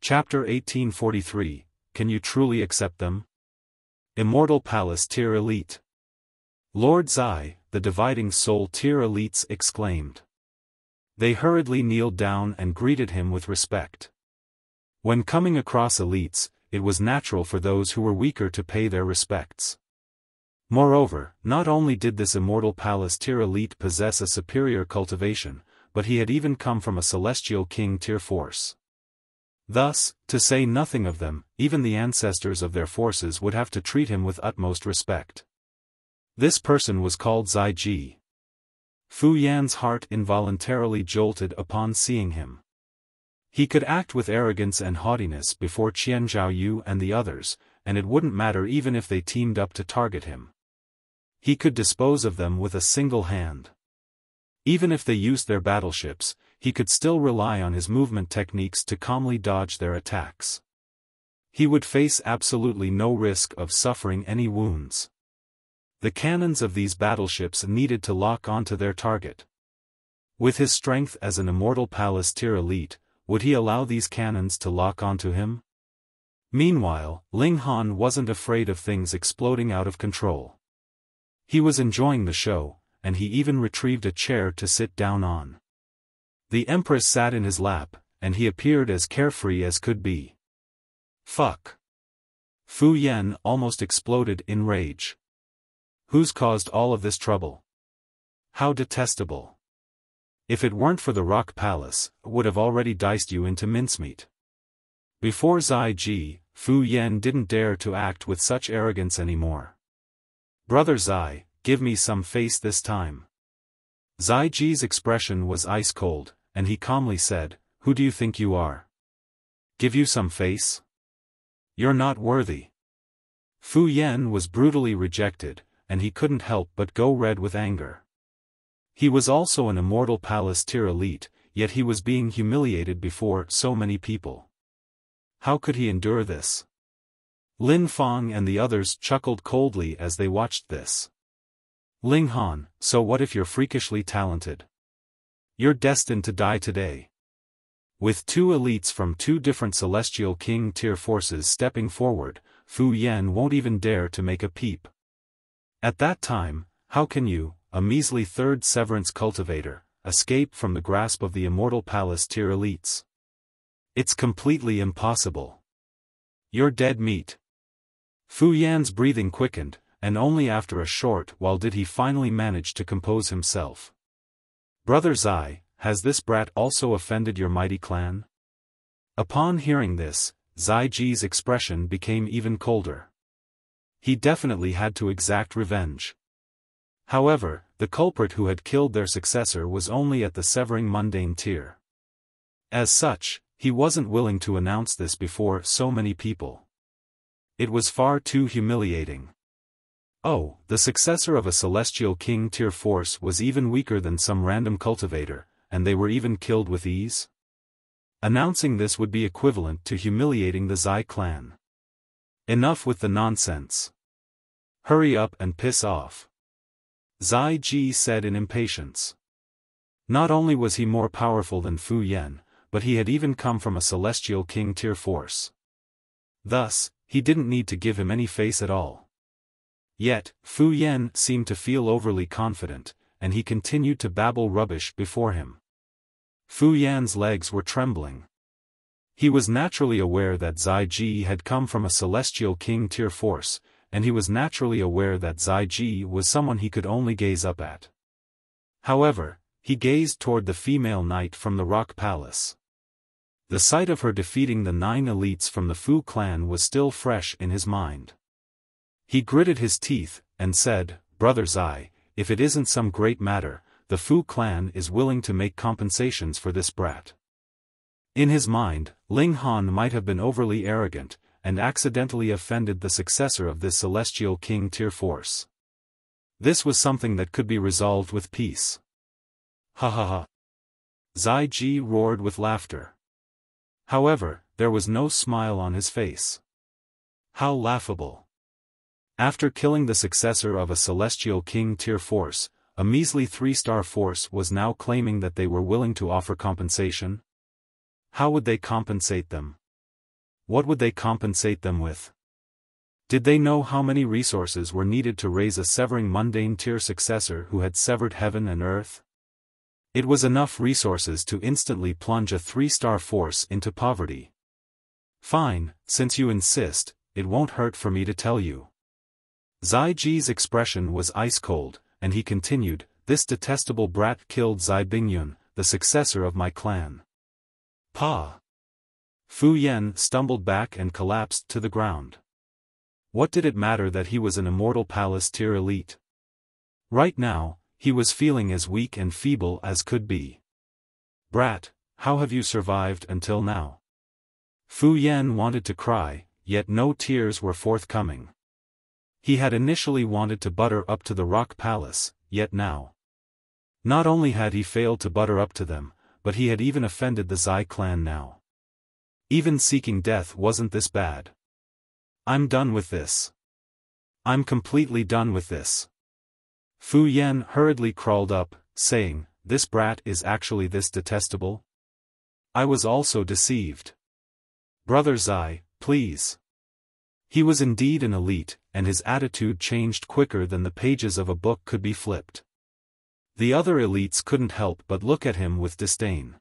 Chapter 1843, Can You Truly Accept Them? Immortal Palace Tier Elite. Lord Zi, the dividing soul tier elites exclaimed. They hurriedly kneeled down and greeted him with respect. When coming across elites, it was natural for those who were weaker to pay their respects. Moreover, not only did this Immortal Palace tier elite possess a superior cultivation, but he had even come from a Celestial King tier force. Thus, to say nothing of them, even the ancestors of their forces would have to treat him with utmost respect. This person was called Zi Ji. Fu Yan's heart involuntarily jolted upon seeing him. He could act with arrogance and haughtiness before Qian Zhaoyu and the others, and it wouldn't matter even if they teamed up to target him. He could dispose of them with a single hand. Even if they used their battleships, he could still rely on his movement techniques to calmly dodge their attacks. He would face absolutely no risk of suffering any wounds. The cannons of these battleships needed to lock onto their target. With his strength as an Immortal Palace tier elite, would he allow these cannons to lock onto him? Meanwhile, Ling Han wasn't afraid of things exploding out of control. He was enjoying the show, and he even retrieved a chair to sit down on. The Empress sat in his lap, and he appeared as carefree as could be. Fuck. Fu Yan almost exploded in rage. Who's caused all of this trouble? How detestable. If it weren't for the Rock Palace, I would have already diced you into mincemeat. Before Zi Ji, Fu Yan didn't dare to act with such arrogance anymore. Brother Zi, give me some face this time. Zi Ji's expression was ice cold, and he calmly said, Who do you think you are? Give you some face? You're not worthy. Fu Yan was brutally rejected, and he couldn't help but go red with anger. He was also an Immortal Palace tier elite, yet he was being humiliated before so many people. How could he endure this? Lin Fang and the others chuckled coldly as they watched this. Ling Han, so what if you're freakishly talented? You're destined to die today. With two elites from two different Celestial King tier forces stepping forward, Fu Yan won't even dare to make a peep. At that time, how can you, a measly third Severance cultivator, escape from the grasp of the Immortal Palace tier elites? It's completely impossible. You're dead meat. Fu Yan's breathing quickened, and only after a short while did he finally manage to compose himself. Brother Zi, has this brat also offended your mighty clan? Upon hearing this, Zi Ji's expression became even colder. He definitely had to exact revenge. However, the culprit who had killed their successor was only at the Severing Mundane tier. As such, he wasn't willing to announce this before so many people. It was far too humiliating. Oh, the successor of a Celestial King tier force was even weaker than some random cultivator, and they were even killed with ease? Announcing this would be equivalent to humiliating the Zi clan. Enough with the nonsense. Hurry up and piss off. Zi Ji said in impatience. Not only was he more powerful than Fu Yan, but he had even come from a Celestial King tier force. Thus, he didn't need to give him any face at all. Yet, Fu Yan seemed to feel overly confident, and he continued to babble rubbish before him. Fu Yan's legs were trembling. He was naturally aware that Zi Ji had come from a Celestial King tier force, and he was naturally aware that Zi Ji was someone he could only gaze up at. However, he gazed toward the female knight from the Rock Palace. The sight of her defeating the 9 elites from the Fu clan was still fresh in his mind. He gritted his teeth, and said, Brother Zi, if it isn't some great matter, the Fu clan is willing to make compensations for this brat. In his mind, Ling Han might have been overly arrogant, and accidentally offended the successor of this Celestial King tier force. This was something that could be resolved with peace. Ha ha ha. Zi Ji roared with laughter. However, there was no smile on his face. How laughable. After killing the successor of a Celestial King tier force, a measly 3-star force was now claiming that they were willing to offer compensation? How would they compensate them? What would they compensate them with? Did they know how many resources were needed to raise a severing mundane tier successor who had severed heaven and earth? It was enough resources to instantly plunge a 3-star force into poverty. Fine, since you insist, it won't hurt for me to tell you. Zi Ji's expression was ice-cold, and he continued, this detestable brat killed Zi Bingyun, the successor of my clan. Pa! Fu Yan stumbled back and collapsed to the ground. What did it matter that he was an immortal palace tier elite? Right now, he was feeling as weak and feeble as could be. Brat, how have you survived until now? Fu Yan wanted to cry, yet no tears were forthcoming. He had initially wanted to butter up to the Rock Palace, yet now. Not only had he failed to butter up to them, but he had even offended the Zi clan now. Even seeking death wasn't this bad. I'm done with this. I'm completely done with this. Fu Yan hurriedly crawled up, saying, this brat is actually this detestable? I was also deceived. Brother Zi, please. He was indeed an elite, and his attitude changed quicker than the pages of a book could be flipped. The other elites couldn't help but look at him with disdain.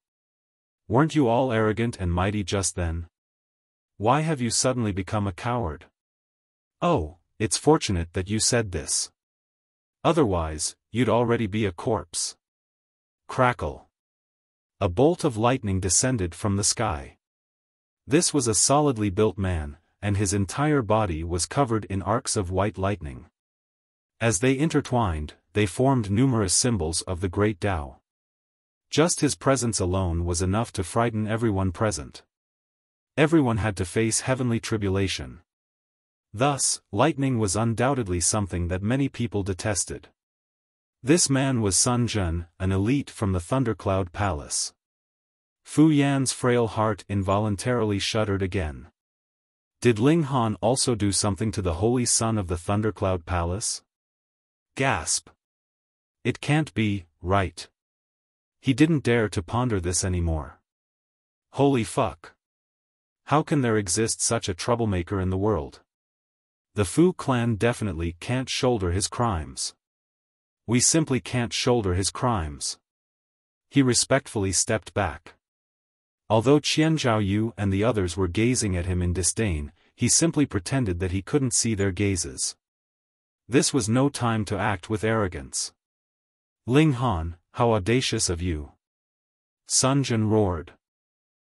Weren't you all arrogant and mighty just then? Why have you suddenly become a coward? Oh, it's fortunate that you said this. Otherwise, you'd already be a corpse. Crackle. A bolt of lightning descended from the sky. This was a solidly built man, and his entire body was covered in arcs of white lightning. As they intertwined, they formed numerous symbols of the Great Tao. Just his presence alone was enough to frighten everyone present. Everyone had to face heavenly tribulation. Thus, lightning was undoubtedly something that many people detested. This man was Sun Jun, an elite from the Thundercloud Palace. Fu Yan's frail heart involuntarily shuddered again. Did Ling Han also do something to the holy son of the Thundercloud Palace? Gasp. It can't be, right? He didn't dare to ponder this anymore. Holy fuck. How can there exist such a troublemaker in the world? The Fu clan definitely can't shoulder his crimes. We simply can't shoulder his crimes. He respectfully stepped back. Although Qian Zhaoyu and the others were gazing at him in disdain, he simply pretended that he couldn't see their gazes. This was no time to act with arrogance. Ling Han, how audacious of you! Sun Jun roared.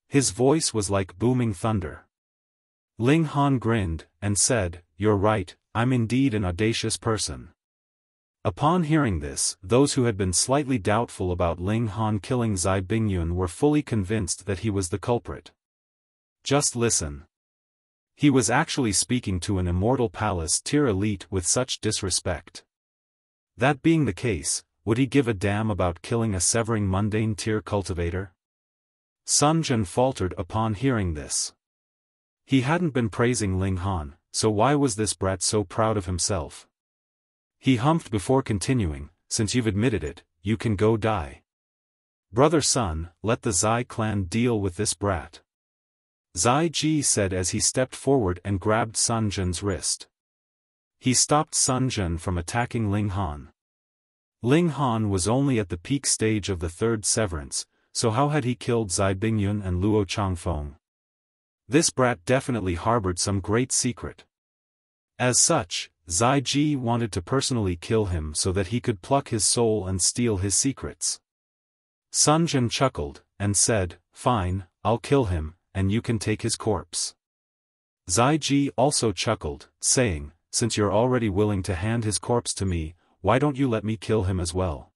His voice was like booming thunder. Ling Han grinned, and said, you're right, I'm indeed an audacious person. Upon hearing this, those who had been slightly doubtful about Ling Han killing Zi Bingyun were fully convinced that he was the culprit. Just listen. He was actually speaking to an immortal palace tier elite with such disrespect. That being the case, would he give a damn about killing a severing mundane tier cultivator? Sun Jun faltered upon hearing this. He hadn't been praising Ling Han, so why was this brat so proud of himself? He humphed before continuing, since you've admitted it, you can go die. Brother Sun, let the Zi clan deal with this brat. Zi Ji said as he stepped forward and grabbed Sun Jun's wrist. He stopped Sun Jun from attacking Ling Han. Ling Han was only at the peak stage of the third severance, so how had he killed Zi Bingyun and Luo Qingfeng? This brat definitely harbored some great secret. As such, Zi Ji wanted to personally kill him so that he could pluck his soul and steal his secrets. Sun Jun chuckled, and said, fine, I'll kill him, and you can take his corpse. Zi Ji also chuckled, saying, since you're already willing to hand his corpse to me, why don't you let me kill him as well?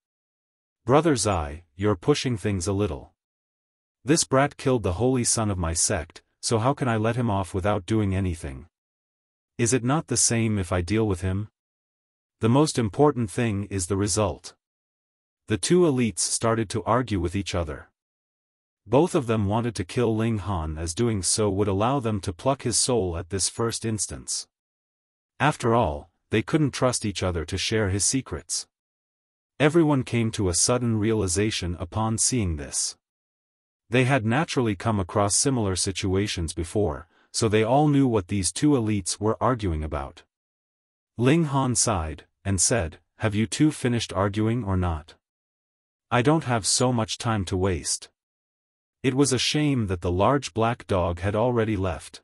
Brother Zi, you're pushing things a little. This brat killed the holy son of my sect, so how can I let him off without doing anything? Is it not the same if I deal with him? The most important thing is the result. The two elites started to argue with each other. Both of them wanted to kill Ling Han as doing so would allow them to pluck his soul at this first instance. After all, they couldn't trust each other to share his secrets. Everyone came to a sudden realization upon seeing this. They had naturally come across similar situations before, so they all knew what these two elites were arguing about. Ling Han sighed, and said, "Have you two finished arguing or not? I don't have so much time to waste." It was a shame that the large black dog had already left.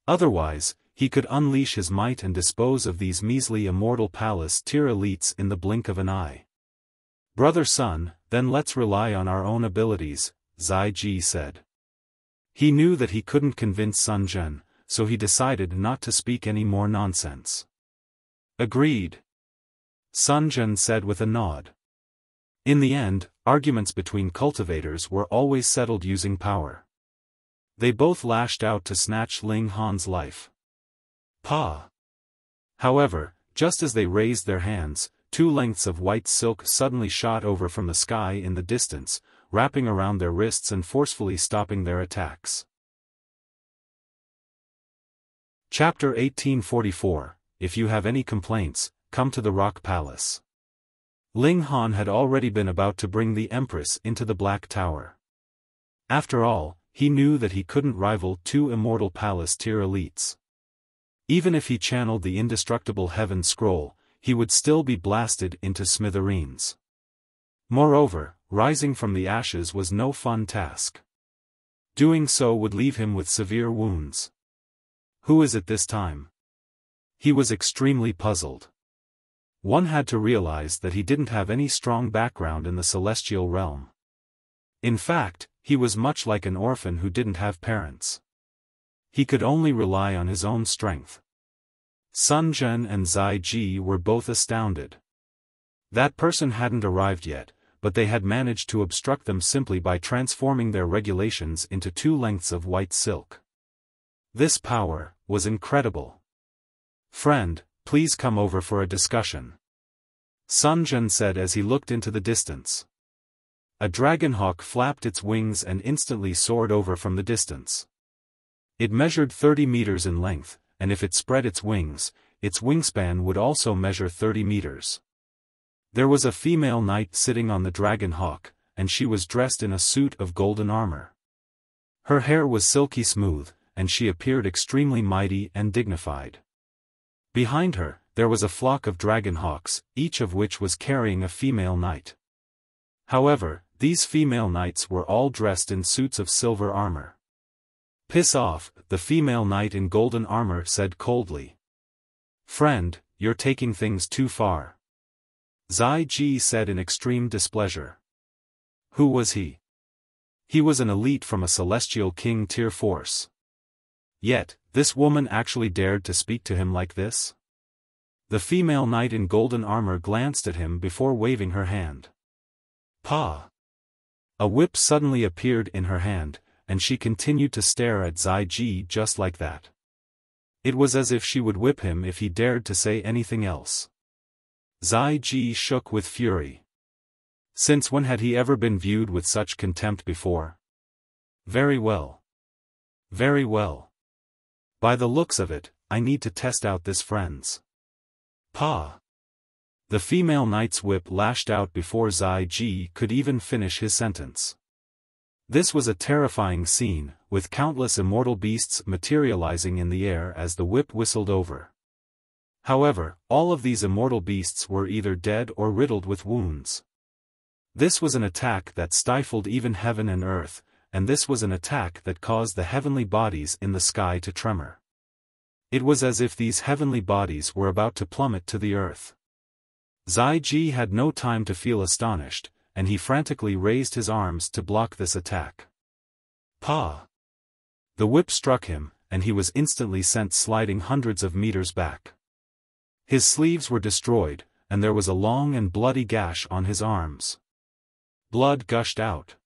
Otherwise, he could unleash his might and dispose of these measly immortal palace tier elites in the blink of an eye. "Brother Sun, then let's rely on our own abilities," Zi Ji said. He knew that he couldn't convince Sun Zhen, so he decided not to speak any more nonsense. "Agreed," Sun Zhen said with a nod. In the end, arguments between cultivators were always settled using power. They both lashed out to snatch Ling Han's life. Pa! However, just as they raised their hands, two lengths of white silk suddenly shot over from the sky in the distance, wrapping around their wrists and forcefully stopping their attacks. Chapter 1844, If you have any complaints, come to the Rock Palace. Ling Han had already been about to bring the Empress into the Black Tower. After all, he knew that he couldn't rival two immortal palace tier elites. Even if he channeled the indestructible Heaven Scroll, he would still be blasted into smithereens. Moreover, rising from the ashes was no fun task. Doing so would leave him with severe wounds. Who is it this time? He was extremely puzzled. One had to realize that he didn't have any strong background in the celestial realm. In fact, he was much like an orphan who didn't have parents. He could only rely on his own strength. Sun Zhen and Zi Ji were both astounded. That person hadn't arrived yet, but they had managed to obstruct them simply by transforming their regulations into two lengths of white silk. This power was incredible. "Friend, please come over for a discussion," Sun Zhen said as he looked into the distance. A dragonhawk flapped its wings and instantly soared over from the distance. It measured 30 meters in length, and if it spread its wings, its wingspan would also measure 30 meters. There was a female knight sitting on the dragonhawk, and she was dressed in a suit of golden armor. Her hair was silky smooth, and she appeared extremely mighty and dignified. Behind her, there was a flock of dragonhawks, each of which was carrying a female knight. However, these female knights were all dressed in suits of silver armor. "Piss off," the female knight in golden armor said coldly. "Friend, you're taking things too far," Zi Ji said in extreme displeasure. Who was he? He was an elite from a celestial king tier force. Yet, this woman actually dared to speak to him like this? The female knight in golden armor glanced at him before waving her hand. "Pa!" A whip suddenly appeared in her hand, and she continued to stare at Zi Ji just like that. It was as if she would whip him if he dared to say anything else. Zi Ji shook with fury. Since when had he ever been viewed with such contempt before? Very well. Very well. By the looks of it, I need to test out this friend's. Pa! The female knight's whip lashed out before Zi Ji could even finish his sentence. This was a terrifying scene, with countless immortal beasts materializing in the air as the whip whistled over. However, all of these immortal beasts were either dead or riddled with wounds. This was an attack that stifled even heaven and earth, and this was an attack that caused the heavenly bodies in the sky to tremor. It was as if these heavenly bodies were about to plummet to the earth. Zi Ji had no time to feel astonished, and he frantically raised his arms to block this attack. Pa! The whip struck him, and he was instantly sent sliding hundreds of meters back. His sleeves were destroyed, and there was a long and bloody gash on his arms. Blood gushed out.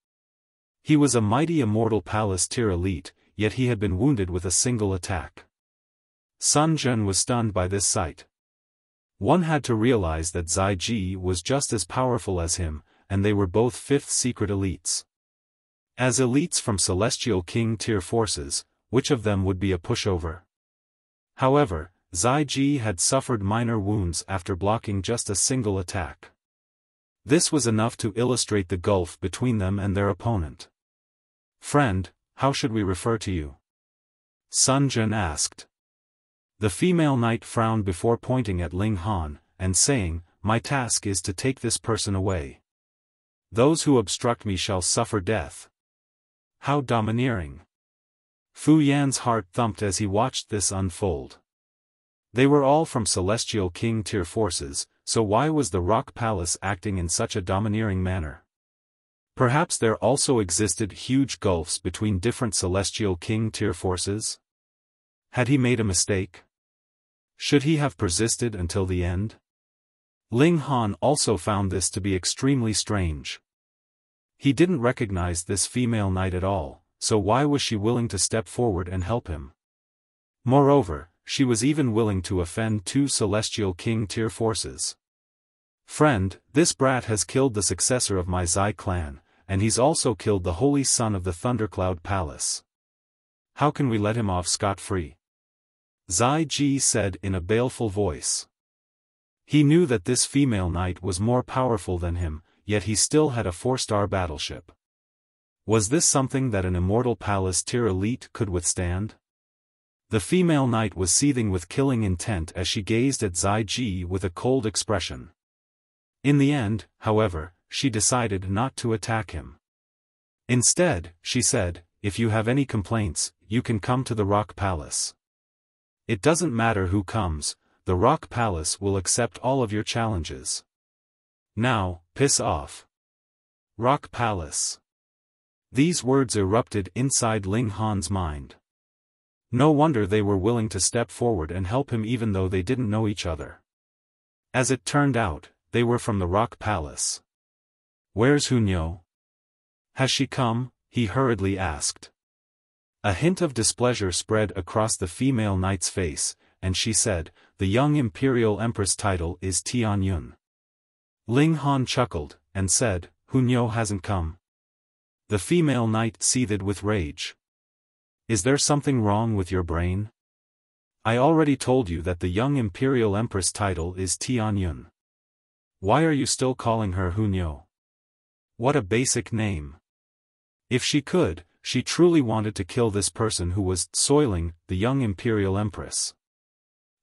He was a mighty immortal palace tier elite, yet he had been wounded with a single attack. Sun Zhen was stunned by this sight. One had to realize that Zi Ji was just as powerful as him, and they were both fifth secret elites. As elites from celestial king tier forces, which of them would be a pushover? However, Zi Ji had suffered minor wounds after blocking just a single attack. This was enough to illustrate the gulf between them and their opponent. Friend, how should we refer to you? Sun Jian asked. The female knight frowned before pointing at Ling Han, and saying, "My task is to take this person away. Those who obstruct me shall suffer death." How domineering! Fu Yan's heart thumped as he watched this unfold. They were all from Celestial King tier forces, so why was the Rock Palace acting in such a domineering manner? Perhaps there also existed huge gulfs between different Celestial King tier forces? Had he made a mistake? Should he have persisted until the end? Ling Han also found this to be extremely strange. He didn't recognize this female knight at all, so why was she willing to step forward and help him? Moreover, she was even willing to offend two Celestial King tier forces. "Friend, this brat has killed the successor of my Zi clan, and he's also killed the holy son of the Thundercloud Palace. How can we let him off scot-free?" Zi Ji said in a baleful voice. He knew that this female knight was more powerful than him, yet he still had a 4-star battleship. Was this something that an immortal palace tier elite could withstand? The female knight was seething with killing intent as she gazed at Zi Ji with a cold expression. In the end, however, she decided not to attack him. Instead, she said, "If you have any complaints, you can come to the Rock Palace. It doesn't matter who comes, the Rock Palace will accept all of your challenges. Now, piss off. Rock Palace." These words erupted inside Ling Han's mind. No wonder they were willing to step forward and help him even though they didn't know each other. As it turned out, they were from the Rock Palace. "Where's Hunyo? Has she come?" he hurriedly asked. A hint of displeasure spread across the female knight's face, and she said, "The young Imperial Empress title is Tianyun." Ling Han chuckled, and said, "Hunyo hasn't come." The female knight seethed with rage. "Is there something wrong with your brain? I already told you that the young Imperial Empress title is Tianyun. Why are you still calling her Hunyo? What a basic name." If she could, she truly wanted to kill this person who was soiling the young Imperial Empress.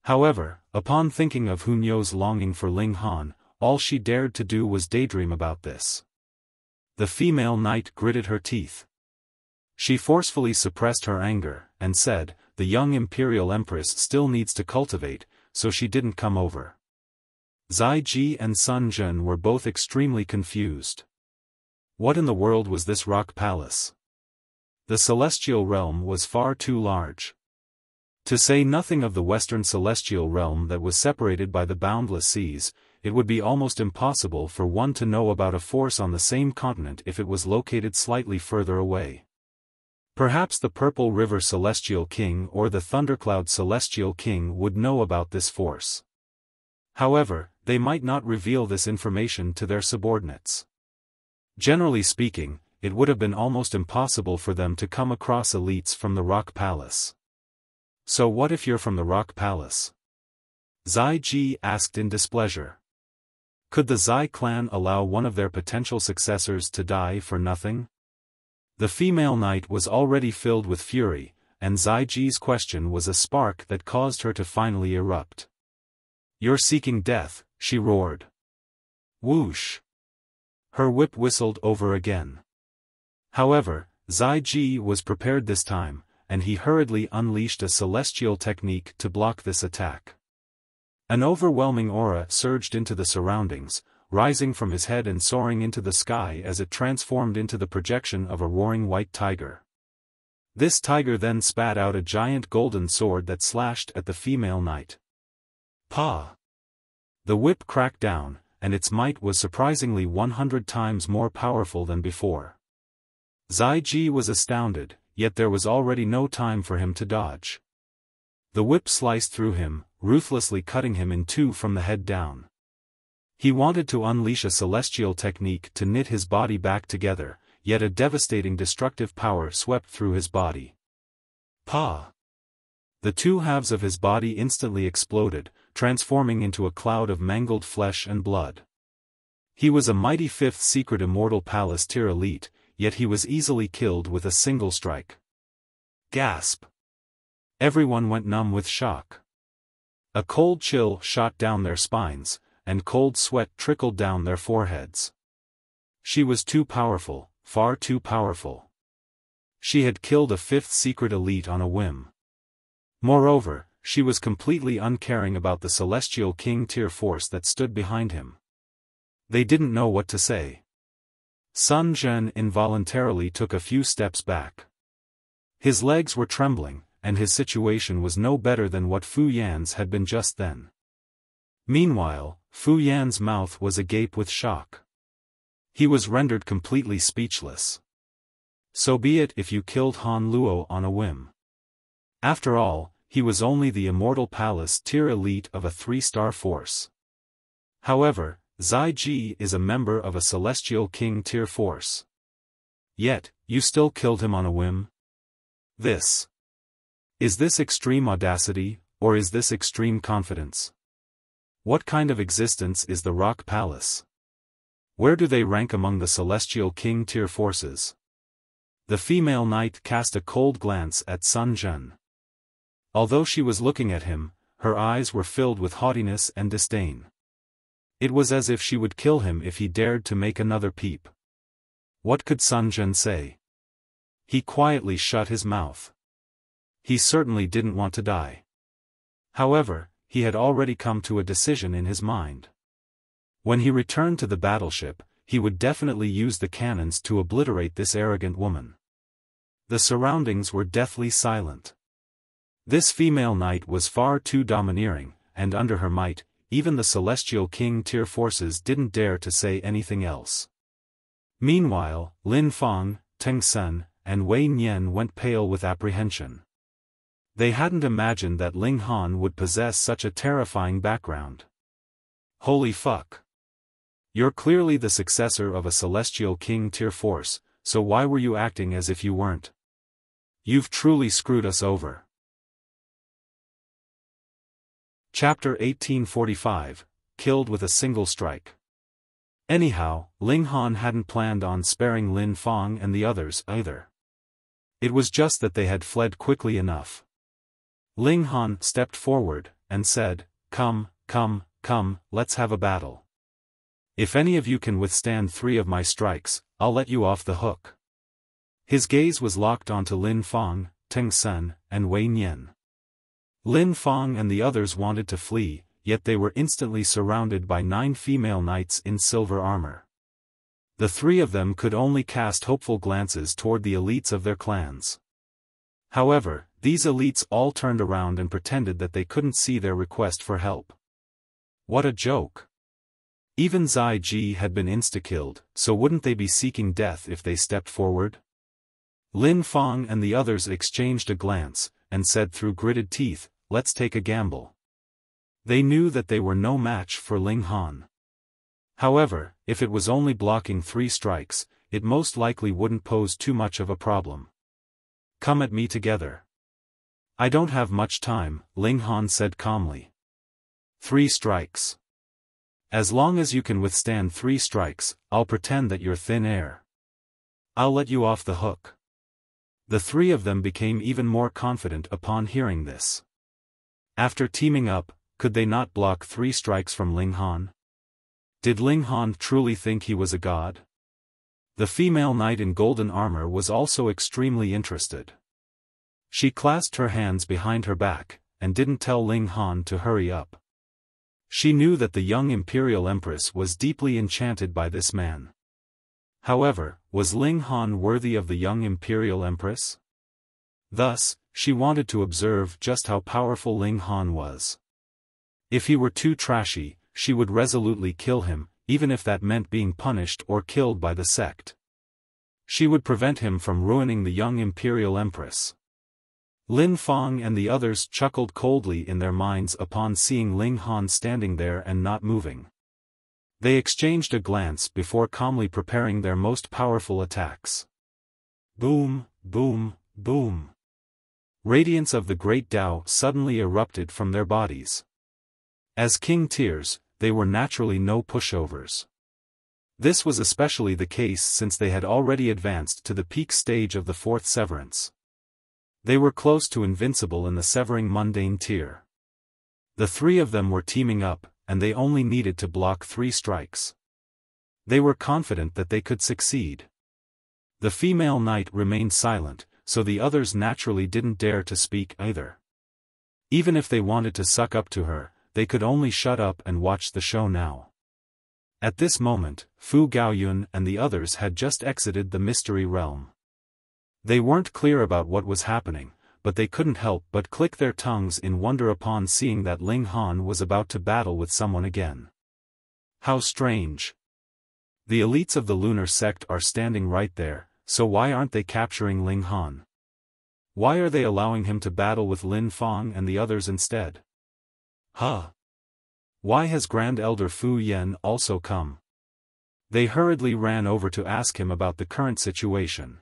However, upon thinking of Hunyo's longing for Ling Han, all she dared to do was daydream about this. The female knight gritted her teeth. She forcefully suppressed her anger, and said, "The young Imperial Empress still needs to cultivate, so she didn't come over." Zi Ji and Sun Jian were both extremely confused. What in the world was this Rock Palace? The Celestial Realm was far too large. To say nothing of the Western Celestial Realm that was separated by the boundless seas, it would be almost impossible for one to know about a force on the same continent if it was located slightly further away. Perhaps the Purple River Celestial King or the Thundercloud Celestial King would know about this force. However, they might not reveal this information to their subordinates. Generally speaking, it would have been almost impossible for them to come across elites from the Rock Palace. "So what if you're from the Rock Palace?" Zi Ji asked in displeasure. Could the Zi clan allow one of their potential successors to die for nothing? The female knight was already filled with fury, and Zi Ji's question was a spark that caused her to finally erupt. "You're seeking death," she roared. Whoosh! Her whip whistled over again. However, Zi Ji was prepared this time, and he hurriedly unleashed a celestial technique to block this attack. An overwhelming aura surged into the surroundings, rising from his head and soaring into the sky as it transformed into the projection of a roaring white tiger. This tiger then spat out a giant golden sword that slashed at the female knight. Pa! The whip cracked down, and its might was surprisingly 100 times more powerful than before. Zi Ji was astounded, yet there was already no time for him to dodge. The whip sliced through him, ruthlessly cutting him in two from the head down. He wanted to unleash a celestial technique to knit his body back together, yet a devastating destructive power swept through his body. Pa! The two halves of his body instantly exploded, transforming into a cloud of mangled flesh and blood. He was a mighty fifth secret immortal palace tier elite, yet he was easily killed with a single strike. Gasp! Everyone went numb with shock. A cold chill shot down their spines, and cold sweat trickled down their foreheads. She was too powerful, far too powerful. She had killed a fifth secret elite on a whim. Moreover, she was completely uncaring about the Celestial King tier force that stood behind him. They didn't know what to say. Sun Zhen involuntarily took a few steps back. His legs were trembling, and his situation was no better than what Fu Yan's had been just then. Meanwhile, Fu Yan's mouth was agape with shock. He was rendered completely speechless. So be it if you killed Han Luo on a whim. After all, he was only the Immortal Palace tier elite of a 3-star force. However, Zi Ji is a member of a Celestial King tier force. Yet, you still killed him on a whim? Is this extreme audacity, or is this extreme confidence? What kind of existence is the Rock Palace? Where do they rank among the Celestial King tier forces? The female knight cast a cold glance at Sun Zhen. Although she was looking at him, her eyes were filled with haughtiness and disdain. It was as if she would kill him if he dared to make another peep. What could Sun Zhen say? He quietly shut his mouth. He certainly didn't want to die. However, he had already come to a decision in his mind. When he returned to the battleship, he would definitely use the cannons to obliterate this arrogant woman. The surroundings were deathly silent. This female knight was far too domineering, and under her might, even the Celestial King tier forces didn't dare to say anything else. Meanwhile, Lin Feng, Teng Sen, and Wei Nian went pale with apprehension. They hadn't imagined that Ling Han would possess such a terrifying background. Holy fuck. You're clearly the successor of a Celestial King tier force, so why were you acting as if you weren't? You've truly screwed us over. Chapter 1845, Killed with a Single Strike. Anyhow, Ling Han hadn't planned on sparing Lin Feng and the others either. It was just that they had fled quickly enough. Ling Han stepped forward, and said, "Come, let's have a battle. If any of you can withstand 3 of my strikes, I'll let you off the hook." His gaze was locked onto Lin Feng, Teng Sen, and Wei Nian. Lin Feng and the others wanted to flee, yet they were instantly surrounded by 9 female knights in silver armor. The 3 of them could only cast hopeful glances toward the elites of their clans. However, these elites all turned around and pretended that they couldn't see their request for help. What a joke. Even Zi Ji had been insta-killed, so wouldn't they be seeking death if they stepped forward? Lin Feng and the others exchanged a glance, and said through gritted teeth, "Let's take a gamble." They knew that they were no match for Ling Han. However, if it was only blocking 3 strikes, it most likely wouldn't pose too much of a problem. "Come at me together." "I don't have much time," Ling Han said calmly. 3 strikes. As long as you can withstand 3 strikes, I'll pretend that you're thin air. I'll let you off the hook. The 3 of them became even more confident upon hearing this. After teaming up, could they not block 3 strikes from Ling Han? Did Ling Han truly think he was a god? The female knight in golden armor was also extremely interested. She clasped her hands behind her back, and didn't tell Ling Han to hurry up. She knew that the young Imperial Empress was deeply enchanted by this man. However, was Ling Han worthy of the young Imperial Empress? Thus, she wanted to observe just how powerful Ling Han was. If he were too trashy, she would resolutely kill him, even if that meant being punished or killed by the sect. She would prevent him from ruining the young Imperial Empress. Lin Feng and the others chuckled coldly in their minds upon seeing Ling Han standing there and not moving. They exchanged a glance before calmly preparing their most powerful attacks. Boom, boom, boom. Radiance of the Great Tao suddenly erupted from their bodies. As king tiers, they were naturally no pushovers. This was especially the case since they had already advanced to the peak stage of the 4th severance. They were close to invincible in the severing mundane tier. The three of them were teaming up, and they only needed to block 3 strikes. They were confident that they could succeed. The female knight remained silent, so the others naturally didn't dare to speak either. Even if they wanted to suck up to her, they could only shut up and watch the show now. At this moment, Fu Gaoyun and the others had just exited the mystery realm. They weren't clear about what was happening, but they couldn't help but click their tongues in wonder upon seeing that Ling Han was about to battle with someone again. How strange. The elites of the lunar sect are standing right there, so why aren't they capturing Ling Han? Why are they allowing him to battle with Lin Fang and the others instead? Huh? Why has Grand Elder Fu Yen also come? They hurriedly ran over to ask him about the current situation.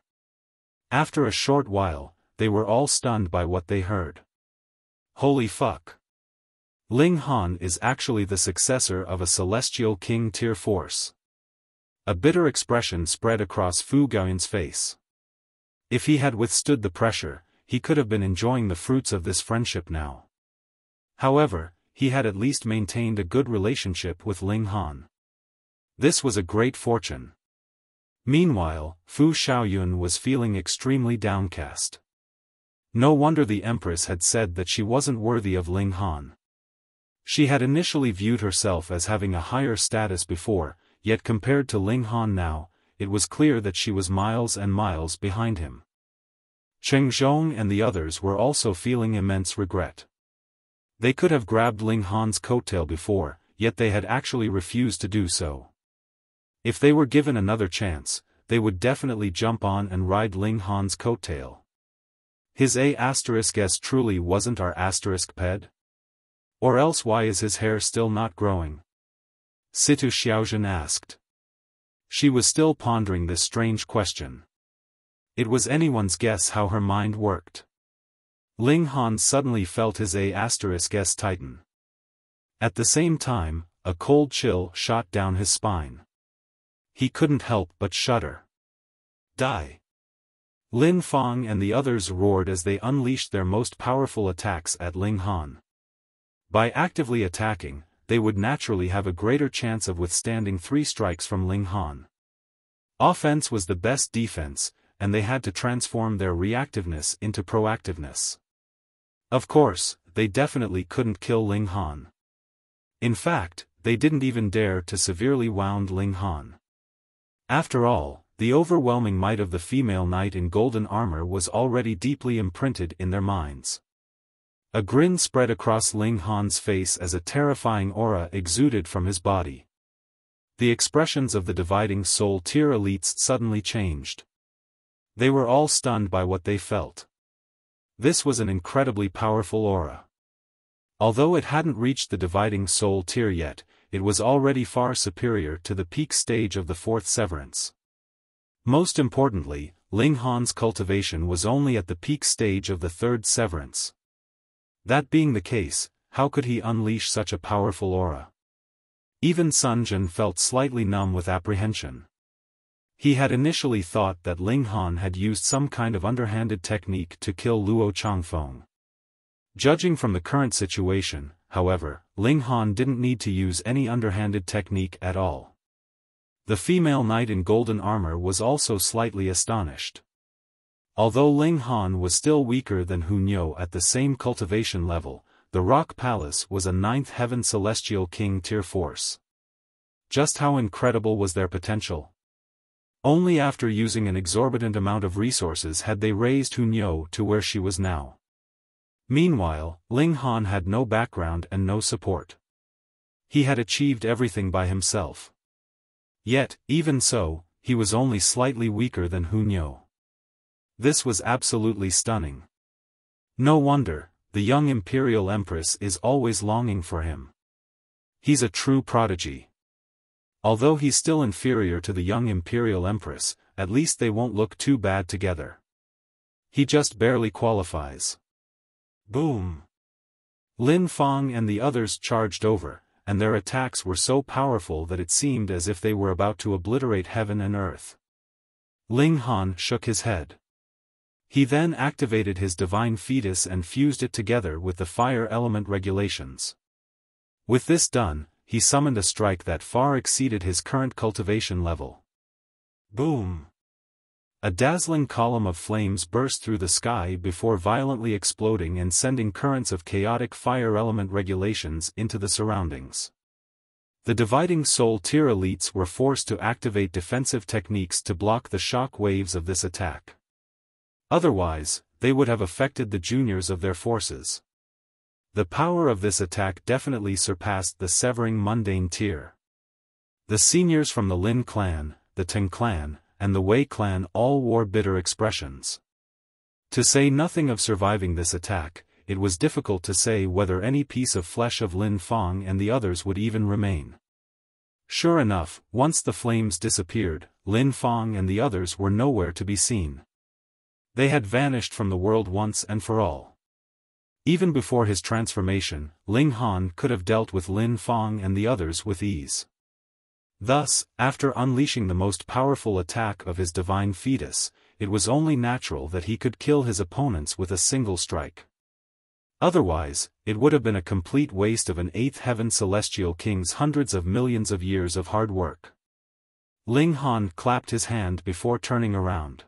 After a short while, they were all stunned by what they heard. Holy fuck! Ling Han is actually the successor of a celestial king tier force. A bitter expression spread across Fu Gaoyun's face. If he had withstood the pressure, he could have been enjoying the fruits of this friendship now. However, he had at least maintained a good relationship with Ling Han. This was a great fortune. Meanwhile, Fu Xiaoyun was feeling extremely downcast. No wonder the Empress had said that she wasn't worthy of Ling Han. She had initially viewed herself as having a higher status before, yet compared to Ling Han now, it was clear that she was miles and miles behind him. Cheng Zhong and the others were also feeling immense regret. They could have grabbed Ling Han's coattail before, yet they had actually refused to do so. If they were given another chance, they would definitely jump on and ride Ling Han's coattail. His A*S truly wasn't our *ped? Or else why is his hair still not growing? Situ Xiaozhen asked. She was still pondering this strange question. It was anyone's guess how her mind worked. Ling Han suddenly felt his A*S tighten. At the same time, a cold chill shot down his spine. He couldn't help but shudder. Die! Lin Fang and the others roared as they unleashed their most powerful attacks at Ling Han. By actively attacking, they would naturally have a greater chance of withstanding 3 strikes from Ling Han. Offense was the best defense, and they had to transform their reactiveness into proactiveness. Of course, they definitely couldn't kill Ling Han. In fact, they didn't even dare to severely wound Ling Han. After all, the overwhelming might of the female knight in golden armor was already deeply imprinted in their minds. A grin spread across Ling Han's face as a terrifying aura exuded from his body. The expressions of the dividing soul tier elites suddenly changed. They were all stunned by what they felt. This was an incredibly powerful aura. Although it hadn't reached the dividing soul tier yet, it was already far superior to the peak stage of the 4th severance. Most importantly, Ling Han's cultivation was only at the peak stage of the 3rd severance. That being the case, how could he unleash such a powerful aura? Even Sun Jian felt slightly numb with apprehension. He had initially thought that Ling Han had used some kind of underhanded technique to kill Luo Qingfeng. Judging from the current situation, however, Ling Han didn't need to use any underhanded technique at all. The female knight in golden armor was also slightly astonished. Although Ling Han was still weaker than Hu Niu at the same cultivation level, the Rock Palace was a 9th heaven celestial king tier force. Just how incredible was their potential? Only after using an exorbitant amount of resources had they raised Hu Niu to where she was now. Meanwhile, Ling Han had no background and no support. He had achieved everything by himself. Yet, even so, he was only slightly weaker than Hu Niu. This was absolutely stunning. No wonder, the young Imperial Empress is always longing for him. He's a true prodigy. Although he's still inferior to the young Imperial Empress, at least they won't look too bad together. He just barely qualifies. Boom! Lin Fang and the others charged over, and their attacks were so powerful that it seemed as if they were about to obliterate heaven and earth. Ling Han shook his head. He then activated his divine fetus and fused it together with the fire element regulations. With this done, he summoned a strike that far exceeded his current cultivation level. Boom! A dazzling column of flames burst through the sky before violently exploding and sending currents of chaotic fire element regulations into the surroundings. The dividing soul tier elites were forced to activate defensive techniques to block the shock waves of this attack. Otherwise, they would have affected the juniors of their forces. The power of this attack definitely surpassed the severing mundane tier. The seniors from the Lin clan, the Tang clan, and the Wei clan all wore bitter expressions. To say nothing of surviving this attack, it was difficult to say whether any piece of flesh of Lin Feng and the others would even remain. Sure enough, once the flames disappeared, Lin Feng and the others were nowhere to be seen. They had vanished from the world once and for all. Even before his transformation, Ling Han could have dealt with Lin Feng and the others with ease. Thus, after unleashing the most powerful attack of his divine fetus, it was only natural that he could kill his opponents with a single strike. Otherwise, it would have been a complete waste of an eighth heaven celestial king's hundreds of millions of years of hard work. Ling Han clapped his hand before turning around.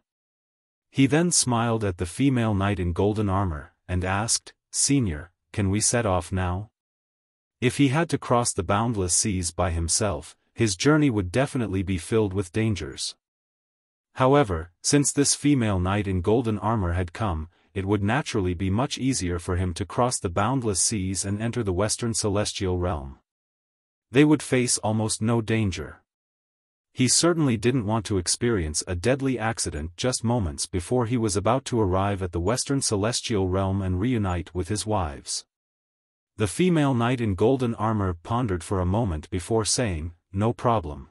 He then smiled at the female knight in golden armor, and asked, "Senior, can we set off now?" If he had to cross the boundless seas by himself, his journey would definitely be filled with dangers. However, since this female knight in golden armor had come, it would naturally be much easier for him to cross the boundless seas and enter the western celestial realm. They would face almost no danger. He certainly didn't want to experience a deadly accident just moments before he was about to arrive at the western celestial realm and reunite with his wives. The female knight in golden armor pondered for a moment before saying, "No problem."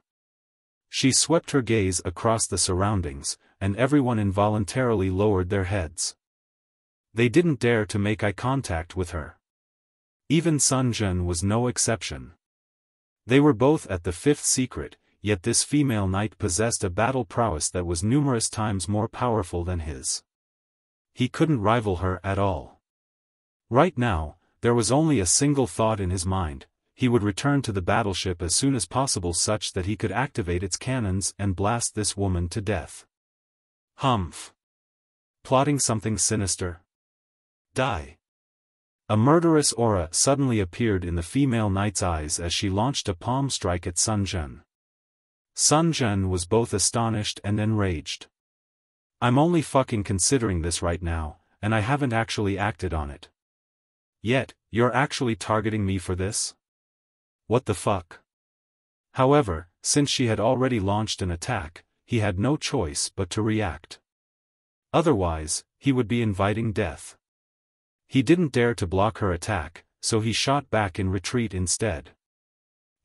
She swept her gaze across the surroundings, and everyone involuntarily lowered their heads. They didn't dare to make eye contact with her. Even Sun Zhen was no exception. They were both at the fifth secret, yet this female knight possessed a battle prowess that was numerous times more powerful than his. He couldn't rival her at all. Right now, there was only a single thought in his mind: he would return to the battleship as soon as possible such that he could activate its cannons and blast this woman to death. Humph! Plotting something sinister? Die! A murderous aura suddenly appeared in the female knight's eyes as she launched a palm strike at Sun Zhen. Sun Zhen was both astonished and enraged. "I'm only fucking considering this right now, and I haven't actually acted on it. Yet, you're actually targeting me for this? What the fuck?" However, since she had already launched an attack, he had no choice but to react. Otherwise, he would be inviting death. He didn't dare to block her attack, so he shot back in retreat instead.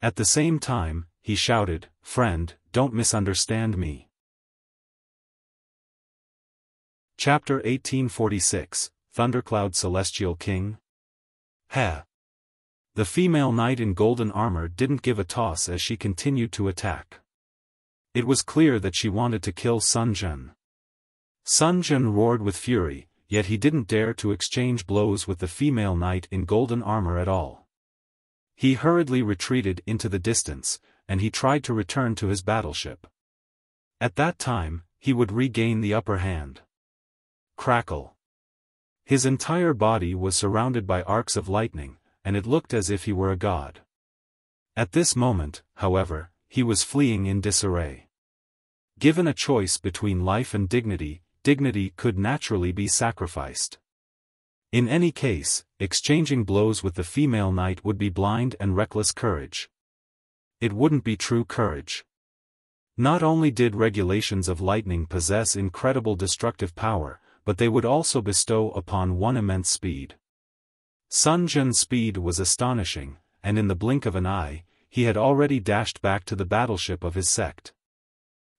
At the same time, he shouted, "Friend, don't misunderstand me." Chapter 1846, Thundercloud Celestial King? Heh. The female knight in golden armor didn't give a toss as she continued to attack. It was clear that she wanted to kill Sun Zhen. Sun Zhen roared with fury, yet he didn't dare to exchange blows with the female knight in golden armor at all. He hurriedly retreated into the distance, and he tried to return to his battleship. At that time, he would regain the upper hand. Crackle. His entire body was surrounded by arcs of lightning, and it looked as if he were a god. At this moment, however, he was fleeing in disarray. Given a choice between life and dignity, dignity could naturally be sacrificed. In any case, exchanging blows with the female knight would be blind and reckless courage. It wouldn't be true courage. Not only did regulations of lightning possess incredible destructive power, but they would also bestow upon one immense speed. Sun Zhen's speed was astonishing, and in the blink of an eye, he had already dashed back to the battleship of his sect.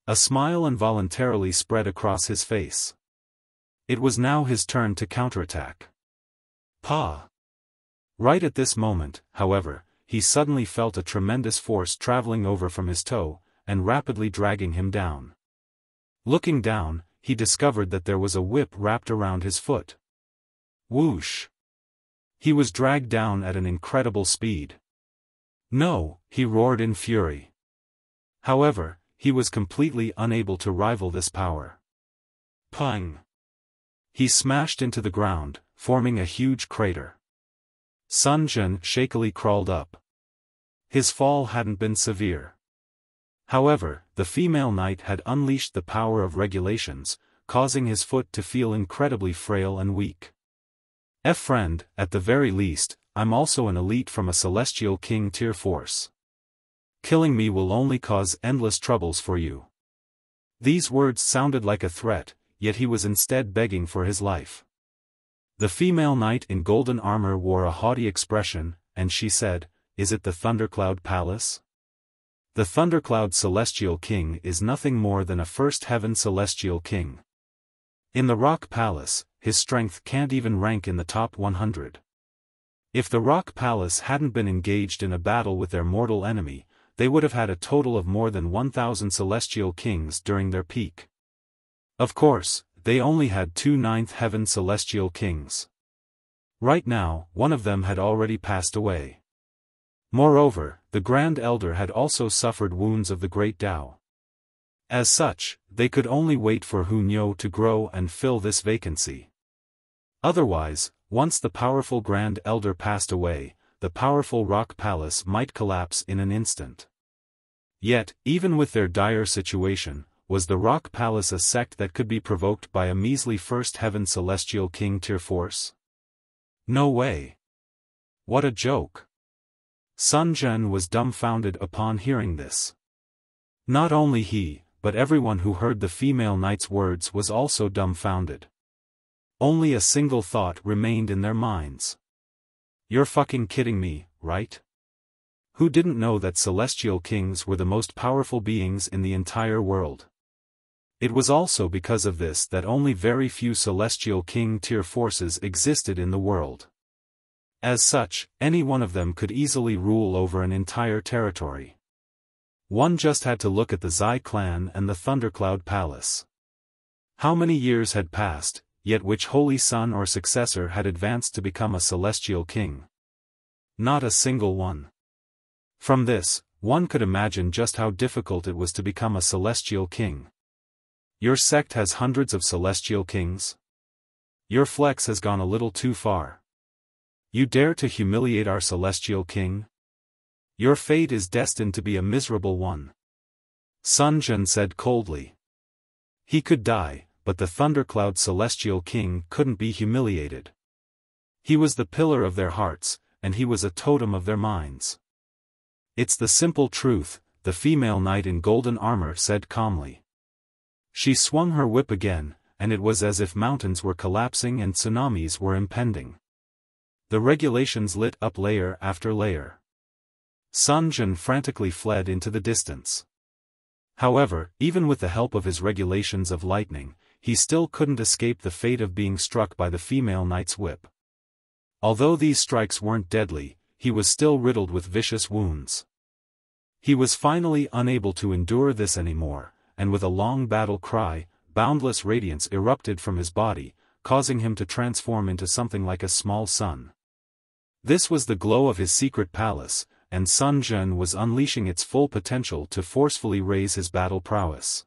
A smile involuntarily spread across his face. It was now his turn to counterattack. Pa! Right at this moment, however, he suddenly felt a tremendous force traveling over from his toe, and rapidly dragging him down. Looking down, he discovered that there was a whip wrapped around his foot. Whoosh! He was dragged down at an incredible speed. No, he roared in fury. However, he was completely unable to rival this power. Pung! He smashed into the ground, forming a huge crater. Sun Jian shakily crawled up. His fall hadn't been severe. However, the female knight had unleashed the power of regulations, causing his foot to feel incredibly frail and weak. Friend, at the very least, I'm also an elite from a celestial king tier force. Killing me will only cause endless troubles for you. These words sounded like a threat, yet he was instead begging for his life. The female knight in golden armor wore a haughty expression, and she said, "Is it the Thundercloud Palace?" The Thundercloud Celestial King is nothing more than a first heaven celestial king. In the Rock Palace, his strength can't even rank in the top 100. If the Rock Palace hadn't been engaged in a battle with their mortal enemy, they would have had a total of more than 1,000 celestial kings during their peak. Of course, they only had 2 ninth heaven celestial kings. Right now, one of them had already passed away. Moreover, the Grand Elder had also suffered wounds of the Great Tao. As such, they could only wait for Hunyo to grow and fill this vacancy. Otherwise, once the powerful Grand Elder passed away, the powerful Rock Palace might collapse in an instant. Yet, even with their dire situation, was the Rock Palace a sect that could be provoked by a measly First Heaven Celestial King tier force? No way. What a joke. Sun Jian was dumbfounded upon hearing this. Not only he, but everyone who heard the female knight's words was also dumbfounded. Only a single thought remained in their minds. You're fucking kidding me, right? Who didn't know that celestial kings were the most powerful beings in the entire world? It was also because of this that only very few celestial king tier forces existed in the world. As such, any one of them could easily rule over an entire territory. One just had to look at the Zi clan and the Thundercloud Palace. How many years had passed, yet which holy son or successor had advanced to become a celestial king? Not a single one. From this, one could imagine just how difficult it was to become a celestial king. Your sect has hundreds of celestial kings? Your flex has gone a little too far. You dare to humiliate our celestial king? Your fate is destined to be a miserable one. Sun Jian said coldly. He could die, but the Thundercloud Celestial King couldn't be humiliated. He was the pillar of their hearts, and he was a totem of their minds. It's the simple truth, the female knight in golden armor said calmly. She swung her whip again, and it was as if mountains were collapsing and tsunamis were impending. The regulations lit up layer after layer. Sun Jian frantically fled into the distance. However, even with the help of his regulations of lightning, he still couldn't escape the fate of being struck by the female knight's whip. Although these strikes weren't deadly, he was still riddled with vicious wounds. He was finally unable to endure this anymore, and with a long battle cry, boundless radiance erupted from his body, causing him to transform into something like a small sun. This was the glow of his secret palace, and Sun Jian was unleashing its full potential to forcefully raise his battle prowess.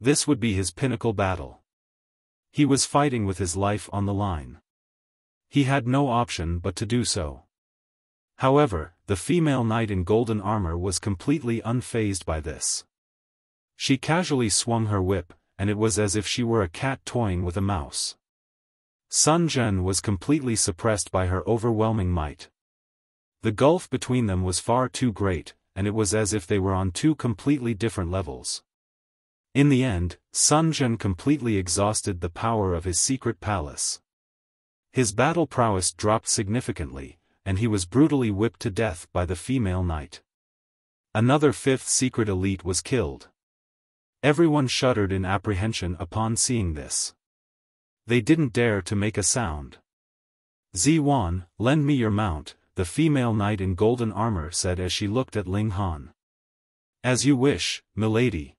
This would be his pinnacle battle. He was fighting with his life on the line. He had no option but to do so. However, the female knight in golden armor was completely unfazed by this. She casually swung her whip, and it was as if she were a cat toying with a mouse. Sun Jian was completely suppressed by her overwhelming might. The gulf between them was far too great, and it was as if they were on two completely different levels. In the end, Sun Jian completely exhausted the power of his secret palace. His battle prowess dropped significantly, and he was brutally whipped to death by the female knight. Another fifth secret elite was killed. Everyone shuddered in apprehension upon seeing this. They didn't dare to make a sound. "Ziwan, lend me your mount," the female knight in golden armor said as she looked at Ling Han. "As you wish, milady."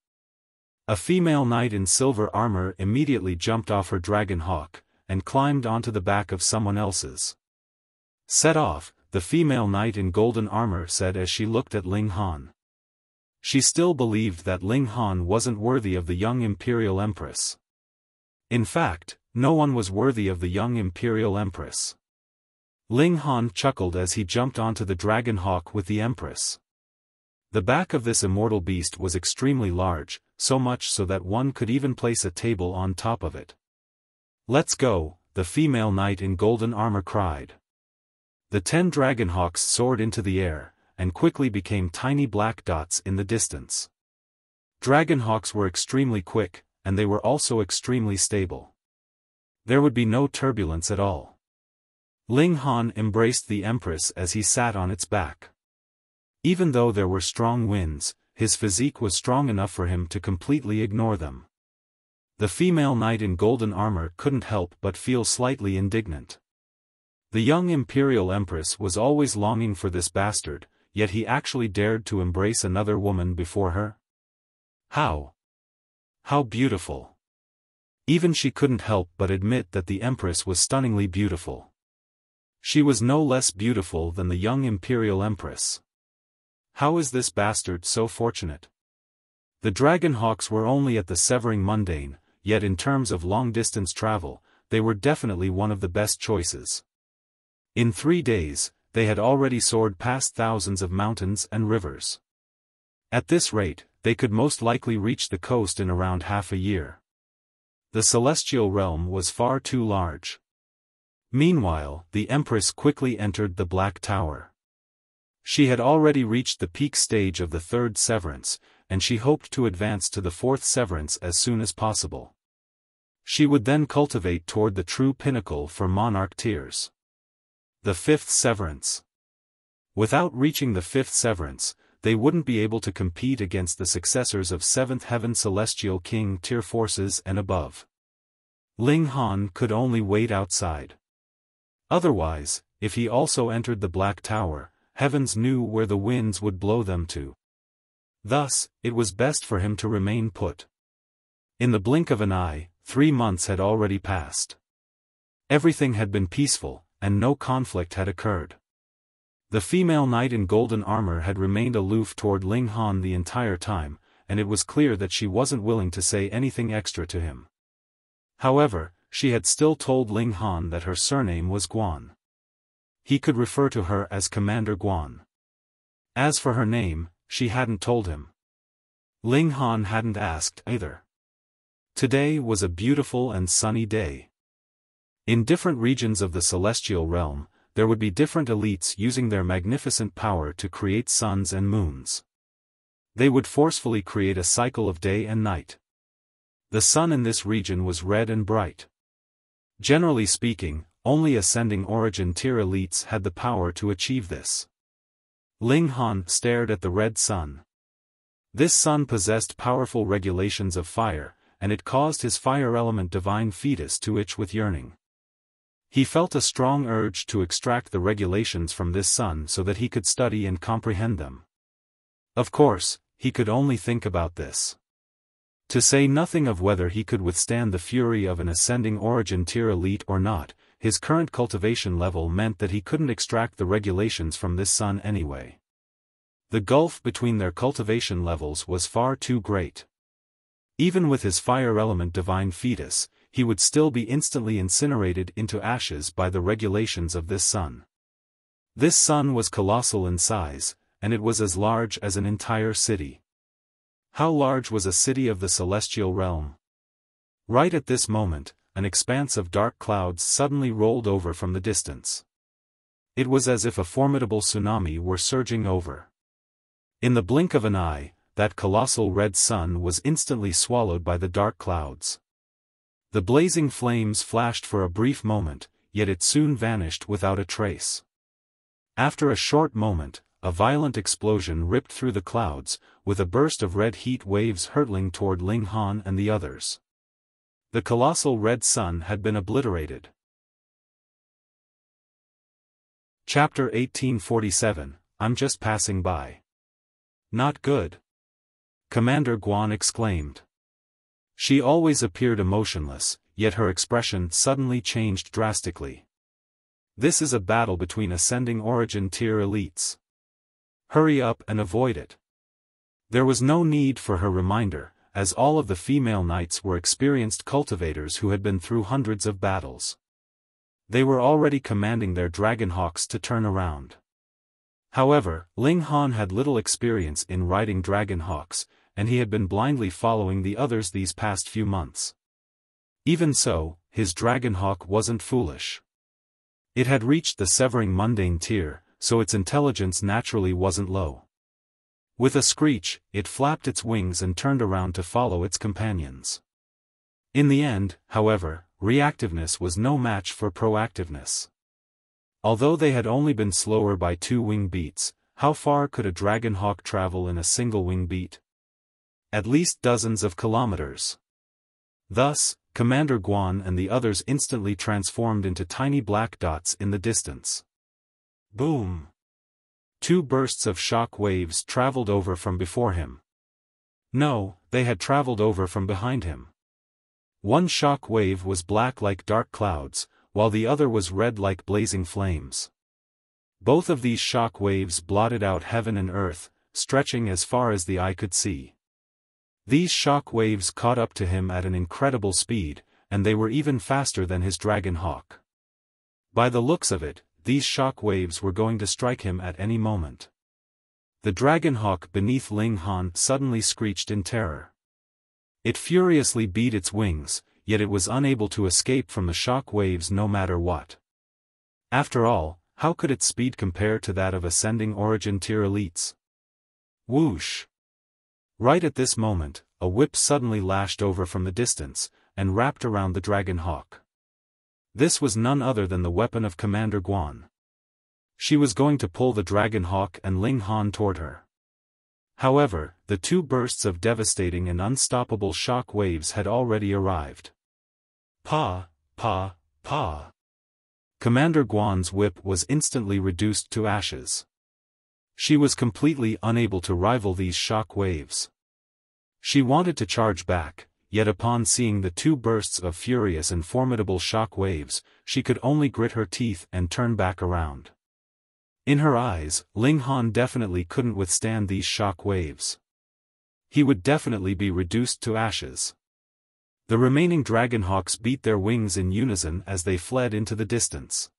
A female knight in silver armor immediately jumped off her dragon hawk, and climbed onto the back of someone else's. "Set off," the female knight in golden armor said as she looked at Ling Han. She still believed that Ling Han wasn't worthy of the young imperial empress. In fact, no one was worthy of the young imperial empress. Ling Han chuckled as he jumped onto the dragon hawk with the empress. The back of this immortal beast was extremely large, so much so that one could even place a table on top of it. "Let's go," the female knight in golden armor cried. The 10 dragonhawks soared into the air, and quickly became tiny black dots in the distance. Dragonhawks were extremely quick, and they were also extremely stable. There would be no turbulence at all. Ling Han embraced the empress as he sat on its back. Even though there were strong winds, his physique was strong enough for him to completely ignore them. The female knight in golden armor couldn't help but feel slightly indignant. The young imperial empress was always longing for this bastard, yet he actually dared to embrace another woman before her? How beautiful. Even she couldn't help but admit that the empress was stunningly beautiful. She was no less beautiful than the young imperial empress. How is this bastard so fortunate? The dragonhawks were only at the severing mundane, yet in terms of long-distance travel, they were definitely one of the best choices. In 3 days, they had already soared past thousands of mountains and rivers. At this rate, they could most likely reach the coast in around half a year. The celestial realm was far too large. Meanwhile, the empress quickly entered the Black Tower. She had already reached the peak stage of the 3rd severance, and she hoped to advance to the 4th severance as soon as possible. She would then cultivate toward the true pinnacle for monarch tiers. The 5th severance. Without reaching the 5th severance, they wouldn't be able to compete against the successors of 7th Heaven Celestial King tier forces and above. Ling Han could only wait outside. Otherwise, if he also entered the Black Tower, heavens knew where the winds would blow them to. Thus, it was best for him to remain put. In the blink of an eye, 3 months had already passed. Everything had been peaceful, and no conflict had occurred. The female knight in golden armor had remained aloof toward Ling Han the entire time, and it was clear that she wasn't willing to say anything extra to him. However, she had still told Ling Han that her surname was Guan. He could refer to her as Commander Guan. As for her name, she hadn't told him. Ling Han hadn't asked either. Today was a beautiful and sunny day. In different regions of the celestial realm, there would be different elites using their magnificent power to create suns and moons. They would forcefully create a cycle of day and night. The sun in this region was red and bright. Generally speaking, only ascending origin tier elites had the power to achieve this. Ling Han stared at the red sun. This sun possessed powerful regulations of fire, and it caused his fire element divine fetus to itch with yearning. He felt a strong urge to extract the regulations from this sun so that he could study and comprehend them. Of course, he could only think about this. To say nothing of whether he could withstand the fury of an ascending origin tier elite or not, his current cultivation level meant that he couldn't extract the regulations from this sun anyway. The gulf between their cultivation levels was far too great. Even with his fire element divine fetus, he would still be instantly incinerated into ashes by the regulations of this sun. This sun was colossal in size, and it was as large as an entire city. How large was a city of the celestial realm? Right at this moment, an expanse of dark clouds suddenly rolled over from the distance. It was as if a formidable tsunami were surging over. In the blink of an eye, that colossal red sun was instantly swallowed by the dark clouds. The blazing flames flashed for a brief moment, yet it soon vanished without a trace. After a short moment, a violent explosion ripped through the clouds, with a burst of red heat waves hurtling toward Ling Han and the others. The colossal red sun had been obliterated. Chapter 1847, I'm just passing by. Not good. Commander Guan exclaimed. She always appeared emotionless, yet her expression suddenly changed drastically. This is a battle between ascending origin tier elites. Hurry up and avoid it. There was no need for her reminder, as all of the female knights were experienced cultivators who had been through hundreds of battles. They were already commanding their dragonhawks to turn around. However, Ling Han had little experience in riding dragonhawks, and he had been blindly following the others these past few months. Even so, his dragonhawk wasn't foolish. It had reached the severing mundane tier, so its intelligence naturally wasn't low. With a screech, it flapped its wings and turned around to follow its companions. In the end, however, reactiveness was no match for proactiveness. Although they had only been slower by 2 wing beats, how far could a dragonhawk travel in a single wing beat? At least dozens of kilometers. Thus, Commander Guan and the others instantly transformed into tiny black dots in the distance. Boom! 2 bursts of shock waves traveled over from before him. No, they had traveled over from behind him. One shock wave was black like dark clouds, while the other was red like blazing flames. Both of these shock waves blotted out heaven and earth, stretching as far as the eye could see. These shock waves caught up to him at an incredible speed, and they were even faster than his dragon hawk. By the looks of it, these shock waves were going to strike him at any moment. The dragon hawk beneath Ling Han suddenly screeched in terror. It furiously beat its wings, yet it was unable to escape from the shock waves no matter what. After all, how could its speed compare to that of ascending origin tier elites? Whoosh! Right at this moment, a whip suddenly lashed over from the distance, and wrapped around the dragon hawk. This was none other than the weapon of Commander Guan. She was going to pull the dragon hawk and Ling Han toward her. However, the 2 bursts of devastating and unstoppable shock waves had already arrived. Pa, pa, pa. Commander Guan's whip was instantly reduced to ashes. She was completely unable to rival these shock waves. She wanted to charge back, yet upon seeing the 2 bursts of furious and formidable shock waves, she could only grit her teeth and turn back around. In her eyes, Ling Han definitely couldn't withstand these shock waves. He would definitely be reduced to ashes. The remaining dragonhawks beat their wings in unison as they fled into the distance.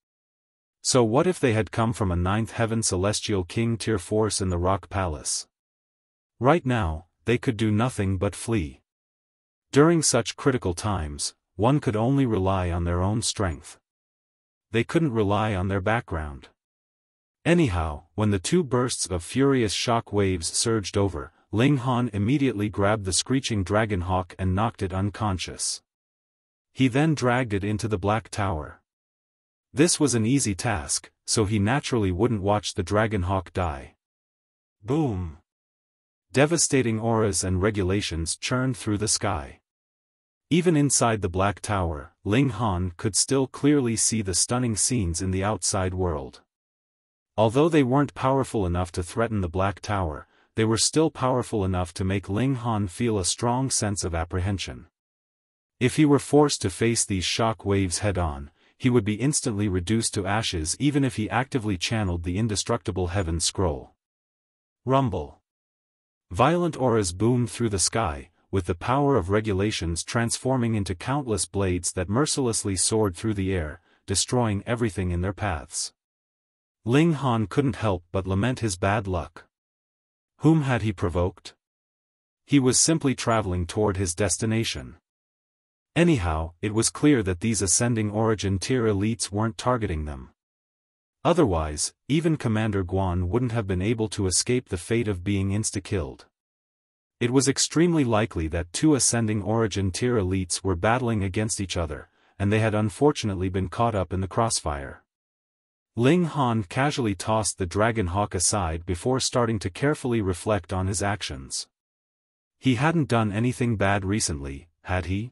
So what if they had come from a 9th heaven celestial king tier force in the Rock Palace? Right now, they could do nothing but flee. During such critical times, one could only rely on their own strength. They couldn't rely on their background. Anyhow, when the 2 bursts of furious shock waves surged over, Ling Han immediately grabbed the screeching dragonhawk and knocked it unconscious. He then dragged it into the Black Tower. This was an easy task, so he naturally wouldn't watch the dragonhawk die. Boom! Devastating auras and regulations churned through the sky. Even inside the Black Tower, Ling Han could still clearly see the stunning scenes in the outside world. Although they weren't powerful enough to threaten the Black Tower, they were still powerful enough to make Ling Han feel a strong sense of apprehension. If he were forced to face these shock waves head-on, he would be instantly reduced to ashes even if he actively channeled the indestructible Heaven Scroll. Rumble. Violent auras boomed through the sky, with the power of regulations transforming into countless blades that mercilessly soared through the air, destroying everything in their paths. Ling Han couldn't help but lament his bad luck. Whom had he provoked? He was simply traveling toward his destination. Anyhow, it was clear that these ascending origin tier elites weren't targeting them. Otherwise, even Commander Guan wouldn't have been able to escape the fate of being insta-killed. It was extremely likely that 2 ascending origin tier elites were battling against each other, and they had unfortunately been caught up in the crossfire. Ling Han casually tossed the dragon hawk aside before starting to carefully reflect on his actions. He hadn't done anything bad recently, had he?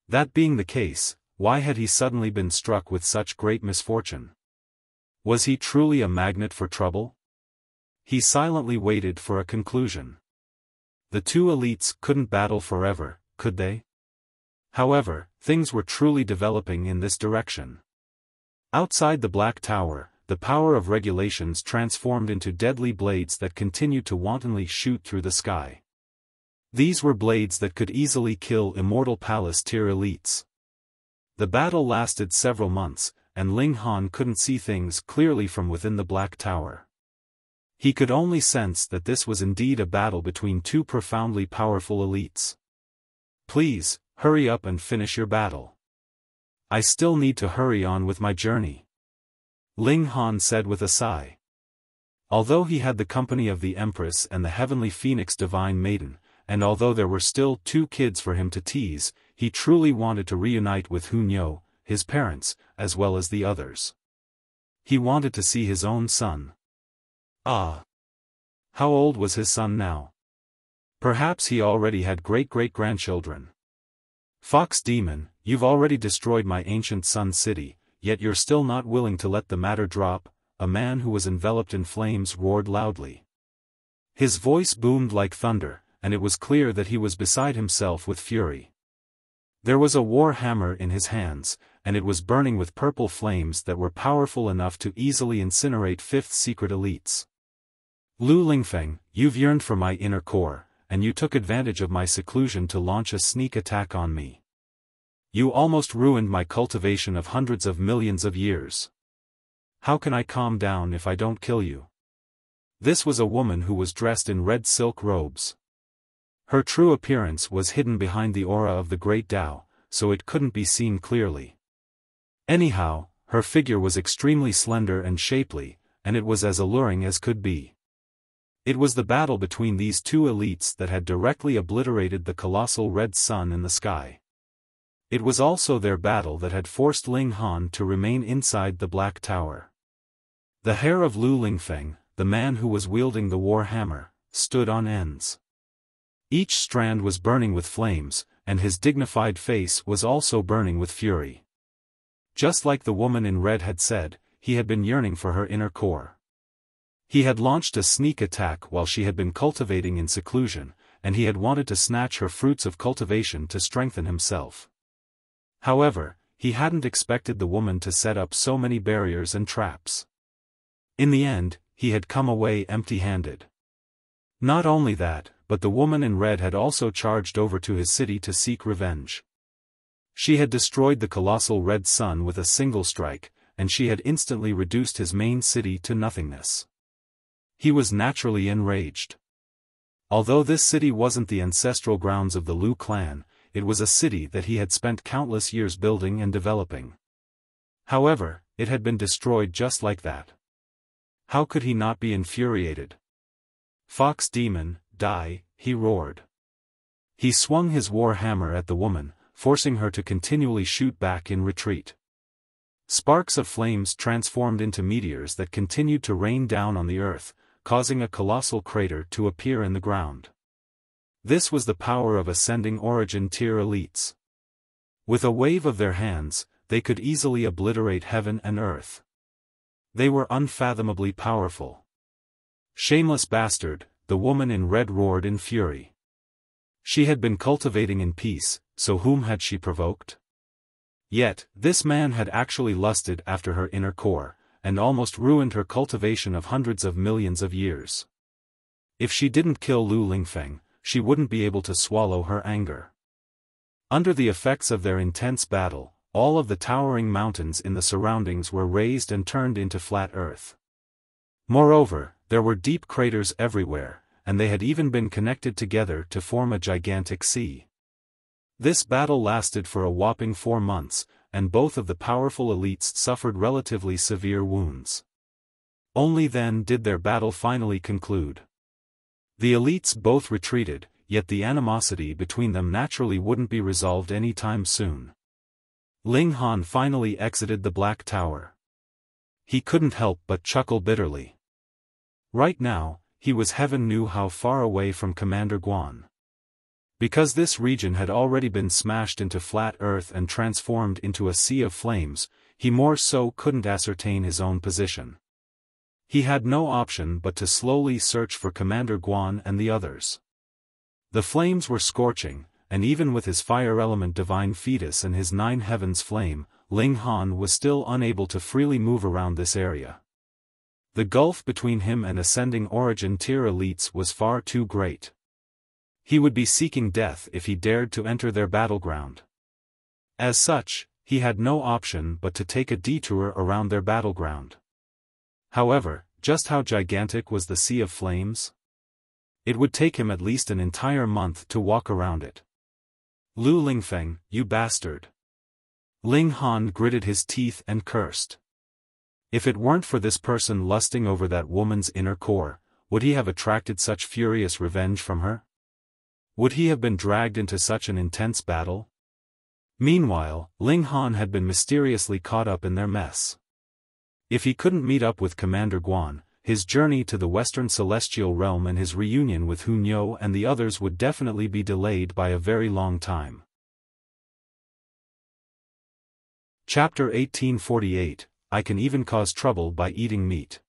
That being the case, why had he suddenly been struck with such great misfortune? Was he truly a magnet for trouble? He silently waited for a conclusion. The 2 elites couldn't battle forever, could they? However, things were truly developing in this direction. Outside the Black Tower, the power of regulations transformed into deadly blades that continued to wantonly shoot through the sky. These were blades that could easily kill Immortal Palace tier elites. The battle lasted several months, and Ling Han couldn't see things clearly from within the Black Tower. He could only sense that this was indeed a battle between two profoundly powerful elites. Please, hurry up and finish your battle. I still need to hurry on with my journey. Ling Han said with a sigh. Although he had the company of the Empress and the Heavenly Phoenix Divine Maiden, and although there were still 2 kids for him to tease, he truly wanted to reunite with Hunyo, his parents, as well as the others. He wanted to see his own son. Ah! How old was his son now? Perhaps he already had great-great-grandchildren. Fox Demon, you've already destroyed my ancient sun city, yet you're still not willing to let the matter drop, a man who was enveloped in flames roared loudly. His voice boomed like thunder, and it was clear that he was beside himself with fury. There was a war hammer in his hands, and it was burning with purple flames that were powerful enough to easily incinerate 5th secret elites. Lu Lingfeng, you've yearned for my inner core, and you took advantage of my seclusion to launch a sneak attack on me. You almost ruined my cultivation of hundreds of millions of years. How can I calm down if I don't kill you? This was a woman who was dressed in red silk robes. Her true appearance was hidden behind the aura of the Great Tao, so it couldn't be seen clearly. Anyhow, her figure was extremely slender and shapely, and it was as alluring as could be. It was the battle between these 2 elites that had directly obliterated the colossal red sun in the sky. It was also their battle that had forced Ling Han to remain inside the Black Tower. The hair of Lu Lingfeng, the man who was wielding the war hammer, stood on ends. Each strand was burning with flames, and his dignified face was also burning with fury. Just like the woman in red had said, he had been yearning for her inner core. He had launched a sneak attack while she had been cultivating in seclusion, and he had wanted to snatch her fruits of cultivation to strengthen himself. However, he hadn't expected the woman to set up so many barriers and traps. In the end, he had come away empty-handed. Not only that, but the woman in red had also charged over to his city to seek revenge. She had destroyed the colossal red sun with a single strike, and she had instantly reduced his main city to nothingness. He was naturally enraged. Although this city wasn't the ancestral grounds of the Lu clan, it was a city that he had spent countless years building and developing. However, it had been destroyed just like that. How could he not be infuriated? Fox Demon, die, he roared. He swung his war hammer at the woman, forcing her to continually shoot back in retreat. Sparks of flames transformed into meteors that continued to rain down on the earth, causing a colossal crater to appear in the ground. This was the power of ascending origin tier elites. With a wave of their hands, they could easily obliterate heaven and earth. They were unfathomably powerful. Shameless bastard, the woman in red roared in fury. She had been cultivating in peace, so whom had she provoked? Yet, this man had actually lusted after her inner core, and almost ruined her cultivation of hundreds of millions of years. If she didn't kill Lu Lingfeng, she wouldn't be able to swallow her anger. Under the effects of their intense battle, all of the towering mountains in the surroundings were raised and turned into flat earth. Moreover, there were deep craters everywhere, and they had even been connected together to form a gigantic sea. This battle lasted for a whopping 4 months, and both of the powerful elites suffered relatively severe wounds. Only then did their battle finally conclude. The elites both retreated, yet the animosity between them naturally wouldn't be resolved any time soon. Ling Han finally exited the Black Tower. He couldn't help but chuckle bitterly. Right now, he was heaven knew how far away from Commander Guan. Because this region had already been smashed into flat earth and transformed into a sea of flames, he more so couldn't ascertain his own position. He had no option but to slowly search for Commander Guan and the others. The flames were scorching, and even with his fire element divine fetus and his 9 heavens flame, Ling Han was still unable to freely move around this area. The gulf between him and ascending origin tier elites was far too great. He would be seeking death if he dared to enter their battleground. As such, he had no option but to take a detour around their battleground. However, just how gigantic was the Sea of Flames? It would take him at least an entire month to walk around it. Lu Lingfeng, you bastard! Ling Han gritted his teeth and cursed. If it weren't for this person lusting over that woman's inner core, would he have attracted such furious revenge from her? Would he have been dragged into such an intense battle? Meanwhile, Ling Han had been mysteriously caught up in their mess. If he couldn't meet up with Commander Guan, his journey to the Western Celestial Realm and his reunion with Hunyo and the others would definitely be delayed by a very long time. Chapter 1848, I can even cause trouble by eating meat.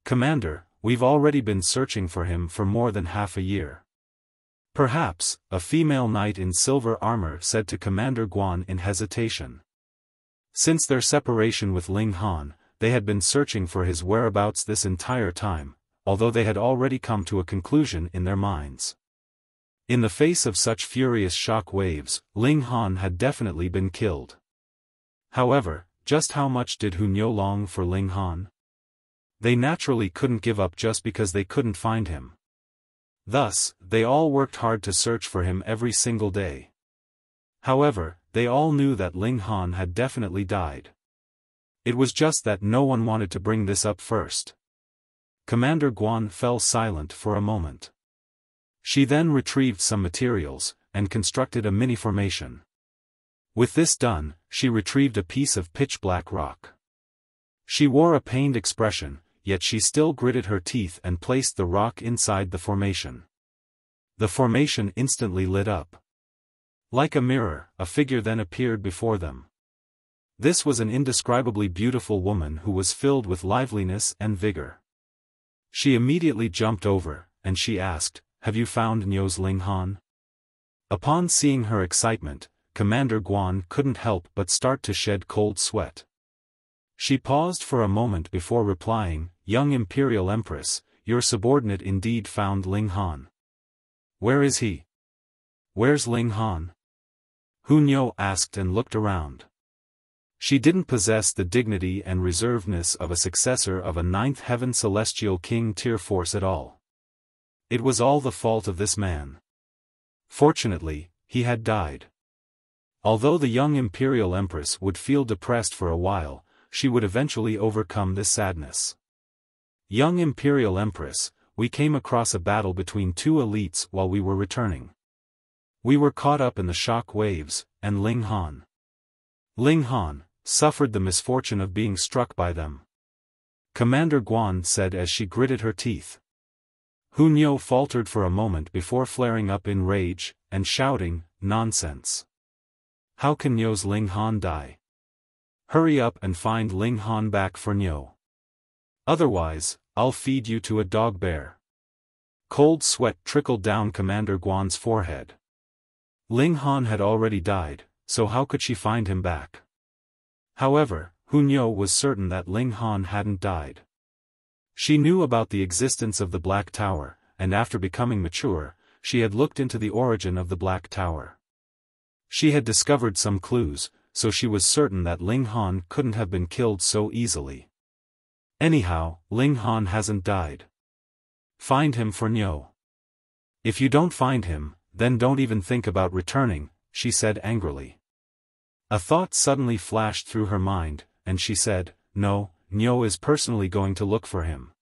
Commander, we've already been searching for him for more than half a year. Perhaps, a female knight in silver armor said to Commander Guan in hesitation. Since their separation with Ling Han, they had been searching for his whereabouts this entire time, although they had already come to a conclusion in their minds. In the face of such furious shock waves, Ling Han had definitely been killed. However, just how much did Hunyo long for Ling Han? They naturally couldn't give up just because they couldn't find him. Thus, they all worked hard to search for him every single day. However, they all knew that Ling Han had definitely died. It was just that no one wanted to bring this up first. Commander Guan fell silent for a moment. She then retrieved some materials, and constructed a mini-formation. With this done, she retrieved a piece of pitch-black rock. She wore a pained expression, yet she still gritted her teeth and placed the rock inside the formation. The formation instantly lit up. Like a mirror, a figure then appeared before them. This was an indescribably beautiful woman who was filled with liveliness and vigor. She immediately jumped over, and she asked, "Have you found Nyo's Ling Han?" Upon seeing her excitement, Commander Guan couldn't help but start to shed cold sweat. She paused for a moment before replying, "Young Imperial Empress, your subordinate indeed found Ling Han. Where is he? Where's Ling Han?" Hunyo asked and looked around. She didn't possess the dignity and reservedness of a successor of a 9th Heaven Celestial King tier force at all. It was all the fault of this man. Fortunately, he had died. Although the young Imperial Empress would feel depressed for a while, she would eventually overcome this sadness. "Young Imperial Empress, we came across a battle between 2 elites while we were returning. We were caught up in the shock waves, and Ling Han suffered the misfortune of being struck by them," Commander Guan said as she gritted her teeth. Hunyo faltered for a moment before flaring up in rage, and shouting, "Nonsense! How can Nyo's Ling Han die? Hurry up and find Ling Han back for Nyo. Otherwise, I'll feed you to a dog bear." Cold sweat trickled down Commander Guan's forehead. Ling Han had already died, so how could she find him back? However, Hunyo was certain that Ling Han hadn't died. She knew about the existence of the Black Tower, and after becoming mature, she had looked into the origin of the Black Tower. She had discovered some clues, so she was certain that Ling Han couldn't have been killed so easily. Anyhow, Ling Han hasn't died. Find him for Nyo. If you don't find him, then don't even think about returning, she said angrily. A thought suddenly flashed through her mind, and she said, "No, Nyo is personally going to look for him.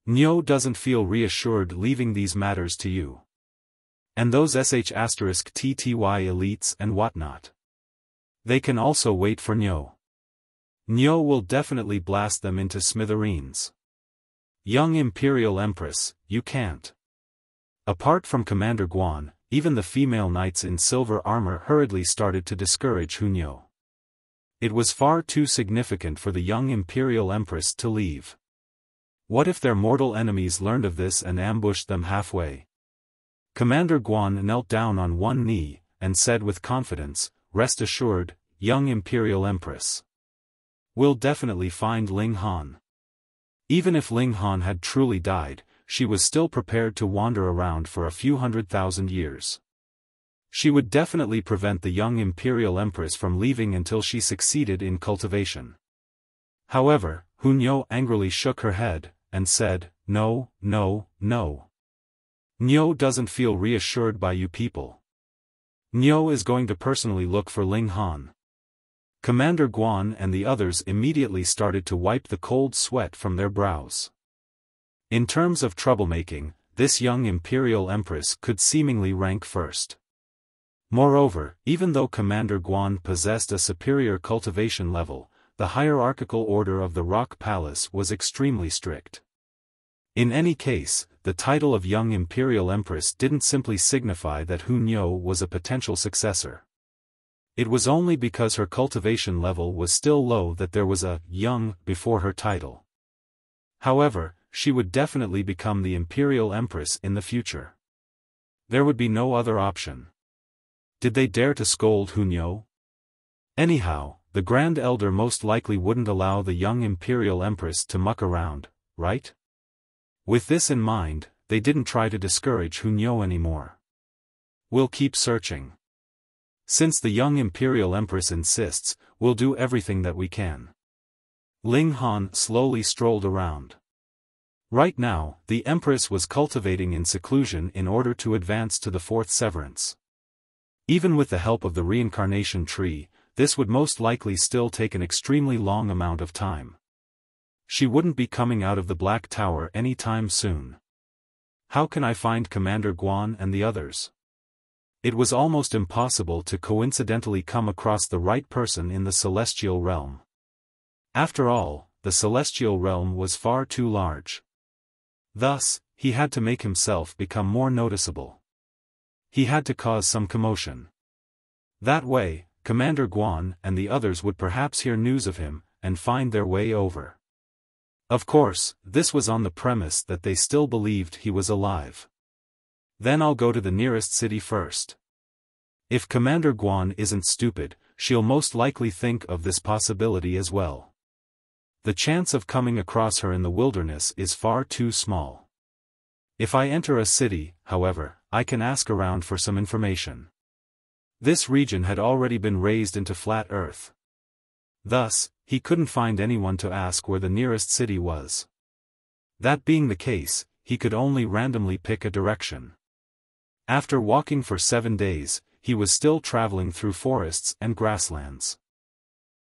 Nyo doesn't feel reassured leaving these matters to you. And those *TTY elites and whatnot. They can also wait for Nyo. Nyo will definitely blast them into smithereens. Young Imperial Empress, you can't." Apart from Commander Guan, even the female knights in silver armor hurriedly started to discourage Hunyo. It was far too significant for the young Imperial Empress to leave. What if their mortal enemies learned of this and ambushed them halfway? Commander Guan knelt down on one knee, and said with confidence, "Rest assured, young Imperial Empress. We'll definitely find Ling Han." Even if Ling Han had truly died, she was still prepared to wander around for a few 100,000 years. She would definitely prevent the young Imperial Empress from leaving until she succeeded in cultivation. However, Hunyo angrily shook her head, and said, "No, no, no. Nyo doesn't feel reassured by you people. Nyo is going to personally look for Ling Han." Commander Guan and the others immediately started to wipe the cold sweat from their brows. In terms of troublemaking, this young Imperial Empress could seemingly rank first. Moreover, even though Commander Guan possessed a superior cultivation level, the hierarchical order of the Rock Palace was extremely strict. In any case, the title of young Imperial Empress didn't simply signify that Hunyo was a potential successor. It was only because her cultivation level was still low that there was a young before her title. However, she would definitely become the Imperial Empress in the future. There would be no other option. Did they dare to scold Hunyo? Anyhow, the Grand Elder most likely wouldn't allow the young Imperial Empress to muck around, right? With this in mind, they didn't try to discourage Hunyo anymore. "We'll keep searching. Since the young Imperial Empress insists, we'll do everything that we can." Ling Han slowly strolled around. Right now, the Empress was cultivating in seclusion in order to advance to the fourth severance. Even with the help of the reincarnation tree, this would most likely still take an extremely long amount of time. She wouldn't be coming out of the Black Tower any time soon. How can I find Commander Guan and the others? It was almost impossible to coincidentally come across the right person in the Celestial Realm. After all, the Celestial Realm was far too large. Thus, he had to make himself become more noticeable. He had to cause some commotion. That way, Commander Guan and the others would perhaps hear news of him, and find their way over. Of course, this was on the premise that they still believed he was alive. Then I'll go to the nearest city first. If Commander Guan isn't stupid, she'll most likely think of this possibility as well. The chance of coming across her in the wilderness is far too small. If I enter a city, however, I can ask around for some information. This region had already been raised into flat earth. Thus, he couldn't find anyone to ask where the nearest city was. That being the case, he could only randomly pick a direction. After walking for 7 days, he was still traveling through forests and grasslands.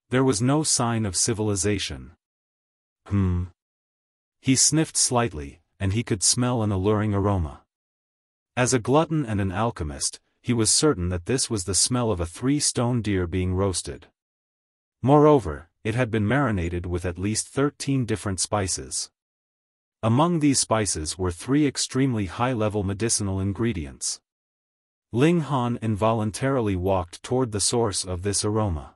There was no sign of civilization. He sniffed slightly, and he could smell an alluring aroma. As a glutton and an alchemist, he was certain that this was the smell of a 3-stone deer being roasted. Moreover, it had been marinated with at least 13 different spices. Among these spices were 3 extremely high-level medicinal ingredients. Ling Han involuntarily walked toward the source of this aroma.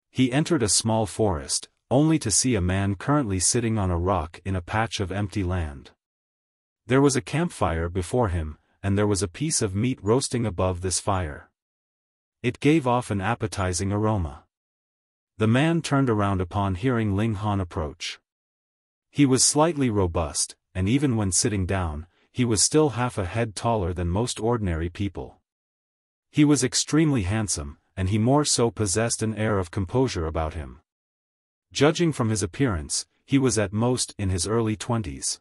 He entered a small forest, only to see a man currently sitting on a rock in a patch of empty land. There was a campfire before him, and there was a piece of meat roasting above this fire. It gave off an appetizing aroma. The man turned around upon hearing Ling Han approach. He was slightly robust, and even when sitting down, he was still half a head taller than most ordinary people. He was extremely handsome, and he more so possessed an air of composure about him. Judging from his appearance, he was at most in his early 20s.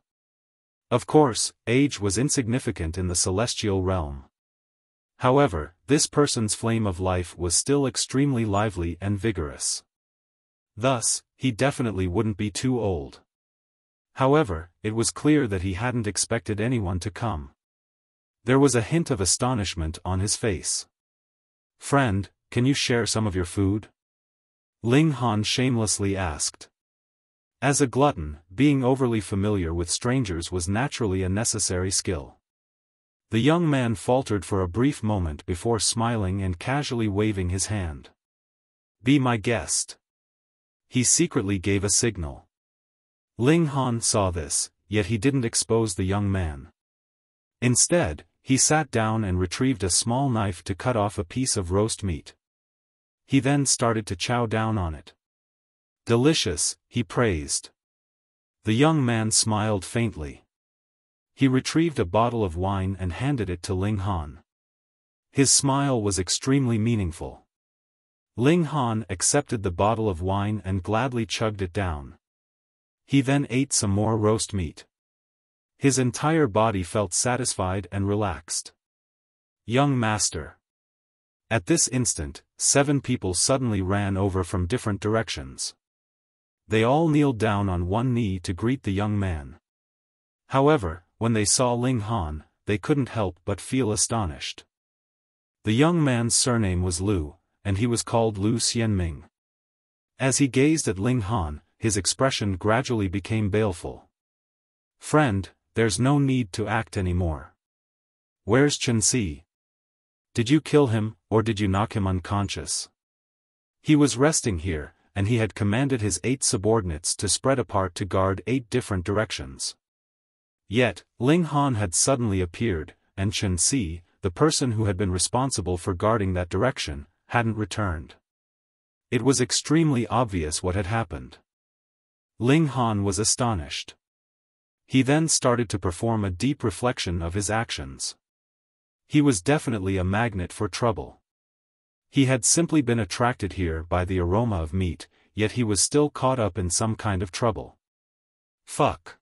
Of course, age was insignificant in the celestial realm. However, this person's flame of life was still extremely lively and vigorous. Thus, he definitely wouldn't be too old. However, it was clear that he hadn't expected anyone to come. There was a hint of astonishment on his face. "Friend, can you share some of your food?" Ling Han shamelessly asked. As a glutton, being overly familiar with strangers was naturally a necessary skill. The young man faltered for a brief moment before smiling and casually waving his hand. "Be my guest." He secretly gave a signal. Ling Han saw this, yet he didn't expose the young man. Instead, He sat down and retrieved a small knife to cut off a piece of roast meat. He then started to chow down on it. "Delicious," he praised. The young man smiled faintly. He retrieved a bottle of wine and handed it to Ling Han. His smile was extremely meaningful. Ling Han accepted the bottle of wine and gladly chugged it down. He then ate some more roast meat. His entire body felt satisfied and relaxed. "Young master." At this instant, 7 people suddenly ran over from different directions. They all kneeled down on one knee to greet the young man. However, when they saw Ling Han, they couldn't help but feel astonished. The young man's surname was Lu, and he was called Lu Xianming. As he gazed at Ling Han, his expression gradually became baleful. "Friend, there's no need to act anymore. Where's Chen Si? Did you kill him, or did you knock him unconscious?" He was resting here, and he had commanded his 8 subordinates to spread apart to guard 8 different directions. Yet, Ling Han had suddenly appeared, and Chen Si, the person who had been responsible for guarding that direction, hadn't returned. It was extremely obvious what had happened. Ling Han was astonished. He then started to perform a deep reflection of his actions. He was definitely a magnet for trouble. He had simply been attracted here by the aroma of meat, yet he was still caught up in some kind of trouble. Fuck.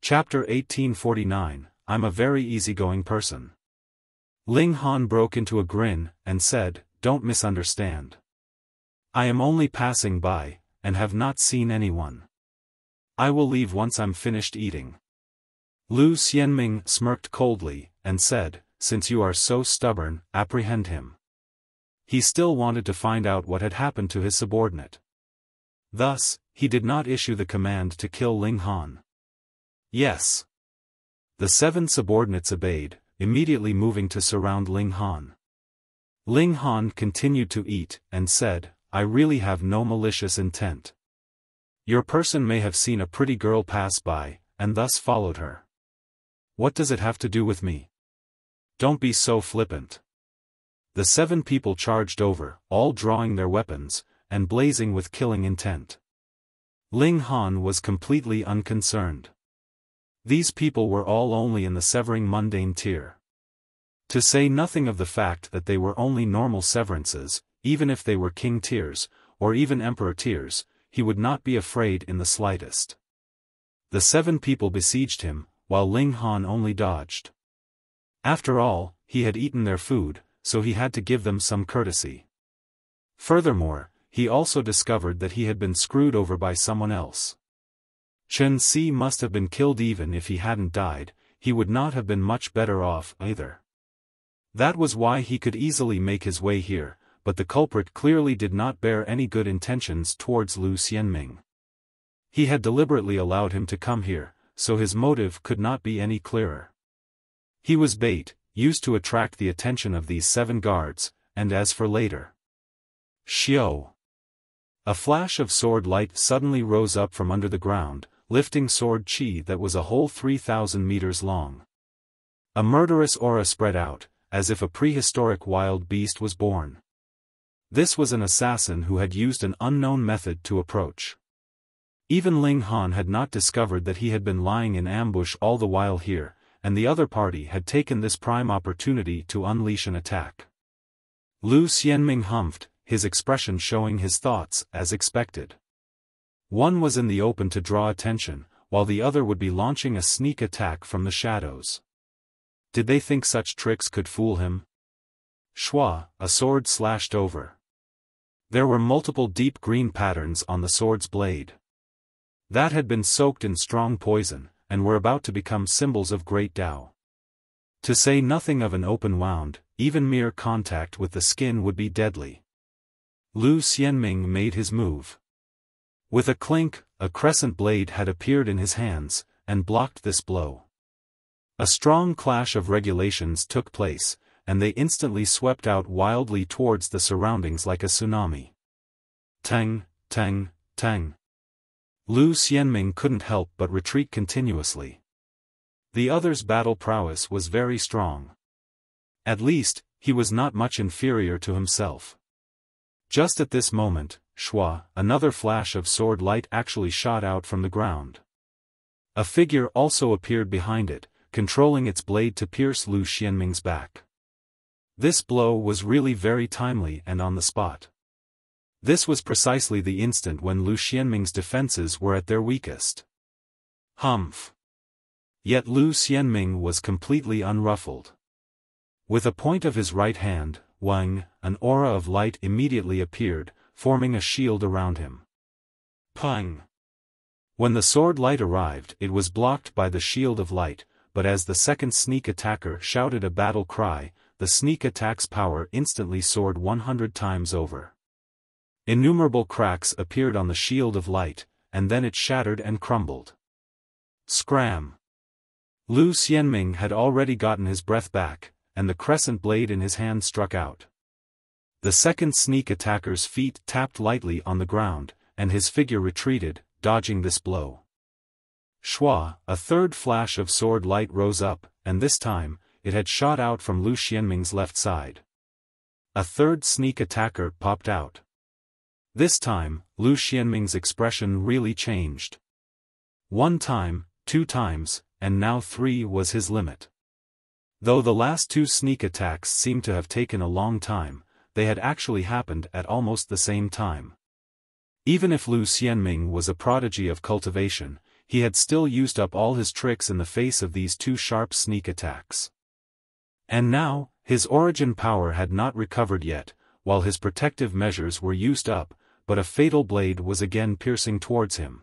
Chapter 1849, I'm a very easygoing person. Ling Han broke into a grin, and said, "Don't misunderstand. I am only passing by, and have not seen anyone. I will leave once I'm finished eating." Lu Xianming smirked coldly, and said, "Since you are so stubborn, apprehend him." He still wanted to find out what had happened to his subordinate. Thus, he did not issue the command to kill Ling Han. "Yes." The 7 subordinates obeyed, immediately moving to surround Ling Han. Ling Han continued to eat, and said, "I really have no malicious intent. Your person may have seen a pretty girl pass by, and thus followed her. What does it have to do with me? Don't be so flippant." The 7 people charged over, all drawing their weapons, and blazing with killing intent. Ling Han was completely unconcerned. These people were all only in the severing mundane tier. To say nothing of the fact that they were only normal severances, even if they were king tiers, or even emperor tiers, he would not be afraid in the slightest. The 7 people besieged him, while Ling Han only dodged. After all, he had eaten their food, so he had to give them some courtesy. Furthermore, he also discovered that he had been screwed over by someone else. Chen Si must have been killed. Even if he hadn't died, he would not have been much better off either. That was why he could easily make his way here, but the culprit clearly did not bear any good intentions towards Lu Xianming. He had deliberately allowed him to come here, so his motive could not be any clearer. He was bait, used to attract the attention of these 7 guards, and as for later. Xiao. A flash of sword light suddenly rose up from under the ground, lifting sword chi that was a whole 3,000 meters long. A murderous aura spread out, as if a prehistoric wild beast was born. This was an assassin who had used an unknown method to approach. Even Ling Han had not discovered that he had been lying in ambush all the while here, and the other party had taken this prime opportunity to unleash an attack. Lu Xianming humphed, his expression showing his thoughts as expected. One was in the open to draw attention, while the other would be launching a sneak attack from the shadows. Did they think such tricks could fool him? Shua, a sword slashed over. There were multiple deep green patterns on the sword's blade. That had been soaked in strong poison, and were about to become symbols of great Tao. To say nothing of an open wound, even mere contact with the skin would be deadly. Lu Xianming made his move. With a clink, a crescent blade had appeared in his hands, and blocked this blow. A strong clash of regulations took place, and they instantly swept out wildly towards the surroundings like a tsunami. Tang, tang, tang. Lu Xianming couldn't help but retreat continuously. The other's battle prowess was very strong. At least, he was not much inferior to himself. Just at this moment, Shua, another flash of sword light actually shot out from the ground. A figure also appeared behind it, controlling its blade to pierce Lu Xianming's back. This blow was really very timely and on the spot. This was precisely the instant when Lu Xianming's defenses were at their weakest. Humph! Yet Lu Xianming was completely unruffled. With a point of his right hand, Wang, an aura of light immediately appeared, forming a shield around him. Pang! When the sword light arrived, it was blocked by the shield of light, but as the second sneak attacker shouted a battle cry, the sneak attack's power instantly soared 100 times over. Innumerable cracks appeared on the shield of light, and then it shattered and crumbled. Scram! Lu Xianming had already gotten his breath back, and the crescent blade in his hand struck out. The second sneak attacker's feet tapped lightly on the ground, and his figure retreated, dodging this blow. Shua, a third flash of sword light rose up, and this time, it had shot out from Lu Xianming's left side. A third sneak attacker popped out. This time, Lu Xianming's expression really changed. 1 time, 2 times, and now 3 was his limit. Though the last 2 sneak attacks seemed to have taken a long time, they had actually happened at almost the same time. Even if Lu Xianming was a prodigy of cultivation, he had still used up all his tricks in the face of these 2 sharp sneak attacks. And now, his origin power had not recovered yet, while his protective measures were used up, but a fatal blade was again piercing towards him.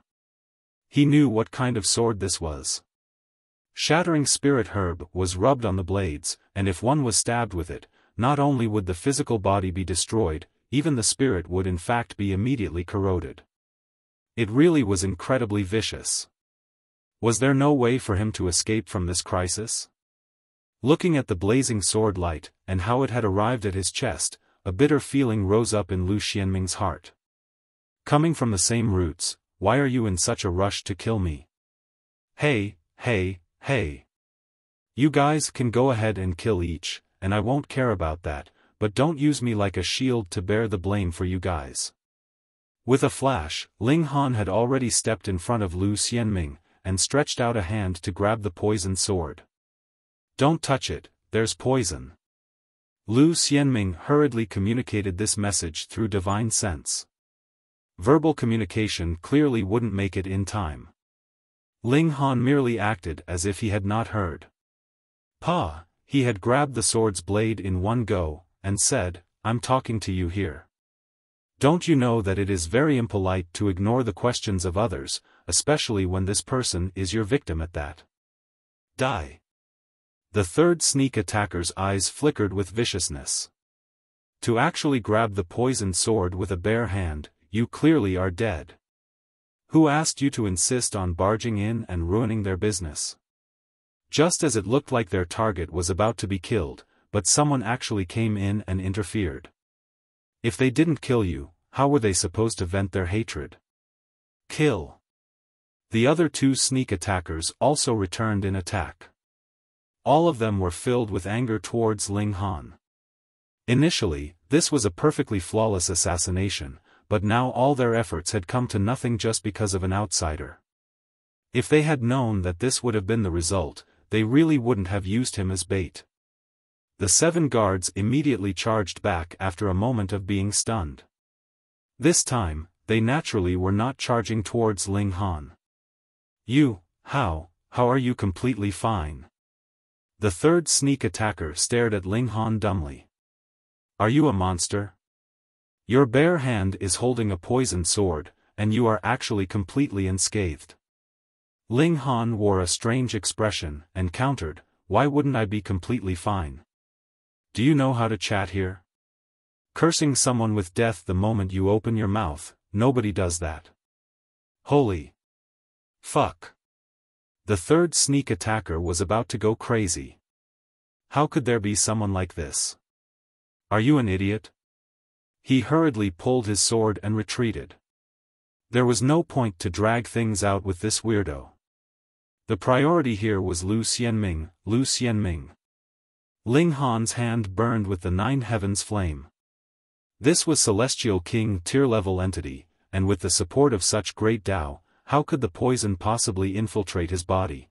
He knew what kind of sword this was. Shattering spirit herb was rubbed on the blades, and if one was stabbed with it, not only would the physical body be destroyed, even the spirit would in fact be immediately corroded. It really was incredibly vicious. Was there no way for him to escape from this crisis? Looking at the blazing sword light, and how it had arrived at his chest, a bitter feeling rose up in Lu Xianming's heart. Coming from the same roots, why are you in such a rush to kill me? Hey, hey, hey. You guys can go ahead and kill each, and I won't care about that, but don't use me like a shield to bear the blame for you guys. With a flash, Ling Han had already stepped in front of Lu Xianming, and stretched out a hand to grab the poisoned sword. Don't touch it, there's poison. Lu Xianming hurriedly communicated this message through divine sense. Verbal communication clearly wouldn't make it in time. Ling Han merely acted as if he had not heard. Pa, he had grabbed the sword's blade in one go, and said, I'm talking to you here. Don't you know that it is very impolite to ignore the questions of others, especially when this person is your victim at that? Die. The third sneak attacker's eyes flickered with viciousness. To actually grab the poisoned sword with a bare hand, you clearly are dead. Who asked you to insist on barging in and ruining their business? Just as it looked like their target was about to be killed, but someone actually came in and interfered. If they didn't kill you, how were they supposed to vent their hatred? Kill. The other 2 sneak attackers also returned in attack. All of them were filled with anger towards Ling Han. Initially, this was a perfectly flawless assassination, but now all their efforts had come to nothing just because of an outsider. If they had known that this would have been the result, they really wouldn't have used him as bait. The 7 guards immediately charged back after a moment of being stunned. This time, they naturally were not charging towards Ling Han. How are you completely fine? The third sneak attacker stared at Ling Han dumbly. Are you a monster? Your bare hand is holding a poisoned sword, and you are actually completely unscathed. Ling Han wore a strange expression, and countered, why wouldn't I be completely fine? Do you know how to chat here? Cursing someone with death the moment you open your mouth, nobody does that. Holy fuck. The third sneak attacker was about to go crazy. How could there be someone like this? Are you an idiot? He hurriedly pulled his sword and retreated. There was no point to drag things out with this weirdo. The priority here was Lu Xianming, Lu Xianming. Ling Han's hand burned with the 9 heavens flame. This was Celestial King tier-level entity, and with the support of such great Tao, how could the poison possibly infiltrate his body?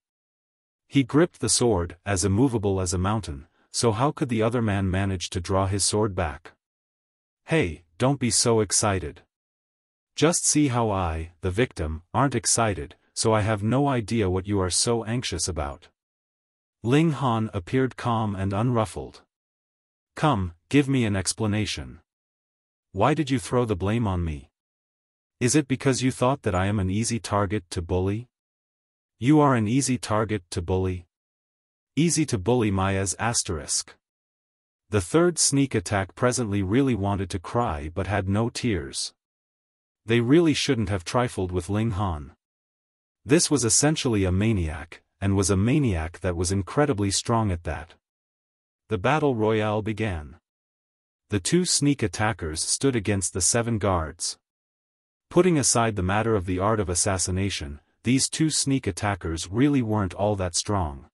He gripped the sword, as immovable as a mountain, so how could the other man manage to draw his sword back? Hey, don't be so excited. Just see how I, the victim, aren't excited, so I have no idea what you are so anxious about. Ling Han appeared calm and unruffled. Come, give me an explanation. Why did you throw the blame on me? Is it because you thought that I am an easy target to bully? You are an easy target to bully? Easy to bully my as asterisk. The third sneak attack presently really wanted to cry but had no tears. They really shouldn't have trifled with Ling Han. This was essentially a maniac, and was a maniac that was incredibly strong at that. The battle royale began. The 2 sneak attackers stood against the 7 guards. Putting aside the matter of the art of assassination, these 2 sneak attackers really weren't all that strong.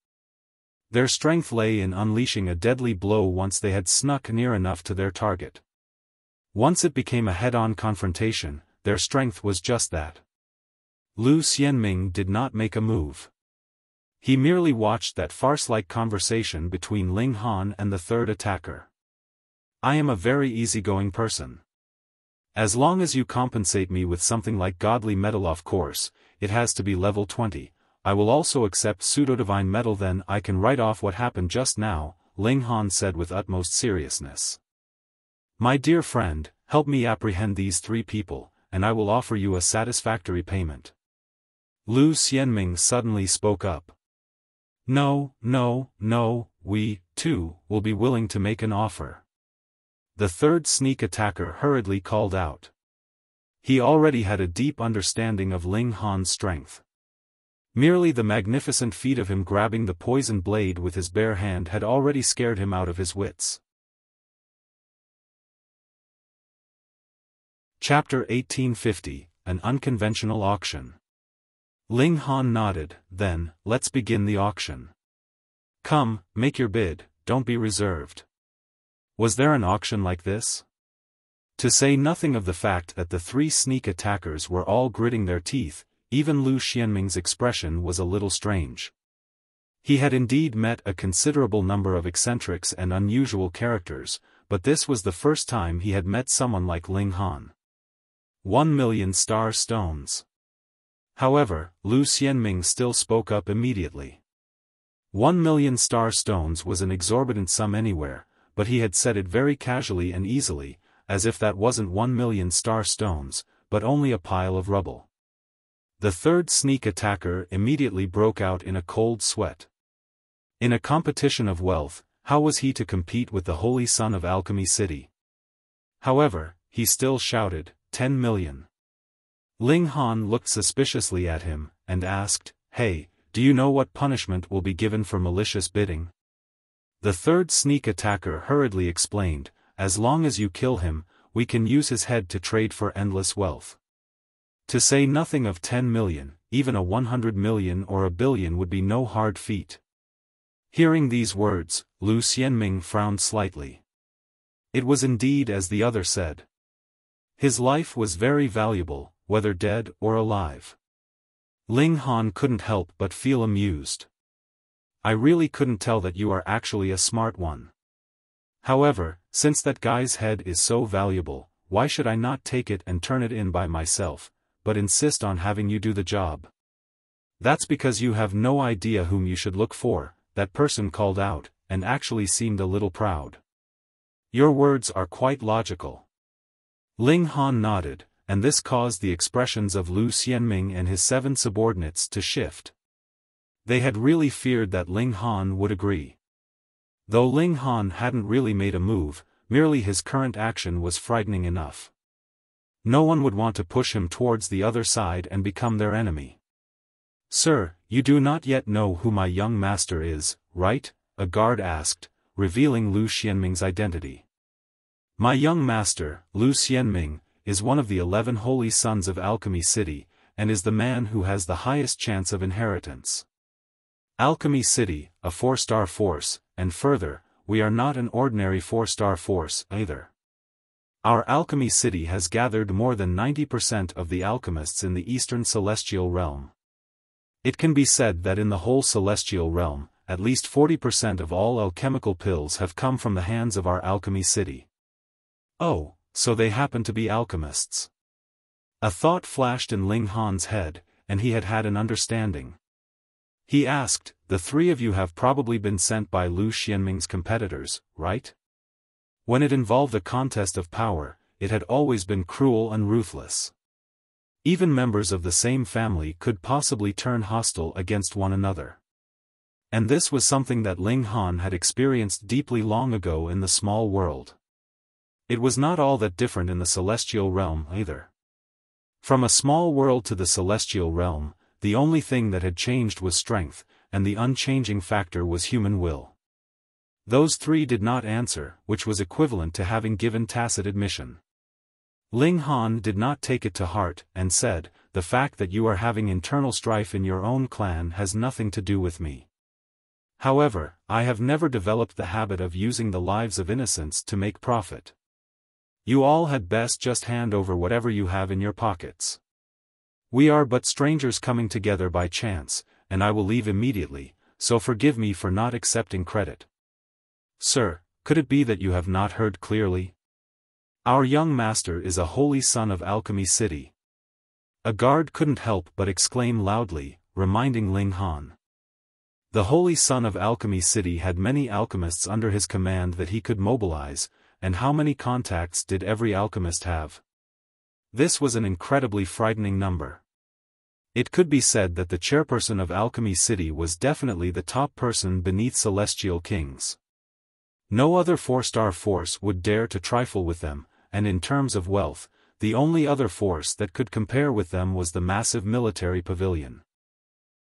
Their strength lay in unleashing a deadly blow once they had snuck near enough to their target. Once it became a head-on confrontation, their strength was just that. Lu Xianming did not make a move. He merely watched that farce-like conversation between Ling Han and the third attacker. I am a very easygoing person. As long as you compensate me with something like godly metal, of course, it has to be level 20, I will also accept pseudo-divine metal, then I can write off what happened just now, Ling Han said with utmost seriousness. My dear friend, help me apprehend these 3 people, and I will offer you a satisfactory payment. Lu Xianming suddenly spoke up. No, we, too, will be willing to make an offer. The third sneak attacker hurriedly called out. He already had a deep understanding of Ling Han's strength. Merely the magnificent feat of him grabbing the poison blade with his bare hand had already scared him out of his wits. Chapter 1850, An Unconventional Auction. Ling Han nodded. Then, let's begin the auction. Come, make your bid, don't be reserved. Was there an auction like this? To say nothing of the fact that the 3 sneak attackers were all gritting their teeth, even Lu Xianming's expression was a little strange. He had indeed met a considerable number of eccentrics and unusual characters, but this was the first time he had met someone like Ling Han. 1,000,000 star stones. However, Lu Xianming still spoke up immediately. 1,000,000 star stones was an exorbitant sum anywhere, but he had said it very casually and easily, as if that wasn't 1,000,000 star stones, but only a pile of rubble. The third sneak attacker immediately broke out in a cold sweat. In a competition of wealth, how was he to compete with the holy son of Alchemy City? However, he still shouted, 10 million. Ling Han looked suspiciously at him, and asked, Hey, do you know what punishment will be given for malicious bidding? The third sneak attacker hurriedly explained, as long as you kill him, we can use his head to trade for endless wealth. To say nothing of 10 million, even a 100 million or a billion would be no hard feat. Hearing these words, Lu Xianming frowned slightly. It was indeed as the other said. His life was very valuable, whether dead or alive. Ling Han couldn't help but feel amused. I really couldn't tell that you are actually a smart one. However, since that guy's head is so valuable, why should I not take it and turn it in by myself, but insist on having you do the job? That's because you have no idea whom you should look for, that person called out, and actually seemed a little proud. Your words are quite logical. Ling Han nodded, and this caused the expressions of Lu Xianming and his 7 subordinates to shift. They had really feared that Ling Han would agree. Though Ling Han hadn't really made a move, merely his current action was frightening enough. No one would want to push him towards the other side and become their enemy. Sir, you do not yet know who my young master is, right? A guard asked, revealing Lu Xianming's identity. My young master, Lu Xianming, is one of the 11 holy sons of Alchemy City, and is the man who has the highest chance of inheritance. Alchemy City, a 4-star force, and further, we are not an ordinary 4-star force, either. Our Alchemy City has gathered more than 90% of the alchemists in the Eastern Celestial Realm. It can be said that in the whole Celestial Realm, at least 40% of all alchemical pills have come from the hands of our Alchemy City. Oh, so they happen to be alchemists. A thought flashed in Ling Han's head, and he had an understanding. He asked, "The three of you have probably been sent by Lu Xianming's competitors, right? When it involved a contest of power, it had always been cruel and ruthless. Even members of the same family could possibly turn hostile against one another. And this was something that Ling Han had experienced deeply long ago in the small world. It was not all that different in the Celestial Realm either. From a small world to the Celestial Realm, the only thing that had changed was strength, and the unchanging factor was human will." Those three did not answer, which was equivalent to having given tacit admission. Ling Han did not take it to heart, and said, "The fact that you are having internal strife in your own clan has nothing to do with me. However, I have never developed the habit of using the lives of innocents to make profit. You all had best just hand over whatever you have in your pockets. We are but strangers coming together by chance, and I will leave immediately, so forgive me for not accepting credit." "Sir, could it be that you have not heard clearly? Our young master is a holy son of Alchemy City." A guard couldn't help but exclaim loudly, reminding Ling Han. The holy son of Alchemy City had many alchemists under his command that he could mobilize, and how many contacts did every alchemist have? This was an incredibly frightening number. It could be said that the chairperson of Alchemy City was definitely the top person beneath celestial kings. No other 4-star force would dare to trifle with them, and in terms of wealth, the only other force that could compare with them was the massive military pavilion.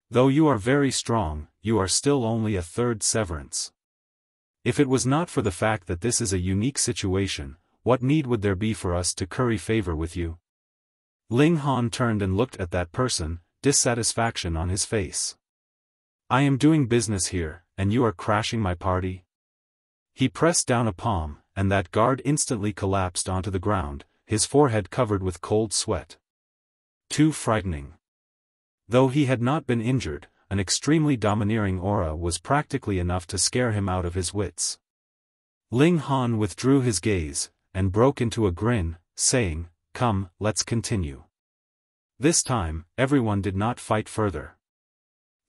Though you are very strong, you are still only a third severance. If it was not for the fact that this is a unique situation, what need would there be for us to curry favor with you? Ling Han turned and looked at that person, dissatisfaction on his face. "I am doing business here, and you are crashing my party?" He pressed down a palm, and that guard instantly collapsed onto the ground, his forehead covered with cold sweat. Too frightening. Though he had not been injured, an extremely domineering aura was practically enough to scare him out of his wits. Ling Han withdrew his gaze, and broke into a grin, saying, "Come, let's continue." This time, everyone did not fight further.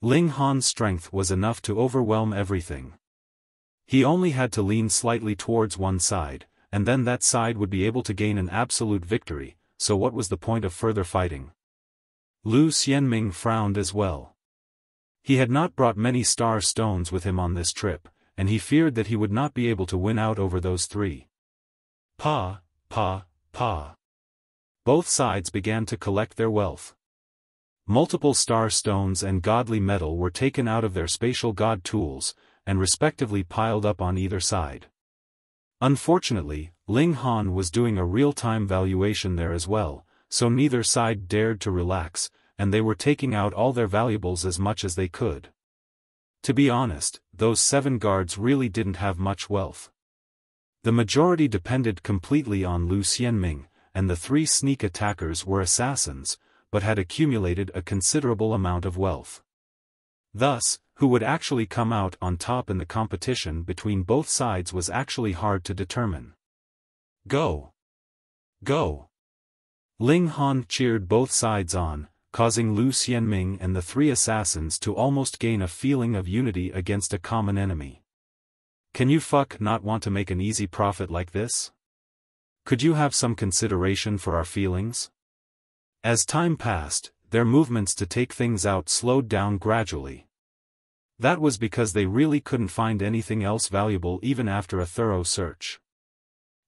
Ling Han's strength was enough to overwhelm everything. He only had to lean slightly towards one side, and then that side would be able to gain an absolute victory, so what was the point of further fighting? Lu Xianming frowned as well. He had not brought many star stones with him on this trip, and he feared that he would not be able to win out over those three. Pa. Both sides began to collect their wealth. Multiple star stones and godly metal were taken out of their spatial god tools, and respectively piled up on either side. Unfortunately, Ling Han was doing a real-time valuation there as well, so neither side dared to relax, and they were taking out all their valuables as much as they could. To be honest, those 7 guards really didn't have much wealth. The majority depended completely on Lu Xianming, and the 3 sneak attackers were assassins, but had accumulated a considerable amount of wealth. Thus, who would actually come out on top in the competition between both sides was actually hard to determine. Go! Go! Ling Han cheered both sides on, causing Lu Xianming and the 3 assassins to almost gain a feeling of unity against a common enemy. Can you not want to make an easy profit like this? Could you have some consideration for our feelings? As time passed, their movements to take things out slowed down gradually. That was because they really couldn't find anything else valuable even after a thorough search.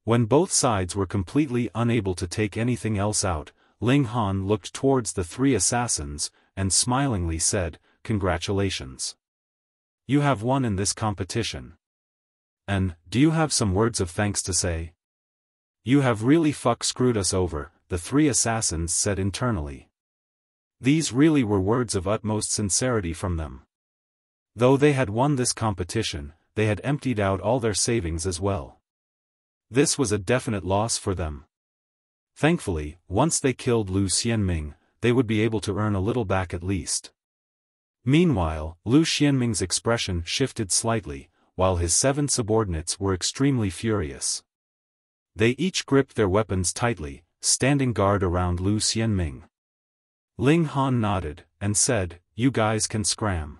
When both sides were completely unable to take anything else out, Ling Han looked towards the 3 assassins, and smilingly said, "Congratulations. You have won in this competition. And, do you have some words of thanks to say?" "You have really screwed us over," the 3 assassins said internally. These really were words of utmost sincerity from them. Though they had won this competition, they had emptied out all their savings as well. This was a definite loss for them. Thankfully, once they killed Lu Xianming, they would be able to earn a little back at least. Meanwhile, Lu Xianming's expression shifted slightly, while his 7 subordinates were extremely furious. They each gripped their weapons tightly, standing guard around Lu Xianming. Ling Han nodded, and said, "You guys can scram."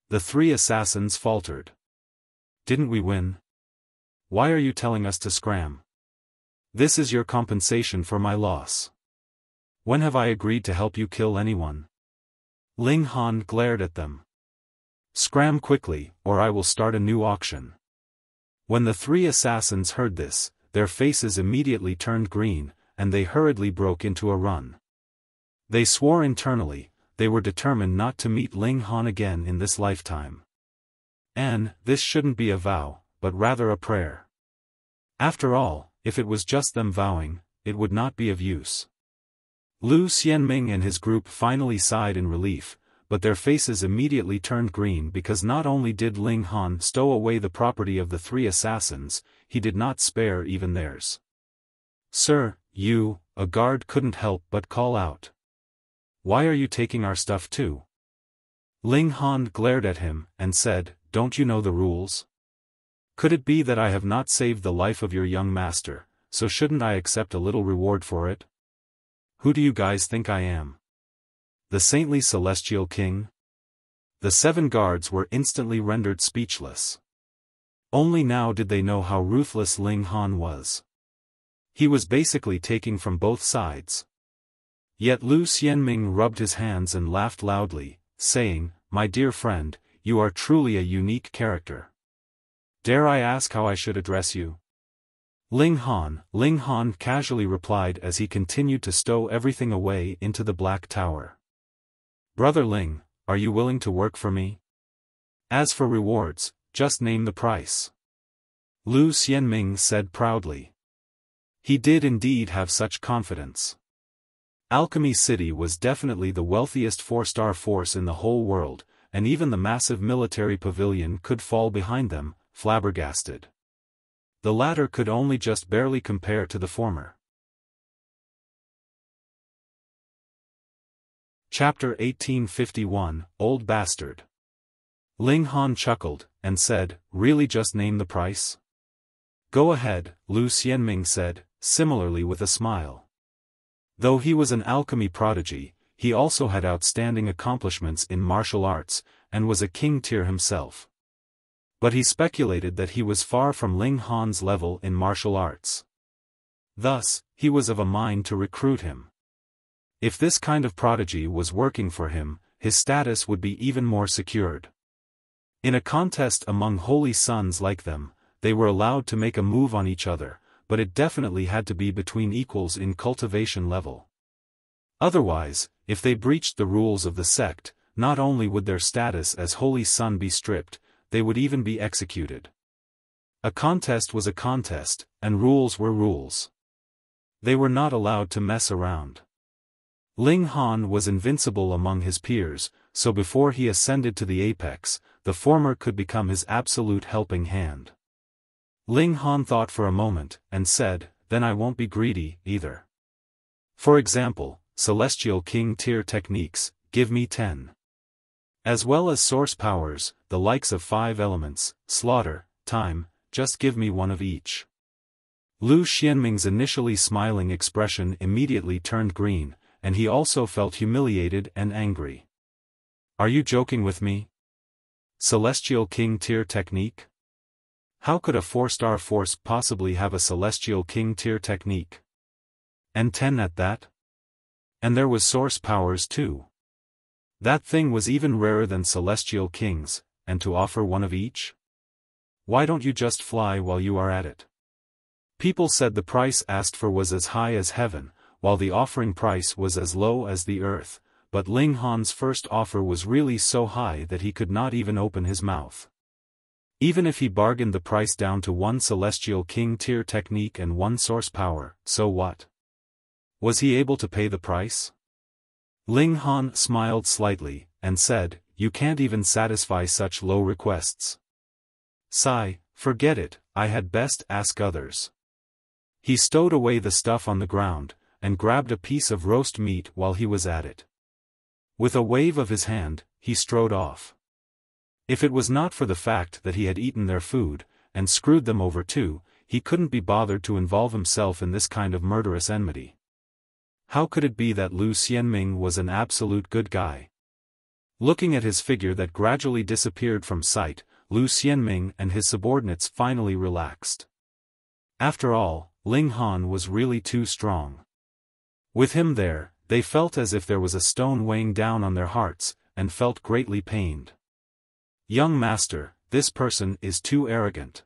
The 3 assassins faltered. "Didn't we win? Why are you telling us to scram? This is your compensation for my loss. When have I agreed to help you kill anyone?" Ling Han glared at them. "Scram quickly, or I will start a new auction." When the 3 assassins heard this, their faces immediately turned green, and they hurriedly broke into a run. They swore internally, they were determined not to meet Ling Han again in this lifetime. And this shouldn't be a vow, but rather a prayer. After all, if it was just them vowing, it would not be of use. Lu Xianming and his group finally sighed in relief, but their faces immediately turned green because not only did Ling Han stow away the property of the 3 assassins, he did not spare even theirs. "Sir, you," a guard couldn't help but call out. "Why are you taking our stuff too?" Ling Han glared at him, and said, "Don't you know the rules? Could it be that I have not saved the life of your young master, so shouldn't I accept a little reward for it? Who do you guys think I am? The saintly celestial king?" The 7 guards were instantly rendered speechless. Only now did they know how ruthless Ling Han was. He was basically taking from both sides. Yet Lu Xianming rubbed his hands and laughed loudly, saying, "My dear friend, you are truly a unique character. Dare I ask how I should address you?" Ling Han casually replied as he continued to stow everything away into the Black Tower. "Brother Ling, are you willing to work for me? As for rewards, just name the price." Lu Xianming said proudly. He did indeed have such confidence. Alchemy City was definitely the wealthiest 4-star force in the whole world, and even the massive military pavilion could fall behind them, flabbergasted. The latter could only just barely compare to the former. Chapter 1851, Old Bastard. Ling Han chuckled, and said, "Really just name the price?" "Go ahead," Lu Xianming said, similarly with a smile. Though he was an alchemy prodigy, he also had outstanding accomplishments in martial arts, and was a king tier himself. But he speculated that he was far from Ling Han's level in martial arts. Thus, he was of a mind to recruit him. If this kind of prodigy was working for him, his status would be even more secured. In a contest among holy sons like them, they were allowed to make a move on each other, but it definitely had to be between equals in cultivation level. Otherwise, if they breached the rules of the sect, not only would their status as holy son be stripped, they would even be executed. A contest was a contest, and rules were rules. They were not allowed to mess around. Ling Han was invincible among his peers, so before he ascended to the apex, the former could become his absolute helping hand. Ling Han thought for a moment, and said, "Then I won't be greedy, either. For example, Celestial King tier techniques, give me 10. As well as source powers, the likes of 5 elements, slaughter, time, just give me one of each." Lu Xianming's initially smiling expression immediately turned green, and he also felt humiliated and angry. "Are you joking with me? Celestial King tier technique? How could a 4-star force possibly have a Celestial King tier technique? And 10 at that? And there was source powers too. That thing was even rarer than Celestial Kings, and to offer one of each? Why don't you just fly while you are at it?" People said the price asked for was as high as heaven, while the offering price was as low as the earth, but Ling Han's first offer was really so high that he could not even open his mouth. Even if he bargained the price down to 1 Celestial King tier technique and 1 source power, so what? Was he able to pay the price? Ling Han smiled slightly, and said, you can't even satisfy such low requests. Sigh, forget it, I had best ask others. He stowed away the stuff on the ground, and grabbed a piece of roast meat while he was at it. With a wave of his hand, he strode off. If it was not for the fact that he had eaten their food, and screwed them over too, he couldn't be bothered to involve himself in this kind of murderous enmity. How could it be that Lu Xianming was an absolute good guy? Looking at his figure that gradually disappeared from sight, Lu Xianming and his subordinates finally relaxed. After all, Ling Han was really too strong. With him there, they felt as if there was a stone weighing down on their hearts, and felt greatly pained. Young master, this person is too arrogant.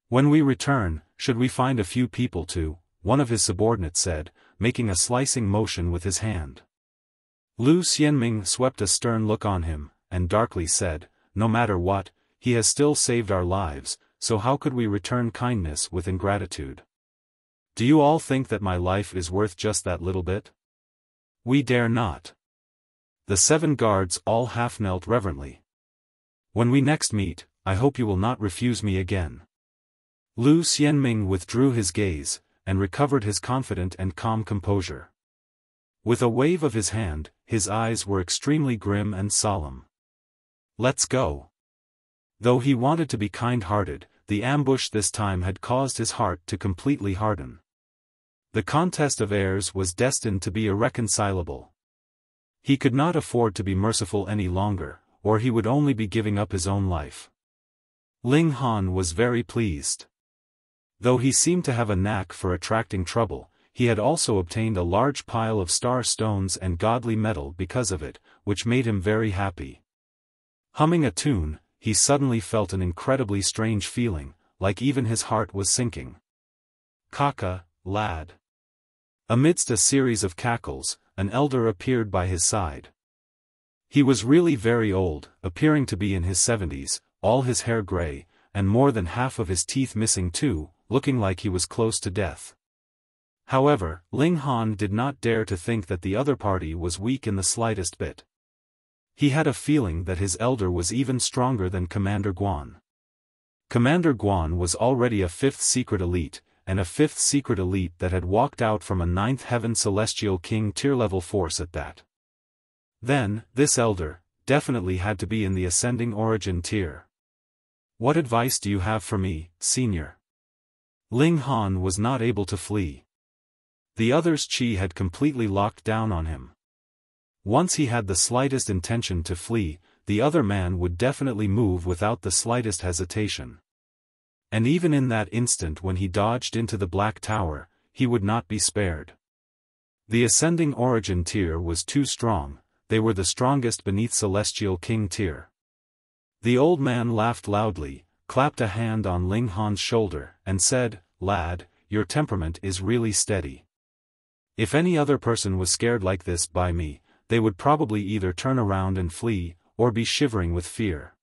When we return, should we find a few people to, one of his subordinates said, making a slicing motion with his hand. Lu Xianming swept a stern look on him, and darkly said, no matter what, he has still saved our lives, so how could we return kindness with ingratitude? Do you all think that my life is worth just that little bit? We dare not. The 7 guards all half-knelt reverently. When we next meet, I hope you will not refuse me again. Lu Xianming withdrew his gaze, and recovered his confident and calm composure. With a wave of his hand, his eyes were extremely grim and solemn. Let's go. Though he wanted to be kind-hearted, the ambush this time had caused his heart to completely harden. The contest of heirs was destined to be irreconcilable. He could not afford to be merciful any longer, or he would only be giving up his own life. Ling Han was very pleased. Though he seemed to have a knack for attracting trouble, he had also obtained a large pile of star stones and godly metal because of it, which made him very happy. Humming a tune, he suddenly felt an incredibly strange feeling, like even his heart was sinking. Kaka, lad. Amidst a series of cackles, an elder appeared by his side. He was really very old, appearing to be in his 70s, all his hair gray, and more than half of his teeth missing too, looking like he was close to death. However, Ling Han did not dare to think that the other party was weak in the slightest bit. He had a feeling that his elder was even stronger than Commander Guan. Commander Guan was already a 5th secret elite, and a 5th secret elite that had walked out from a 9th heaven celestial king tier-level force at that. Then, this elder, definitely had to be in the ascending origin tier. What advice do you have for me, senior? Ling Han was not able to flee. The other's chi had completely locked down on him. Once he had the slightest intention to flee, the other man would definitely move without the slightest hesitation. And even in that instant when he dodged into the Black Tower, he would not be spared. The ascending origin tier was too strong. They were the strongest beneath Celestial King tier. The old man laughed loudly, clapped a hand on Ling Han's shoulder, and said, lad, your temperament is really steady. If any other person was scared like this by me, they would probably either turn around and flee, or be shivering with fear.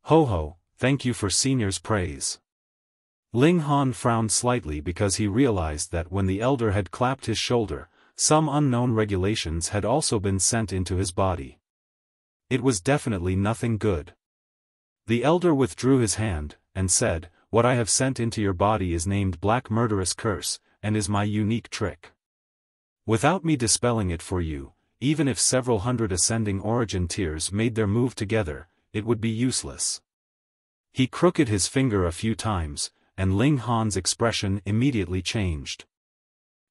Ho ho, thank you for senior's praise. Ling Han frowned slightly because he realized that when the elder had clapped his shoulder, some unknown regulations had also been sent into his body. It was definitely nothing good. The elder withdrew his hand, and said, what I have sent into your body is named Black Murderous Curse, and is my unique trick. Without me dispelling it for you, even if several hundred ascending origin tiers made their move together, it would be useless. He crooked his finger a few times, and Ling Han's expression immediately changed.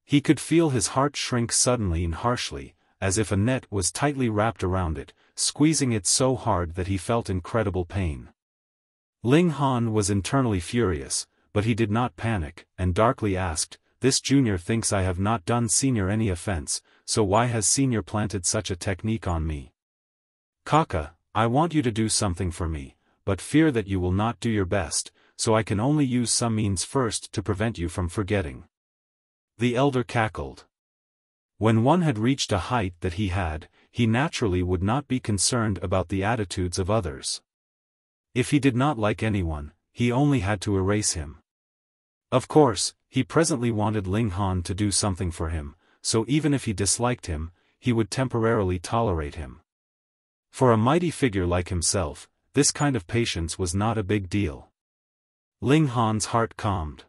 He could feel his heart shrink suddenly and harshly, as if a net was tightly wrapped around it, squeezing it so hard that he felt incredible pain. Ling Han was internally furious, but he did not panic, and darkly asked, this junior thinks I have not done senior any offense, so why has senior planted such a technique on me? Kaka, I want you to do something for me, but fear that you will not do your best, so I can only use some means first to prevent you from forgetting. The elder cackled. When one had reached a height that he had, he naturally would not be concerned about the attitudes of others. If he did not like anyone, he only had to erase him. Of course, he presently wanted Ling Han to do something for him, so even if he disliked him, he would temporarily tolerate him. For a mighty figure like himself, this kind of patience was not a big deal. Ling Han's heart calmed.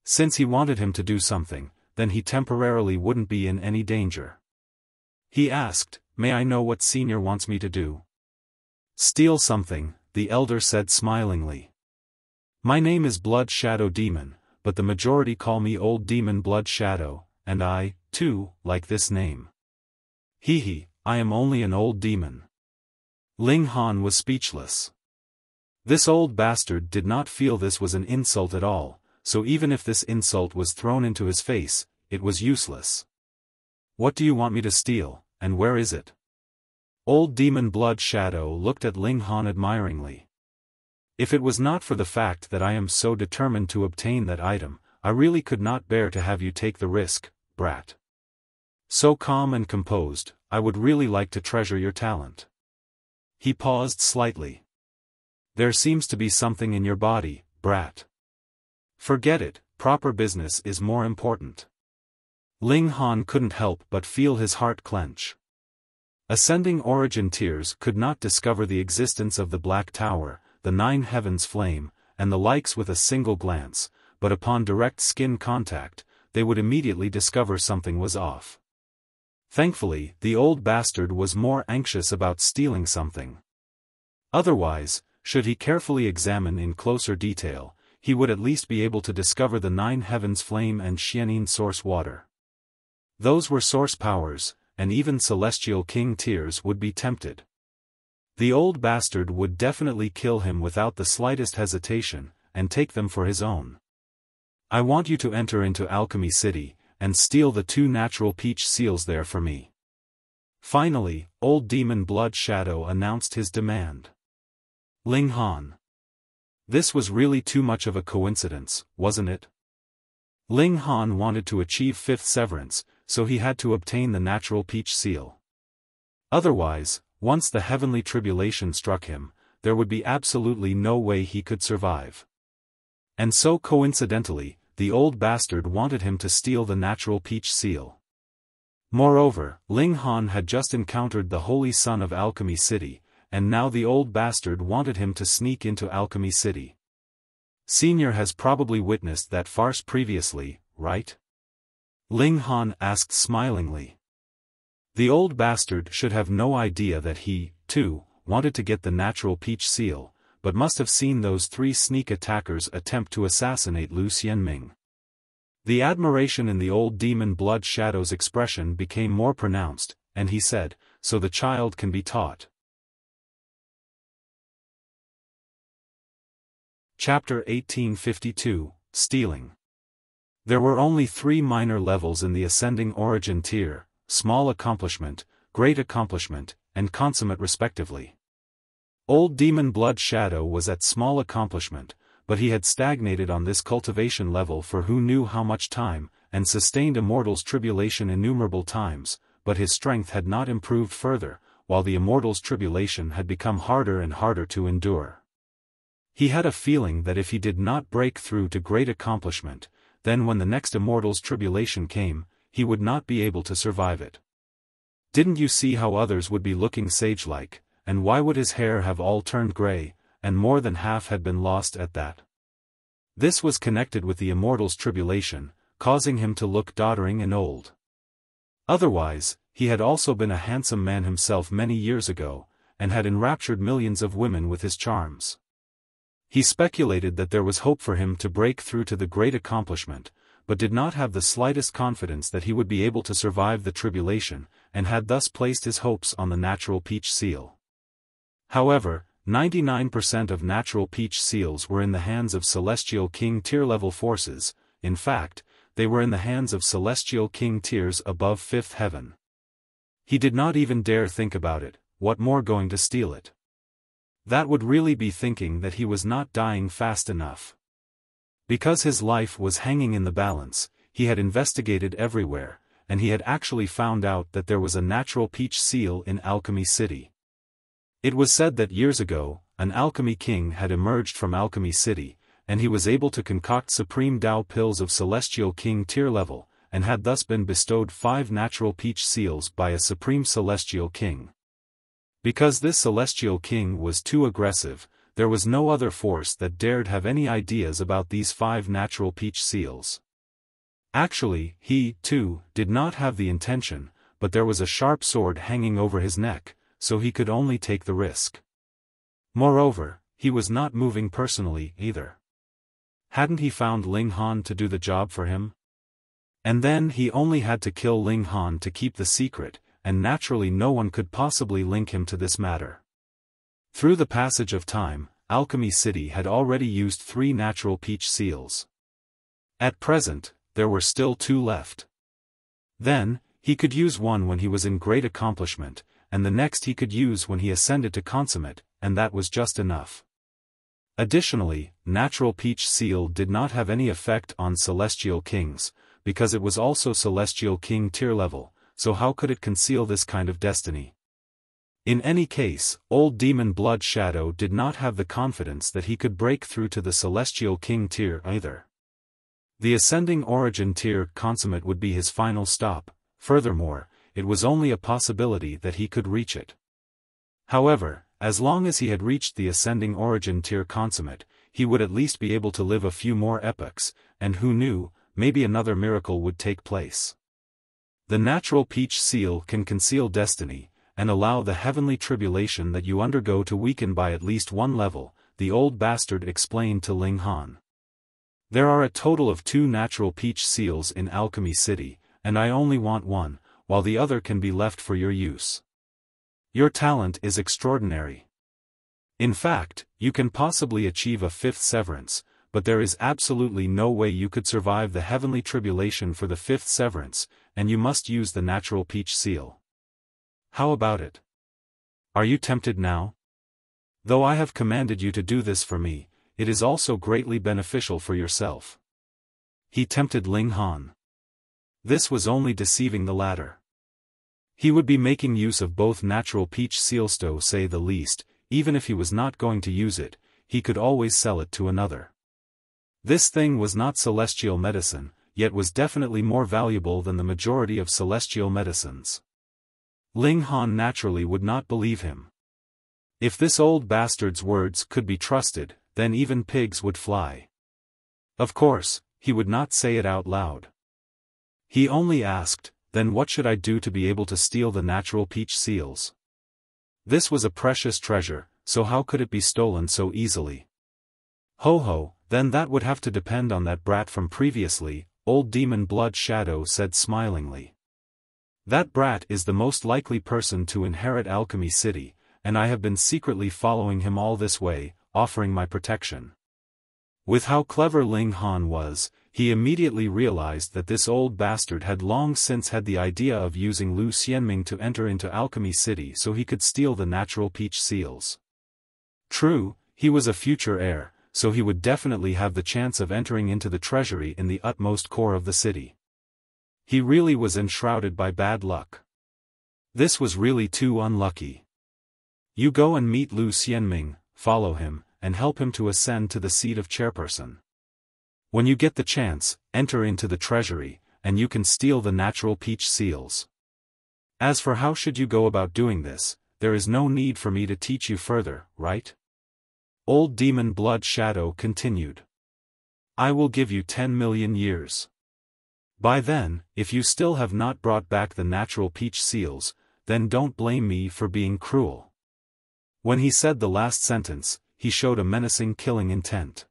Since he wanted him to do something, then he temporarily wouldn't be in any danger. He asked, "May I know what Senior wants me to do?" "Steal something," the elder said smilingly. "My name is Blood Shadow Demon, but the majority call me Old Demon Blood Shadow, and I, too, like this name." "Hee, I am only an old demon." Ling Han was speechless. This old bastard did not feel this was an insult at all, so even if this insult was thrown into his face, it was useless. "What do you want me to steal, and where is it?" Old Demon Blood Shadow looked at Ling Han admiringly. "If it was not for the fact that I am so determined to obtain that item, I really could not bear to have you take the risk, brat. So calm and composed, I would really like to treasure your talent." He paused slightly. "There seems to be something in your body, brat. Forget it, proper business is more important." Ling Han couldn't help but feel his heart clench. Ascending Origin Tiers could not discover the existence of the Black Tower, the Nine Heavens Flame, and the likes with a single glance, but upon direct skin contact, they would immediately discover something was off. Thankfully, the old bastard was more anxious about stealing something. Otherwise, should he carefully examine in closer detail, he would at least be able to discover the Nine Heavens Flame and Xianin Source Water. Those were source powers, and even Celestial King Tiers would be tempted. The old bastard would definitely kill him without the slightest hesitation, and take them for his own. "I want you to enter into Alchemy City, and steal the 2 natural peach seals there for me." Finally, Old Demon Blood Shadow announced his demand. Ling Han. This was really too much of a coincidence, wasn't it? Ling Han wanted to achieve 5th severance, so he had to obtain the natural peach seal. Otherwise, once the heavenly tribulation struck him, there would be absolutely no way he could survive. And so coincidentally, the old bastard wanted him to steal the natural peach seal. Moreover, Ling Han had just encountered the Holy Son of Alchemy City, and now the old bastard wanted him to sneak into Alchemy City. Senior has probably witnessed that farce previously, right? Ling Han asked smilingly. The old bastard should have no idea that he, too, wanted to get the natural peach seal, but must have seen those 3 sneak attackers attempt to assassinate Lu Xianming. The admiration in the old demon Blood Shadow's expression became more pronounced, and he said, "So the child can be taught." Chapter 1852, Stealing. There were only 3 minor levels in the ascending origin tier: small accomplishment, great accomplishment, and consummate respectively. Old Demon Blood Shadow was at small accomplishment, but he had stagnated on this cultivation level for who knew how much time, and sustained Immortal's tribulation innumerable times, but his strength had not improved further, while the Immortal's tribulation had become harder and harder to endure. He had a feeling that if he did not break through to great accomplishment, then when the next Immortal's tribulation came, he would not be able to survive it. Didn't you see how others would be looking sage-like, and why would his hair have all turned grey, and more than half had been lost at that? This was connected with the Immortal's tribulation, causing him to look doddering and old. Otherwise, he had also been a handsome man himself many years ago, and had enraptured millions of women with his charms. He speculated that there was hope for him to break through to the great accomplishment, but did not have the slightest confidence that he would be able to survive the tribulation, and had thus placed his hopes on the natural peach seal. However, 99% of natural peach seals were in the hands of Celestial King tier-level forces. In fact, they were in the hands of Celestial King tiers above 5th heaven. He did not even dare think about it, what more going to steal it? That would really be thinking that he was not dying fast enough. Because his life was hanging in the balance, he had investigated everywhere, and he had actually found out that there was a natural peach seal in Alchemy City. It was said that years ago, an alchemy king had emerged from Alchemy City, and he was able to concoct supreme Dao pills of Celestial King tier level, and had thus been bestowed 5 natural peach seals by a supreme Celestial King. Because this celestial king was too aggressive, there was no other force that dared have any ideas about these 5 natural peach seals. Actually, he, too, did not have the intention, but there was a sharp sword hanging over his neck, so he could only take the risk. Moreover, he was not moving personally, either. Hadn't he found Ling Han to do the job for him? And then he only had to kill Ling Han to keep the secret, and naturally no one could possibly link him to this matter. Through the passage of time, Alchemy City had already used 3 natural peach seals. At present, there were still 2 left. Then, he could use one when he was in great accomplishment, and the next he could use when he ascended to consummate, and that was just enough. Additionally, natural peach seal did not have any effect on celestial kings, because it was also celestial king tier level, so how could it conceal this kind of destiny? In any case, old demon Blood Shadow did not have the confidence that he could break through to the celestial king tier either. The ascending origin tier consummate would be his final stop. Furthermore, it was only a possibility that he could reach it. However, as long as he had reached the ascending origin tier consummate, he would at least be able to live a few more epochs, and who knew, maybe another miracle would take place. The natural peach seal can conceal destiny, and allow the heavenly tribulation that you undergo to weaken by at least 1 level, the old bastard explained to Ling Han. There are a total of 2 natural peach seals in Alchemy City, and I only want 1, while the other can be left for your use. Your talent is extraordinary. In fact, you can possibly achieve a 5th severance, but there is absolutely no way you could survive the heavenly tribulation for the 5th severance, and you must use the natural peach seal. How about it? Are you tempted now? Though I have commanded you to do this for me, it is also greatly beneficial for yourself. He tempted Ling Han. This was only deceiving the latter. He would be making use of both natural peach seals to say the least, even if he was not going to use it, he could always sell it to another. This thing was not celestial medicine, yet was definitely more valuable than the majority of celestial medicines. Ling Han naturally would not believe him. If this old bastard's words could be trusted, then even pigs would fly. Of course, he would not say it out loud. He only asked, then what should I do to be able to steal the natural peach seals? This was a precious treasure, so how could it be stolen so easily? Ho ho, then that would have to depend on that brat from previously, old demon Blood Shadow said smilingly. That brat is the most likely person to inherit Alchemy City, and I have been secretly following him all this way, offering my protection. With how clever Ling Han was, he immediately realized that this old bastard had long since had the idea of using Lu Xianming to enter into Alchemy City so he could steal the natural peach seals. True, he was a future heir, so he would definitely have the chance of entering into the treasury in the utmost core of the city. He really was enshrouded by bad luck. This was really too unlucky. You go and meet Lu Xianming, follow him, and help him to ascend to the seat of chairperson. When you get the chance, enter into the treasury, and you can steal the natural peach seals. As for how should you go about doing this, there is no need for me to teach you further, right? Old demon Blood Shadow continued. I will give you 10 million years. By then, if you still have not brought back the natural peach seals, then don't blame me for being cruel. When he said the last sentence, he showed a menacing killing intent.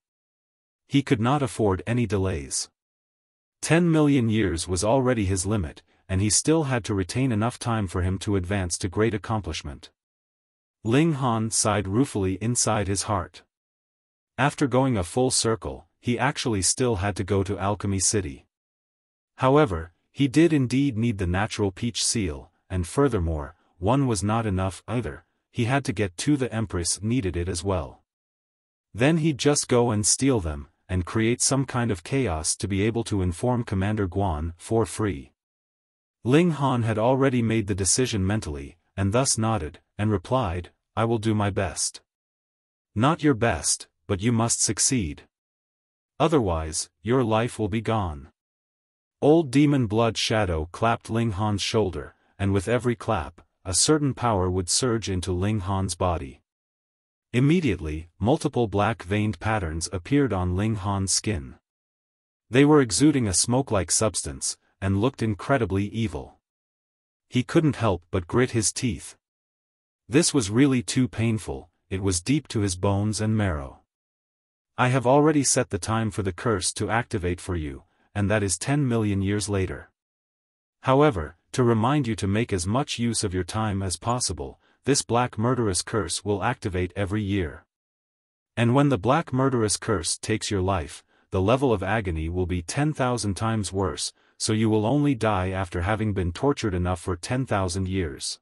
He could not afford any delays. 10 million years was already his limit, and he still had to retain enough time for him to advance to great accomplishment. Ling Han sighed ruefully inside his heart. After going a full circle, he actually still had to go to Alchemy City. However, he did indeed need the natural peach seal, and furthermore, one was not enough either, he had to get to the Empress needed it as well. Then he'd just go and steal them, and create some kind of chaos to be able to inform Commander Guan for free. Ling Han had already made the decision mentally, and thus nodded, and replied, I will do my best. Not your best, but you must succeed. Otherwise, your life will be gone. Old demon Blood Shadow clapped Ling Han's shoulder, and with every clap, a certain power would surge into Ling Han's body. Immediately, multiple black-veined patterns appeared on Ling Han's skin. They were exuding a smoke-like substance, and looked incredibly evil. He couldn't help but grit his teeth. This was really too painful, it was deep to his bones and marrow. I have already set the time for the curse to activate for you, and that is 10 million years later. However, to remind you to make as much use of your time as possible, this black murderous curse will activate every year. And when the black murderous curse takes your life, the level of agony will be 10,000 times worse, so you will only die after having been tortured enough for 10,000 years.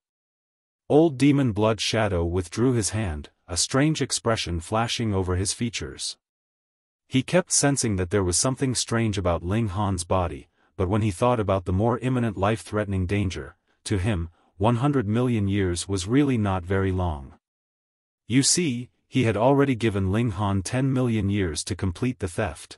Old Demon Blood Shadow withdrew his hand, a strange expression flashing over his features. He kept sensing that there was something strange about Ling Han's body, but when he thought about the more imminent life-threatening danger, to him, 100 million years was really not very long. You see, he had already given Ling Han 10 million years to complete the theft.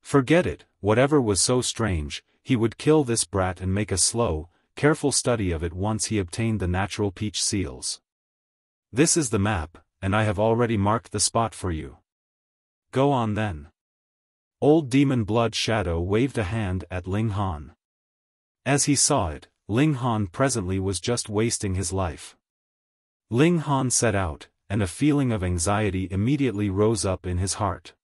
Forget it, whatever was so strange, he would kill this brat and make a slow, careful study of it once he obtained the natural peach seals. This is the map, and I have already marked the spot for you. Go on then. Old Demon Blood Shadow waved a hand at Ling Han. As he saw it, Ling Han presently was just wasting his life. Ling Han set out, and a feeling of anxiety immediately rose up in his heart.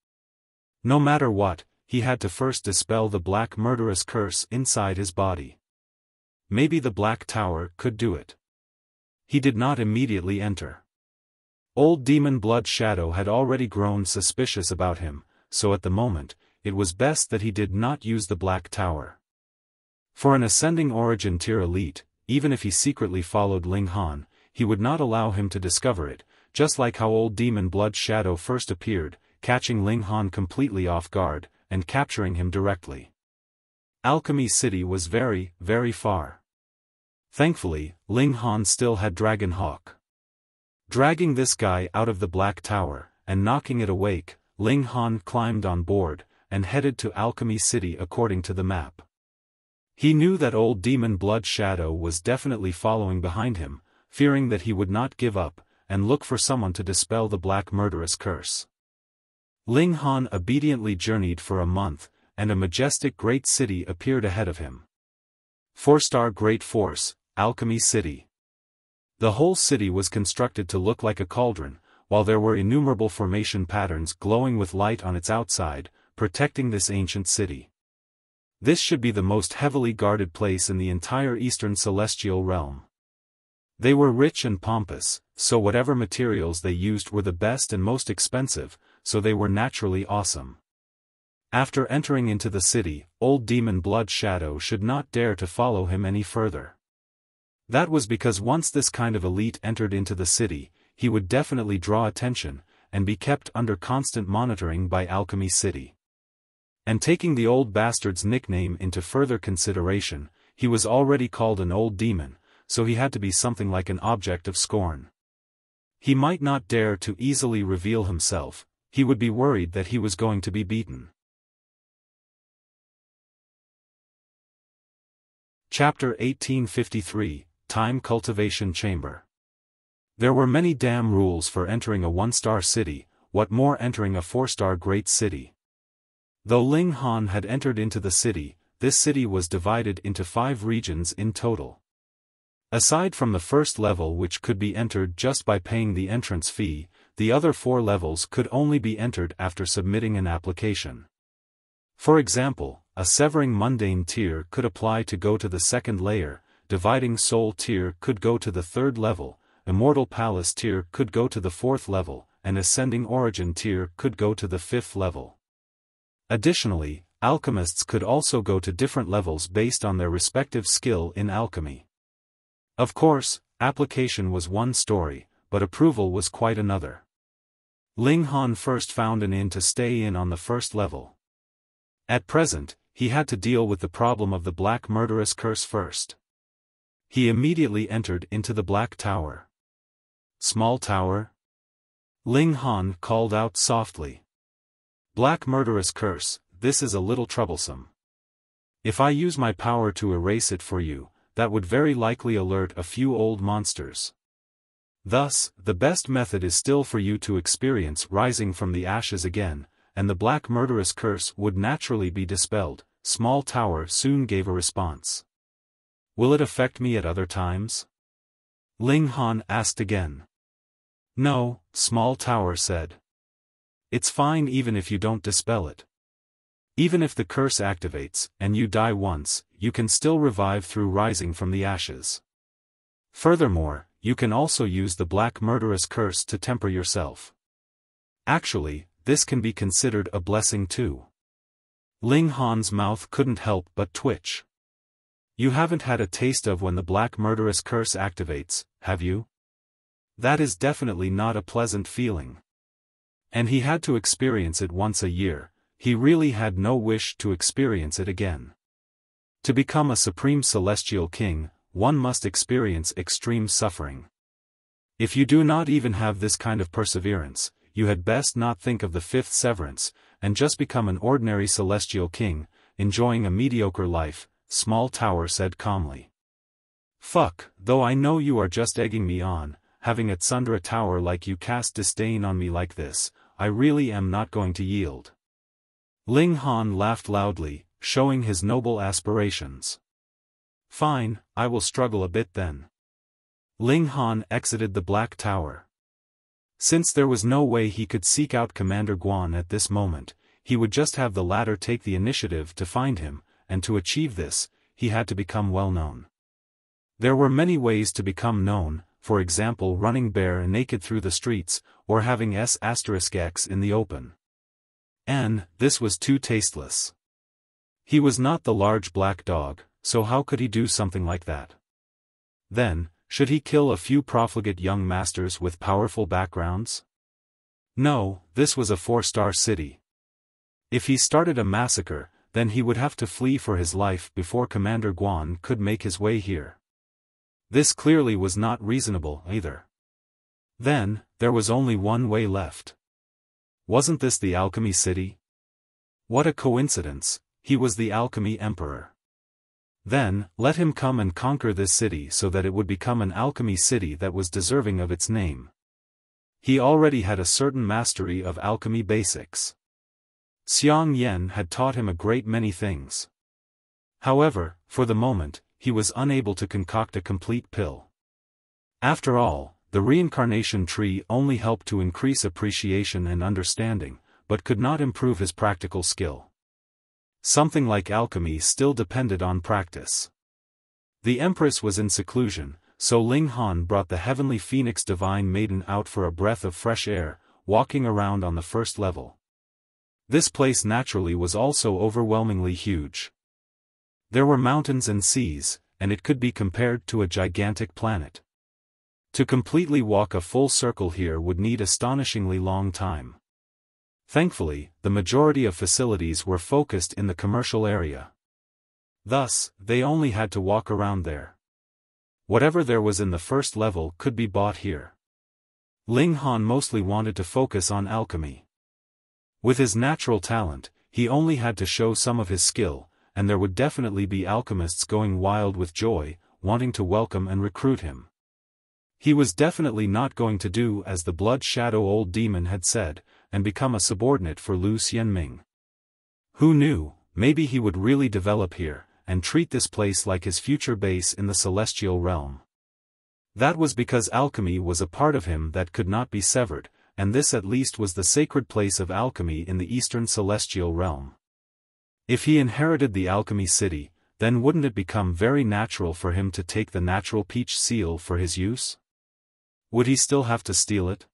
No matter what, he had to first dispel the black murderous curse inside his body. Maybe the Black Tower could do it. He did not immediately enter. Old Demon Blood Shadow had already grown suspicious about him, so at the moment, it was best that he did not use the Black Tower. For an ascending origin tier elite, even if he secretly followed Ling Han, he would not allow him to discover it, just like how Old Demon Blood Shadow first appeared, catching Ling Han completely off guard, and capturing him directly. Alchemy City was very, very far. Thankfully, Ling Han still had Dragon Hawk. Dragging this guy out of the Black Tower, and knocking it awake, Ling Han climbed on board, and headed to Alchemy City according to the map. He knew that Old Demon Blood Shadow was definitely following behind him, fearing that he would not give up, and look for someone to dispel the black murderous curse. Ling Han obediently journeyed for a month, and a majestic great city appeared ahead of him. 4-star Great Force, Alchemy City. The whole city was constructed to look like a cauldron, while there were innumerable formation patterns glowing with light on its outside, protecting this ancient city. This should be the most heavily guarded place in the entire Eastern Celestial Realm. They were rich and pompous, so whatever materials they used were the best and most expensive, so they were naturally awesome. After entering into the city, Old Demon Blood Shadow should not dare to follow him any further. That was because once this kind of elite entered into the city, he would definitely draw attention, and be kept under constant monitoring by Alchemy City. And taking the old bastard's nickname into further consideration, he was already called an old demon, so he had to be something like an object of scorn. He might not dare to easily reveal himself, he would be worried that he was going to be beaten. Chapter 1853, Time Cultivation Chamber. There were many damn rules for entering a 1-star city, what more entering a 4-star great city. Though Ling Han had entered into the city, this city was divided into 5 regions in total. Aside from the first level which could be entered just by paying the entrance fee, the other 4 levels could only be entered after submitting an application. For example, a Severing Mundane tier could apply to go to the 2nd layer, Dividing Soul tier could go to the 3rd level, Immortal Palace tier could go to the 4th level, and Ascending Origin tier could go to the 5th level. Additionally, alchemists could also go to different levels based on their respective skill in alchemy. Of course, application was one story, but approval was quite another. Ling Han first found an inn to stay in on the 1st level. At present, he had to deal with the problem of the black murderous curse first. He immediately entered into the Black Tower. Small tower? Ling Han called out softly. Black murderous curse, this is a little troublesome. If I use my power to erase it for you, that would very likely alert a few old monsters. Thus, the best method is still for you to experience rising from the ashes again, and the black murderous curse would naturally be dispelled. Small Tower soon gave a response. Will it affect me at other times? Ling Han asked again. No, Small Tower said. It's fine even if you don't dispel it. Even if the curse activates, and you die once, you can still revive through rising from the ashes. Furthermore, you can also use the black murderous curse to temper yourself. Actually, this can be considered a blessing too. Ling Han's mouth couldn't help but twitch. You haven't had a taste of when the black murderous curse activates, have you? That is definitely not a pleasant feeling. And he had to experience it once a year. He really had no wish to experience it again. To become a supreme celestial king, one must experience extreme suffering. If you do not even have this kind of perseverance, you had best not think of the fifth severance, and just become an ordinary celestial king, enjoying a mediocre life, Small Tower said calmly. Fuck, though I know you are just egging me on, having at sunder a tower like you cast disdain on me like this, I really am not going to yield. Ling Han laughed loudly, showing his noble aspirations. Fine, I will struggle a bit then. Ling Han exited the Black Tower. Since there was no way he could seek out Commander Guan at this moment, he would just have the latter take the initiative to find him, and to achieve this, he had to become well known. There were many ways to become known, for example running bare and naked through the streets, or having S*X in the open. And this was too tasteless. He was not the large black dog, so how could he do something like that? Then, should he kill a few profligate young masters with powerful backgrounds? No, this was a 4-star city. If he started a massacre, then he would have to flee for his life before Commander Guan could make his way here. This clearly was not reasonable either. Then, there was only one way left. Wasn't this the Alchemy City? What a coincidence, he was the Alchemy Emperor. Then, let him come and conquer this city so that it would become an alchemy city that was deserving of its name. He already had a certain mastery of alchemy basics. Xiang Yan had taught him a great many things. However, for the moment, he was unable to concoct a complete pill. After all, the reincarnation tree only helped to increase appreciation and understanding, but could not improve his practical skill. Something like alchemy still depended on practice. The Empress was in seclusion, so Ling Han brought the heavenly phoenix divine maiden out for a breath of fresh air, walking around on the first level. This place naturally was also overwhelmingly huge. There were mountains and seas, and it could be compared to a gigantic planet. To completely walk a full circle here would need astonishingly long time. Thankfully, the majority of facilities were focused in the commercial area. Thus, they only had to walk around there. Whatever there was in the first level could be bought here. Ling Han mostly wanted to focus on alchemy. With his natural talent, he only had to show some of his skill, and there would definitely be alchemists going wild with joy, wanting to welcome and recruit him. He was definitely not going to do as the Blood Shadow Old Demon had said, and become a subordinate for Lu Xianming. Who knew, maybe he would really develop here, and treat this place like his future base in the celestial realm. That was because alchemy was a part of him that could not be severed, and this at least was the sacred place of alchemy in the eastern celestial realm. If he inherited the alchemy city, then wouldn't it become very natural for him to take the natural peach seal for his use? Would he still have to steal it?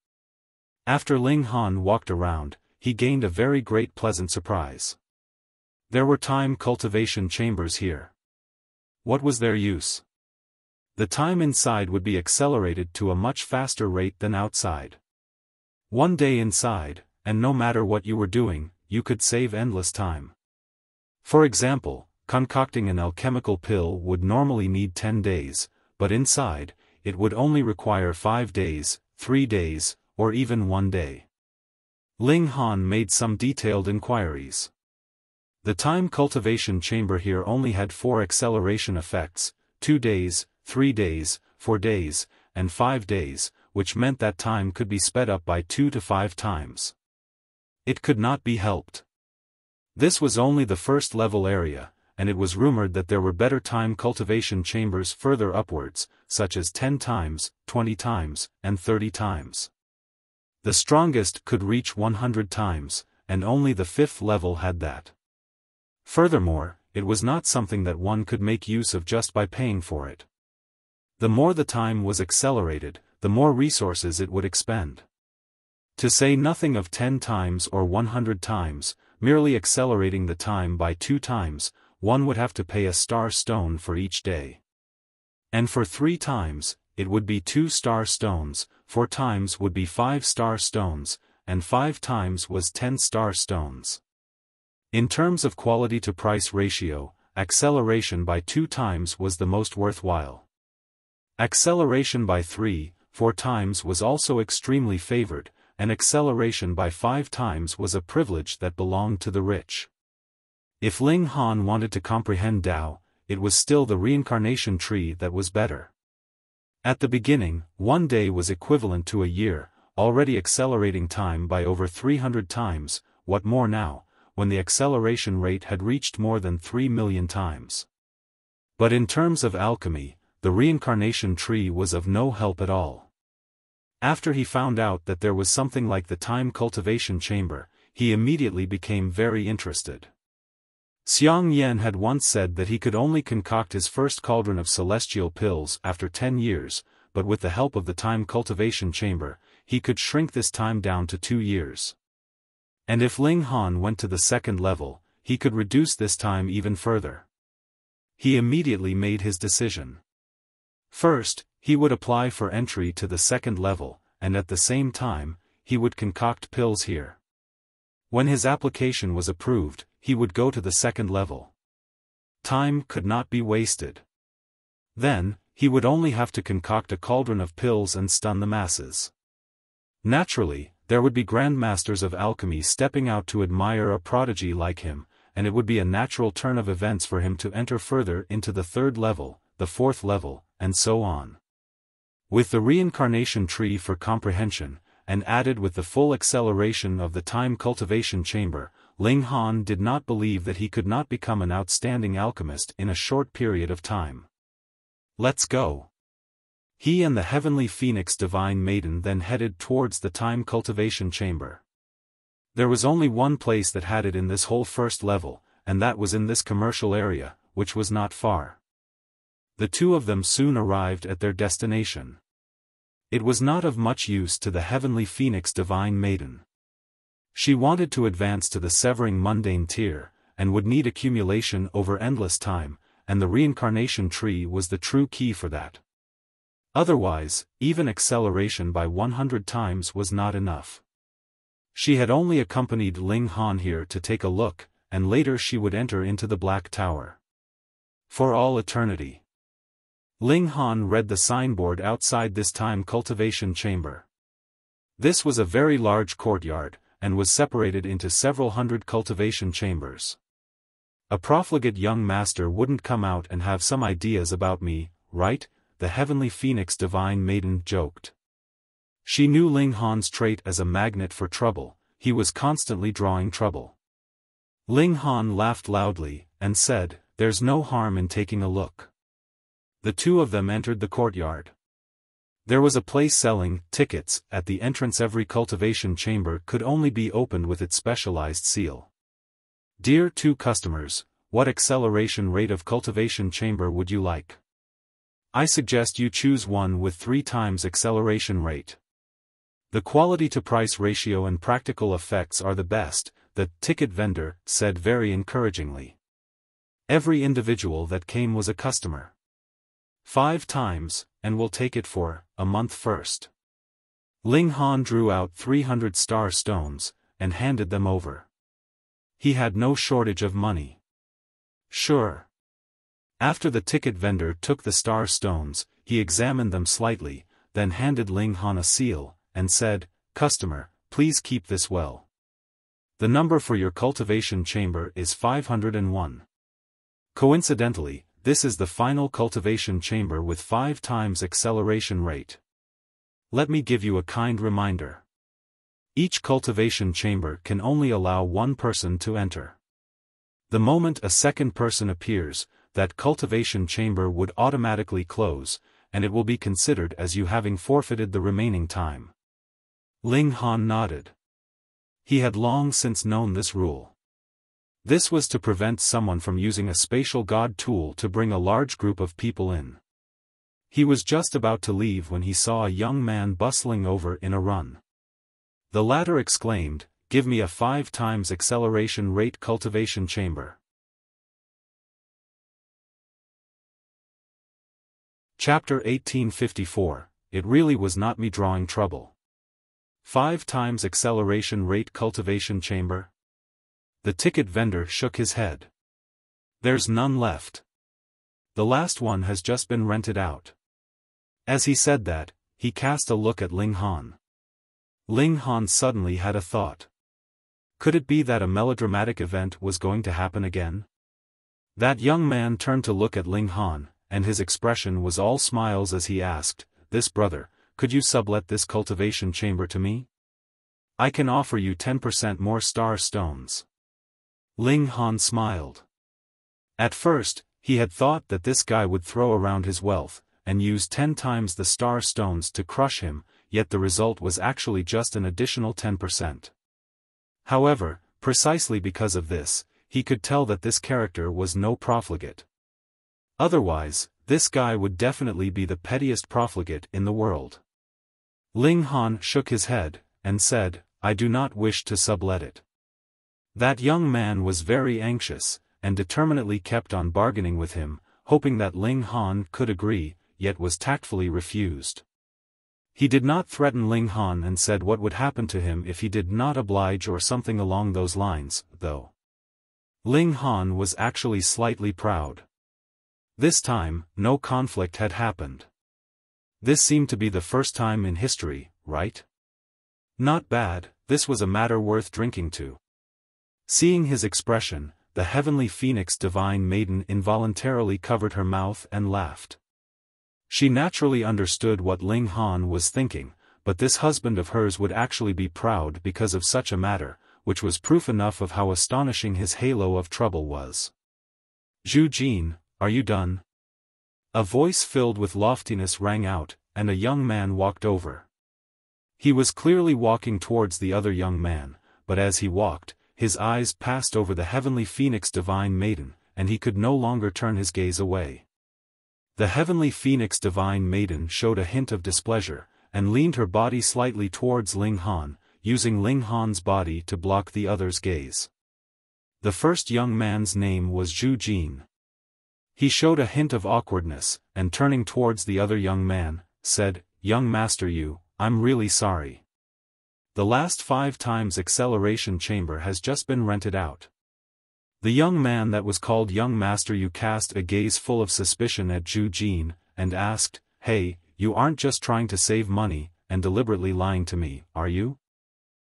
After Ling Han walked around, he gained a very great pleasant surprise. There were time cultivation chambers here. What was their use? The time inside would be accelerated to a much faster rate than outside. One day inside, and no matter what you were doing, you could save endless time. For example, concocting an alchemical pill would normally need 10 days, but inside, it would only require 5 days, 3 days, or even 1 day. Ling Han made some detailed inquiries. The time cultivation chamber here only had 4 acceleration effects, 2 days, 3 days, 4 days, and 5 days, which meant that time could be sped up by 2 to 5 times. It could not be helped. This was only the first level area, and it was rumored that there were better time cultivation chambers further upwards, such as 10 times, 20 times, and 30 times. The strongest could reach 100 times, and only the 5th level had that. Furthermore, it was not something that one could make use of just by paying for it. The more the time was accelerated, the more resources it would expend. To say nothing of 10 times or 100 times, merely accelerating the time by 2 times, one would have to pay a star stone for each day. And for 3 times, it would be 2 star stones, 4 times would be 5 star stones, and 5 times was 10 star stones. In terms of quality to price ratio, acceleration by 2 times was the most worthwhile. Acceleration by 3, 4 times was also extremely favored, and acceleration by 5 times was a privilege that belonged to the rich. If Ling Han wanted to comprehend Tao, it was still the reincarnation tree that was better. At the beginning, 1 day was equivalent to a year, already accelerating time by over 300 times, what more now, when the acceleration rate had reached more than 3 million times. But in terms of alchemy, the reincarnation tree was of no help at all. After he found out that there was something like the time cultivation chamber, he immediately became very interested. Xiang Yan had once said that he could only concoct his first cauldron of celestial pills after 10 years, but with the help of the time cultivation chamber, he could shrink this time down to 2 years. And if Ling Han went to the 2nd level, he could reduce this time even further. He immediately made his decision. First, he would apply for entry to the 2nd level, and at the same time, he would concoct pills here. When his application was approved, he would go to the 2nd level. Time could not be wasted. Then, he would only have to concoct a cauldron of pills and stun the masses. Naturally, there would be grandmasters of alchemy stepping out to admire a prodigy like him, and it would be a natural turn of events for him to enter further into the 3rd level, the 4th level, and so on. With the reincarnation tree for comprehension, and added with the full acceleration of the time cultivation chamber, Ling Han did not believe that he could not become an outstanding alchemist in a short period of time. Let's go. He and the heavenly phoenix divine maiden then headed towards the time cultivation chamber. There was only one place that had it in this whole 1st level, and that was in this commercial area, which was not far. The two of them soon arrived at their destination. It was not of much use to the heavenly phoenix divine maiden. She wanted to advance to the severing mundane tier, and would need accumulation over endless time, and the reincarnation tree was the true key for that. Otherwise, even acceleration by 100 times was not enough. She had only accompanied Ling Han here to take a look, and later she would enter into the Black Tower. For all eternity. Ling Han read the signboard outside this time cultivation chamber. This was a very large courtyard, and was separated into several hundred cultivation chambers. A profligate young master wouldn't come out and have some ideas about me, right? The heavenly phoenix divine maiden joked. She knew Ling Han's trait as a magnet for trouble, he was constantly drawing trouble. Ling Han laughed loudly, and said, "There's no harm in taking a look." The two of them entered the courtyard. There was a place selling tickets at the entrance. Every cultivation chamber could only be opened with its specialized seal. Dear two customers, what acceleration rate of cultivation chamber would you like? I suggest you choose one with 3 times acceleration rate. The quality to price ratio and practical effects are the best, the ticket vendor said very encouragingly. Every individual that came was a customer. 5 times, and we'll take it for a month first. Ling Han drew out 300 star stones, and handed them over. He had no shortage of money. Sure. After the ticket vendor took the star stones, he examined them slightly, then handed Ling Han a seal, and said, "Customer, please keep this well. The number for your cultivation chamber is 501. Coincidentally, this is the final cultivation chamber with 5 times acceleration rate. Let me give you a kind reminder. Each cultivation chamber can only allow one person to enter. The moment a second person appears, that cultivation chamber would automatically close, and it will be considered as you having forfeited the remaining time. Ling Han nodded. He had long since known this rule. This was to prevent someone from using a spatial god tool to bring a large group of people in. He was just about to leave when he saw a young man bustling over in a run. The latter exclaimed, "Give me a 5 times acceleration rate cultivation chamber." Chapter 1854, It really was not me drawing trouble. 5 times acceleration rate cultivation chamber? The ticket vendor shook his head. There's none left. The last one has just been rented out. As he said that, he cast a look at Ling Han. Ling Han suddenly had a thought. Could it be that a melodramatic event was going to happen again? That young man turned to look at Ling Han, and his expression was all smiles as he asked, "This brother, could you sublet this cultivation chamber to me? I can offer you 10% more star stones." Ling Han smiled. At first, he had thought that this guy would throw around his wealth, and use 10 times the star stones to crush him, yet the result was actually just an additional 10%. However, precisely because of this, he could tell that this character was no profligate. Otherwise, this guy would definitely be the pettiest profligate in the world. Ling Han shook his head, and said, "I do not wish to sublet it." That young man was very anxious, and determinedly kept on bargaining with him, hoping that Ling Han could agree, yet was tactfully refused. He did not threaten Ling Han and said what would happen to him if he did not oblige or something along those lines, though. Ling Han was actually slightly proud. This time, no conflict had happened. This seemed to be the first time in history, right? Not bad, this was a matter worth drinking to. Seeing his expression, the heavenly phoenix divine maiden involuntarily covered her mouth and laughed. She naturally understood what Ling Han was thinking, but this husband of hers would actually be proud because of such a matter, which was proof enough of how astonishing his halo of trouble was. "Zhu Jin, are you done?" A voice filled with loftiness rang out, and a young man walked over. He was clearly walking towards the other young man, but as he walked, his eyes passed over the heavenly phoenix divine maiden, and he could no longer turn his gaze away. The heavenly phoenix divine maiden showed a hint of displeasure, and leaned her body slightly towards Ling Han, using Ling Han's body to block the other's gaze. The first young man's name was Zhu Jin. He showed a hint of awkwardness, and turning towards the other young man, said, "Young master Yu, I'm really sorry. The last 5 times acceleration chamber has just been rented out." The young man that was called Young Master Yu cast a gaze full of suspicion at Zhu Jin, and asked, "Hey, you aren't just trying to save money, and deliberately lying to me, are you?"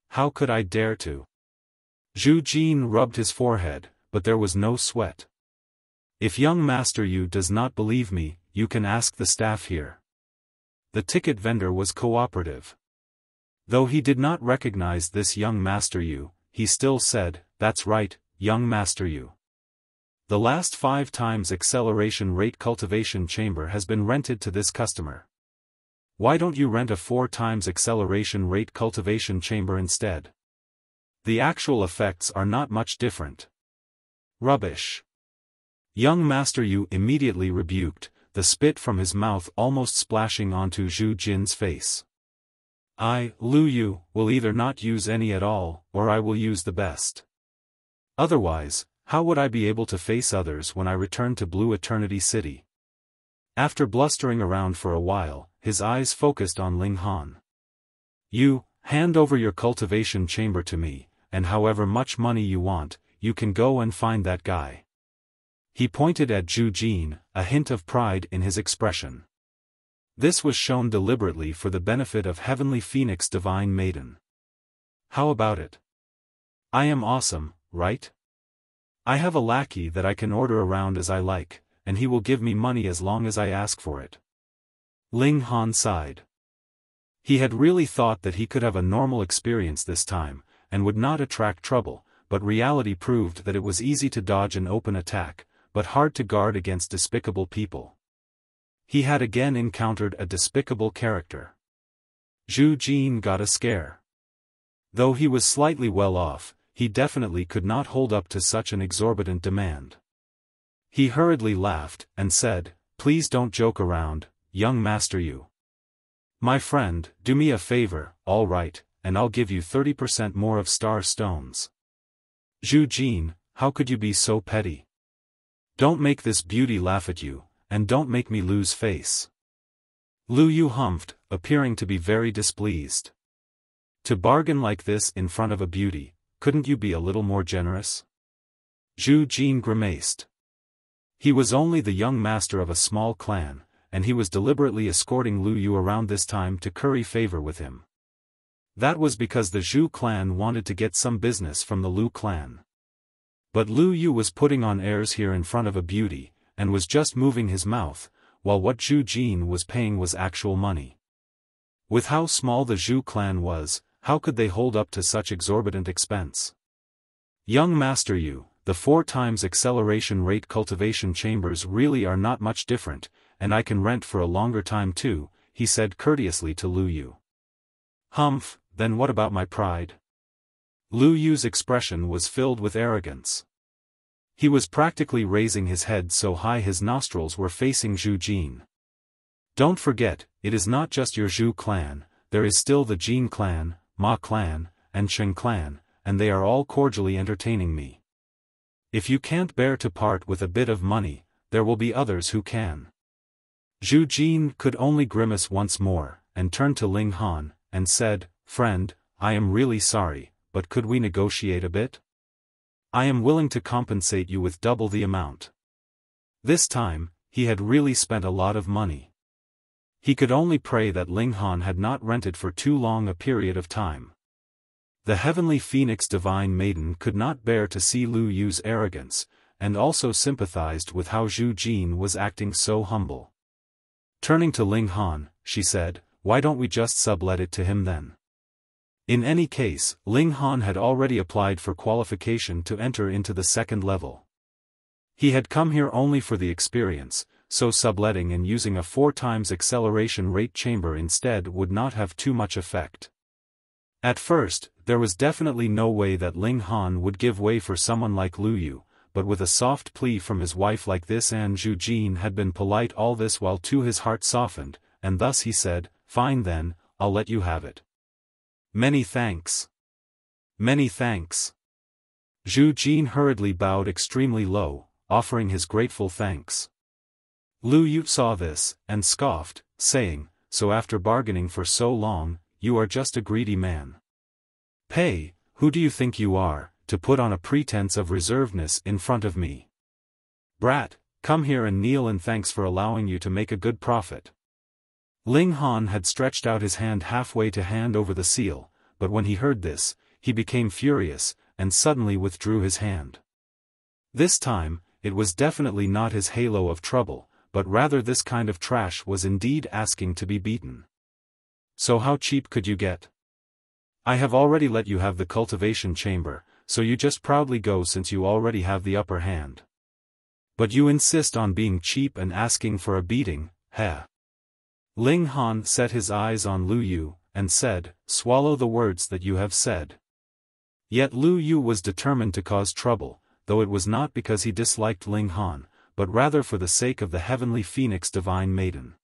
"How could I dare to?" Zhu Jin rubbed his forehead, but there was no sweat. "If young Master Yu does not believe me, you can ask the staff here." The ticket vendor was cooperative. Though he did not recognize this young Master Yu, he still said, "That's right, young Master Yu. The last 5 times acceleration rate cultivation chamber has been rented to this customer. Why don't you rent a 4 times acceleration rate cultivation chamber instead? The actual effects are not much different." "Rubbish." Young Master Yu immediately rebuked, the spit from his mouth almost splashing onto Zhu Jin's face. "I, Lu Yu, will either not use any at all, or I will use the best. Otherwise, how would I be able to face others when I return to Blue Eternity City?" After blustering around for a while, his eyes focused on Ling Han. "You, hand over your cultivation chamber to me, and however much money you want, you can go and find that guy." He pointed at Zhu Jin, a hint of pride in his expression. This was shown deliberately for the benefit of Heavenly Phoenix Divine Maiden. "How about it? I am awesome, right? I have a lackey that I can order around as I like, and he will give me money as long as I ask for it. Ling Han sighed. He had really thought that he could have a normal experience this time, and would not attract trouble, but reality proved that it was easy to dodge an open attack, but hard to guard against despicable people. He had again encountered a despicable character. Zhu Jin got a scare. Though he was slightly well off, he definitely could not hold up to such an exorbitant demand. He hurriedly laughed, and said, "Please don't joke around, young master you. My friend, do me a favor, all right, and I'll give you 30% more of star stones." Zhu Jin, how could you be so petty? Don't make this beauty laugh at you, and don't make me lose face. Lu Yu humphed, appearing to be very displeased. To bargain like this in front of a beauty, couldn't you be a little more generous? Zhu Jin grimaced. He was only the young master of a small clan, and he was deliberately escorting Lu Yu around this time to curry favor with him. That was because the Zhu clan wanted to get some business from the Lu clan. But Lu Yu was putting on airs here in front of a beauty, and was just moving his mouth, while what Zhu Jin was paying was actual money. With how small the Zhu clan was, how could they hold up to such exorbitant expense? Young master you, the 4 times acceleration rate cultivation chambers really are not much different, and I can rent for a longer time too, he said courteously to Lu Yu. Humph, then what about my pride? Lu Yu's expression was filled with arrogance. He was practically raising his head so high his nostrils were facing Zhu Jin. Don't forget, it is not just your Zhu clan, there is still the Jin clan, Ma clan, and Cheng clan, and they are all cordially entertaining me. If you can't bear to part with a bit of money, there will be others who can. Zhu Jin could only grimace once more, and turned to Ling Han, and said, "Friend, I am really sorry, but could we negotiate a bit? I am willing to compensate you with double the amount." This time, he had really spent a lot of money. He could only pray that Ling Han had not rented for too long a period of time. The heavenly phoenix divine maiden could not bear to see Lu Yu's arrogance, and also sympathized with how Zhu Jin was acting so humble. Turning to Ling Han, she said, "Why don't we just sublet it to him then?" In any case, Ling Han had already applied for qualification to enter into the 2nd level. He had come here only for the experience, so subletting and using a 4 times acceleration rate chamber instead would not have too much effect. At first, there was definitely no way that Ling Han would give way for someone like Lu Yu, but with a soft plea from his wife like this and Zhu Jin had been polite all this while too his heart softened, and thus he said, "Fine then, I'll let you have it." "Many thanks. Many thanks." Zhu Jin hurriedly bowed extremely low, offering his grateful thanks. Lu Yu saw this, and scoffed, saying, "So after bargaining for so long, you are just a greedy man. Pay, who do you think you are, to put on a pretense of reservedness in front of me? Brat, come here and kneel and thanks for allowing you to make a good profit." Ling Han had stretched out his hand halfway to hand over the seal, but when he heard this, he became furious, and suddenly withdrew his hand. This time, it was definitely not his halo of trouble, but rather this kind of trash was indeed asking to be beaten. "So how cheap could you get? I have already let you have the cultivation chamber, so you just proudly go since you already have the upper hand. But you insist on being cheap and asking for a beating, heh?" Ling Han set his eyes on Lu Yu, and said, "Swallow the words that you have said." Yet Lu Yu was determined to cause trouble, though it was not because he disliked Ling Han, but rather for the sake of the heavenly phoenix divine maiden.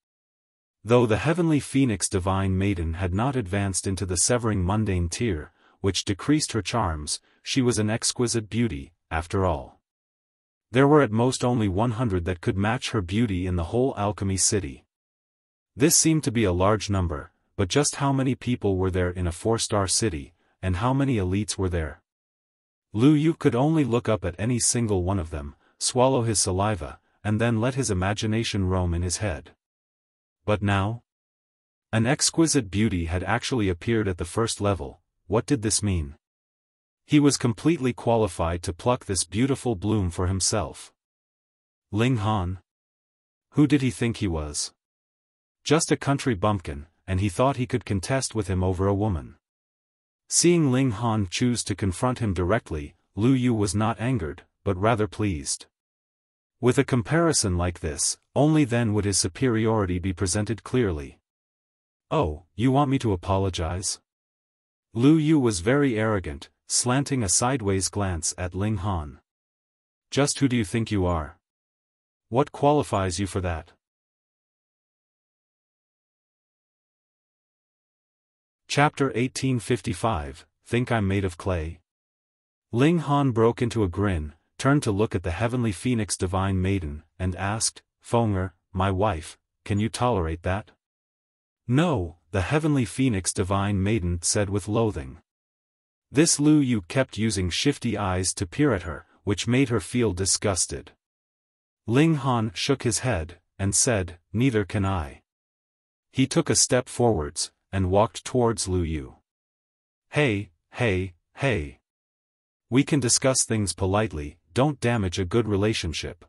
Though the heavenly phoenix divine maiden had not advanced into the severing mundane tier, which decreased her charms, she was an exquisite beauty, after all. There were at most only 100 that could match her beauty in the whole Alchemy city. This seemed to be a large number, but just how many people were there in a 4-star city, and how many elites were there? Lu Yu could only look up at any single one of them, swallow his saliva, and then let his imagination roam in his head. But now? An exquisite beauty had actually appeared at the 1st level. What did this mean? He was completely qualified to pluck this beautiful bloom for himself. Ling Han? Who did he think he was? Just a country bumpkin, and he thought he could contest with him over a woman. Seeing Ling Han choose to confront him directly, Lu Yu was not angered, but rather pleased. With a comparison like this, only then would his superiority be presented clearly. "Oh, you want me to apologize?" Lu Yu was very arrogant, slanting a sideways glance at Ling Han. "Just who do you think you are? What qualifies you for that?" Chapter 1855, Think I'm Made of Clay? Ling Han broke into a grin, turned to look at the heavenly phoenix divine maiden, and asked, "Feng'er, my wife, can you tolerate that?" "No," the heavenly phoenix divine maiden said with loathing. This Lu Yu kept using shifty eyes to peer at her, which made her feel disgusted. Ling Han shook his head, and said, "Neither can I." He took a step forwards, and walked towards Lu Yu. Hey. We can discuss things politely, don't damage a good relationship."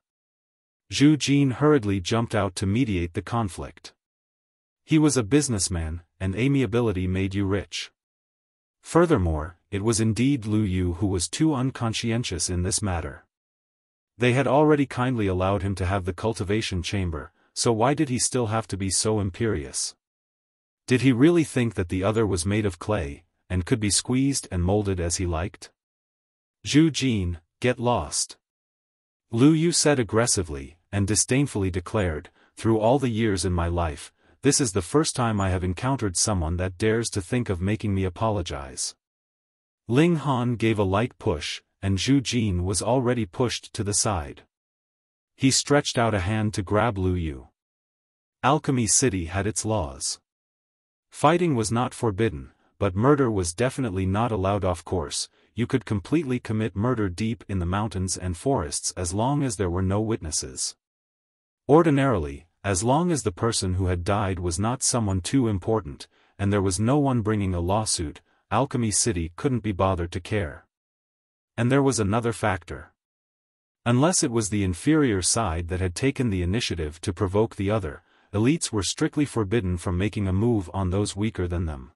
Zhu Jin hurriedly jumped out to mediate the conflict. He was a businessman, and amiability made you rich. Furthermore, it was indeed Lu Yu who was too unconscientious in this matter. They had already kindly allowed him to have the cultivation chamber, so why did he still have to be so imperious? Did he really think that the other was made of clay, and could be squeezed and molded as he liked? "Zhu Jin, get lost," Lu Yu said aggressively, and disdainfully declared, "Through all the years in my life, this is the first time I have encountered someone that dares to think of making me apologize." Ling Han gave a light push, and Zhu Jin was already pushed to the side. He stretched out a hand to grab Lu Yu. Alchemy City had its laws. Fighting was not forbidden, but murder was definitely not allowed. Of course, you could completely commit murder deep in the mountains and forests as long as there were no witnesses. Ordinarily, as long as the person who had died was not someone too important, and there was no one bringing a lawsuit, Alchemy City couldn't be bothered to care. And there was another factor. Unless it was the inferior side that had taken the initiative to provoke the other, elites were strictly forbidden from making a move on those weaker than them.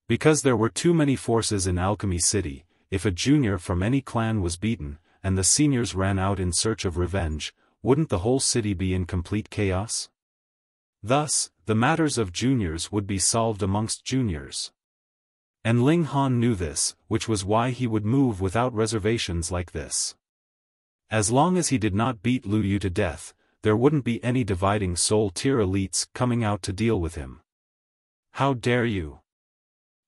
Because there were too many forces in Alchemy City, if a junior from any clan was beaten, and the seniors ran out in search of revenge, wouldn't the whole city be in complete chaos? Thus, the matters of juniors would be solved amongst juniors. And Ling Han knew this, which was why he would move without reservations like this. As long as he did not beat Lu Yu to death, there wouldn't be any dividing soul tier elites coming out to deal with him. "How dare you?"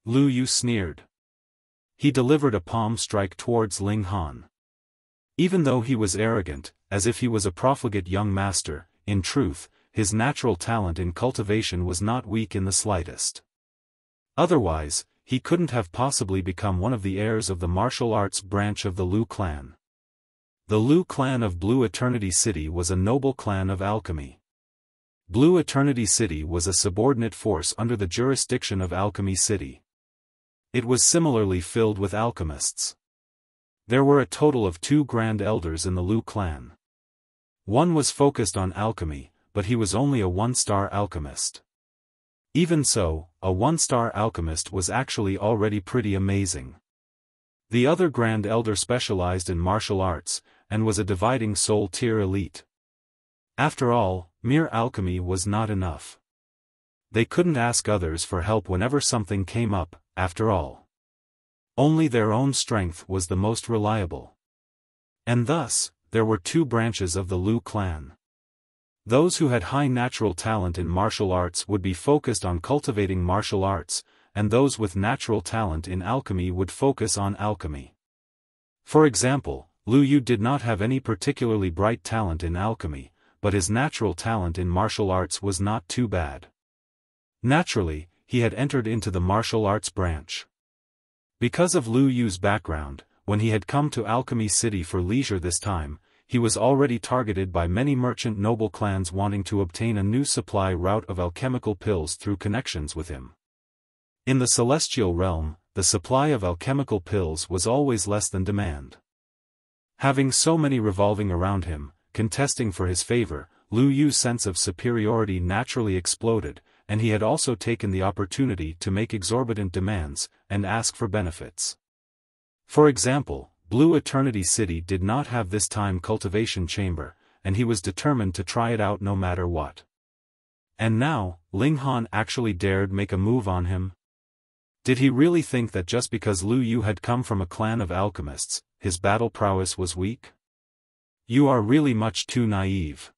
Lu Yu sneered. He delivered a palm strike towards Ling Han. Even though he was arrogant, as if he was a profligate young master, in truth, his natural talent in cultivation was not weak in the slightest. Otherwise, he couldn't have possibly become one of the heirs of the martial arts branch of the Lu clan. The Lu clan of Blue Eternity City was a noble clan of alchemy. Blue Eternity City was a subordinate force under the jurisdiction of Alchemy City. It was similarly filled with alchemists. There were a total of 2 Grand Elders in the Lu clan. One was focused on alchemy, but he was only a 1-star alchemist. Even so, a 1-star alchemist was actually already pretty amazing. The other Grand Elder specialized in martial arts, and was a dividing soul tier elite. After all, mere alchemy was not enough. They couldn't ask others for help whenever something came up, after all. Only their own strength was the most reliable. And thus, there were 2 branches of the Lu clan. Those who had high natural talent in martial arts would be focused on cultivating martial arts, and those with natural talent in alchemy would focus on alchemy. For example, Lu Yu did not have any particularly bright talent in alchemy, but his natural talent in martial arts was not too bad. Naturally, he had entered into the martial arts branch. Because of Lu Yu's background, when he had come to Alchemy City for leisure this time, he was already targeted by many merchant noble clans wanting to obtain a new supply route of alchemical pills through connections with him. In the celestial realm, the supply of alchemical pills was always less than demand. Having so many revolving around him, contesting for his favor, Lu Yu's sense of superiority naturally exploded, and he had also taken the opportunity to make exorbitant demands, and ask for benefits. For example, Blue Eternity City did not have this time cultivation chamber, and he was determined to try it out no matter what. And now, Ling Han actually dared make a move on him? Did he really think that just because Lu Yu had come from a clan of alchemists, his battle prowess was weak? You are really much too naive.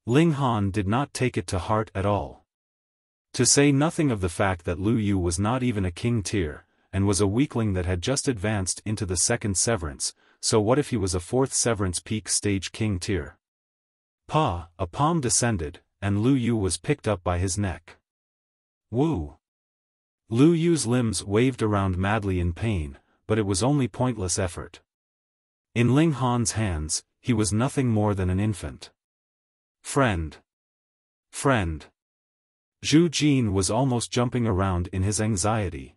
Ling Han did not take it to heart at all. To say nothing of the fact that Lu Yu was not even a king tier, and was a weakling that had just advanced into the second severance, so what if he was a fourth severance peak stage king tier? A palm descended, and Lu Yu was picked up by his neck. Woo! Lu Yu's limbs waved around madly in pain, but it was only pointless effort. In Ling Han's hands, he was nothing more than an infant. Friend! Friend! Zhu Jin was almost jumping around in his anxiety.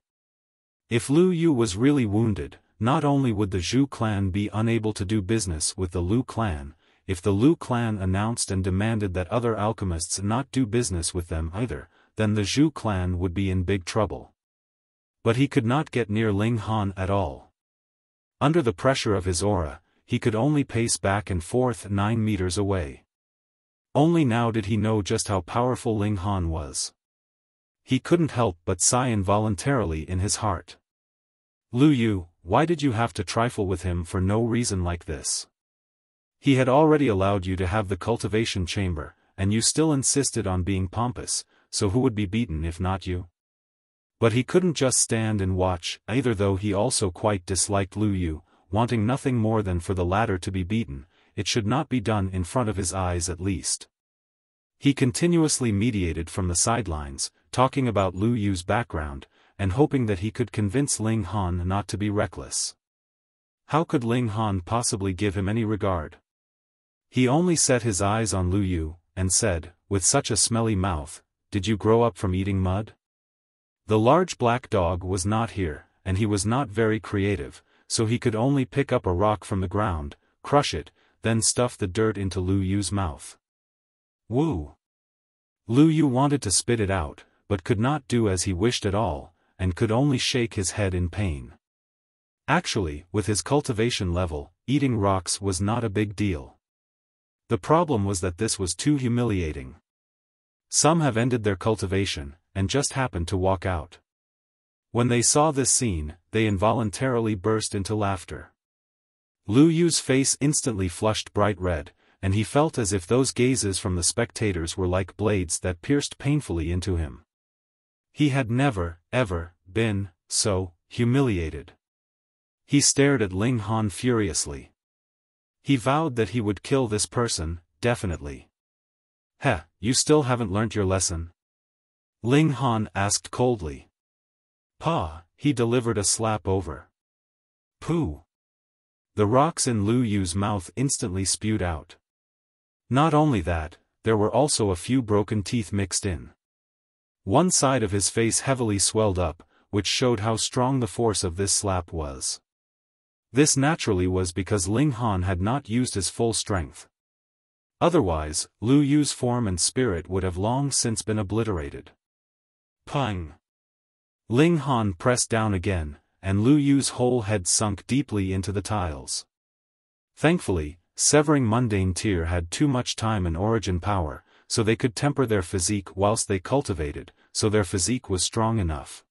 If Lu Yu was really wounded, not only would the Zhu clan be unable to do business with the Lu clan, if the Lu clan announced and demanded that other alchemists not do business with them either, then the Zhu clan would be in big trouble. But he could not get near Ling Han at all. Under the pressure of his aura, he could only pace back and forth 9 meters away. Only now did he know just how powerful Ling Han was. He couldn't help but sigh involuntarily in his heart. Lu Yu, why did you have to trifle with him for no reason like this? He had already allowed you to have the cultivation chamber, and you still insisted on being pompous, so who would be beaten if not you? But he couldn't just stand and watch, either, though he also quite disliked Lu Yu, wanting nothing more than for the latter to be beaten. It should not be done in front of his eyes at least. He continuously mediated from the sidelines, talking about Lu Yu's background, and hoping that he could convince Ling Han not to be reckless. How could Ling Han possibly give him any regard? He only set his eyes on Lu Yu, and said, with such a smelly mouth, "Did you grow up from eating mud?" The large black dog was not here, and he was not very creative, so he could only pick up a rock from the ground, crush it, then stuff the dirt into Lu Yu's mouth. Woo! Lu Yu wanted to spit it out, but could not do as he wished at all, and could only shake his head in pain. Actually, with his cultivation level, eating rocks was not a big deal. The problem was that this was too humiliating. Some have ended their cultivation, and just happened to walk out. When they saw this scene, they involuntarily burst into laughter. Lu Yu's face instantly flushed bright red, and he felt as if those gazes from the spectators were like blades that pierced painfully into him. He had never, ever, been so humiliated. He stared at Ling Han furiously. He vowed that he would kill this person, definitely. "Heh, you still haven't learnt your lesson?" Ling Han asked coldly. He delivered a slap over. Pooh! The rocks in Lu Yu's mouth instantly spewed out. Not only that, there were also a few broken teeth mixed in. One side of his face heavily swelled up, which showed how strong the force of this slap was. This naturally was because Ling Han had not used his full strength. Otherwise, Lu Yu's form and spirit would have long since been obliterated. Pang! Ling Han pressed down again, and Lu Yu's whole head sunk deeply into the tiles. Thankfully, severing mundane tier had too much time and origin power, so they could temper their physique whilst they cultivated, so their physique was strong enough.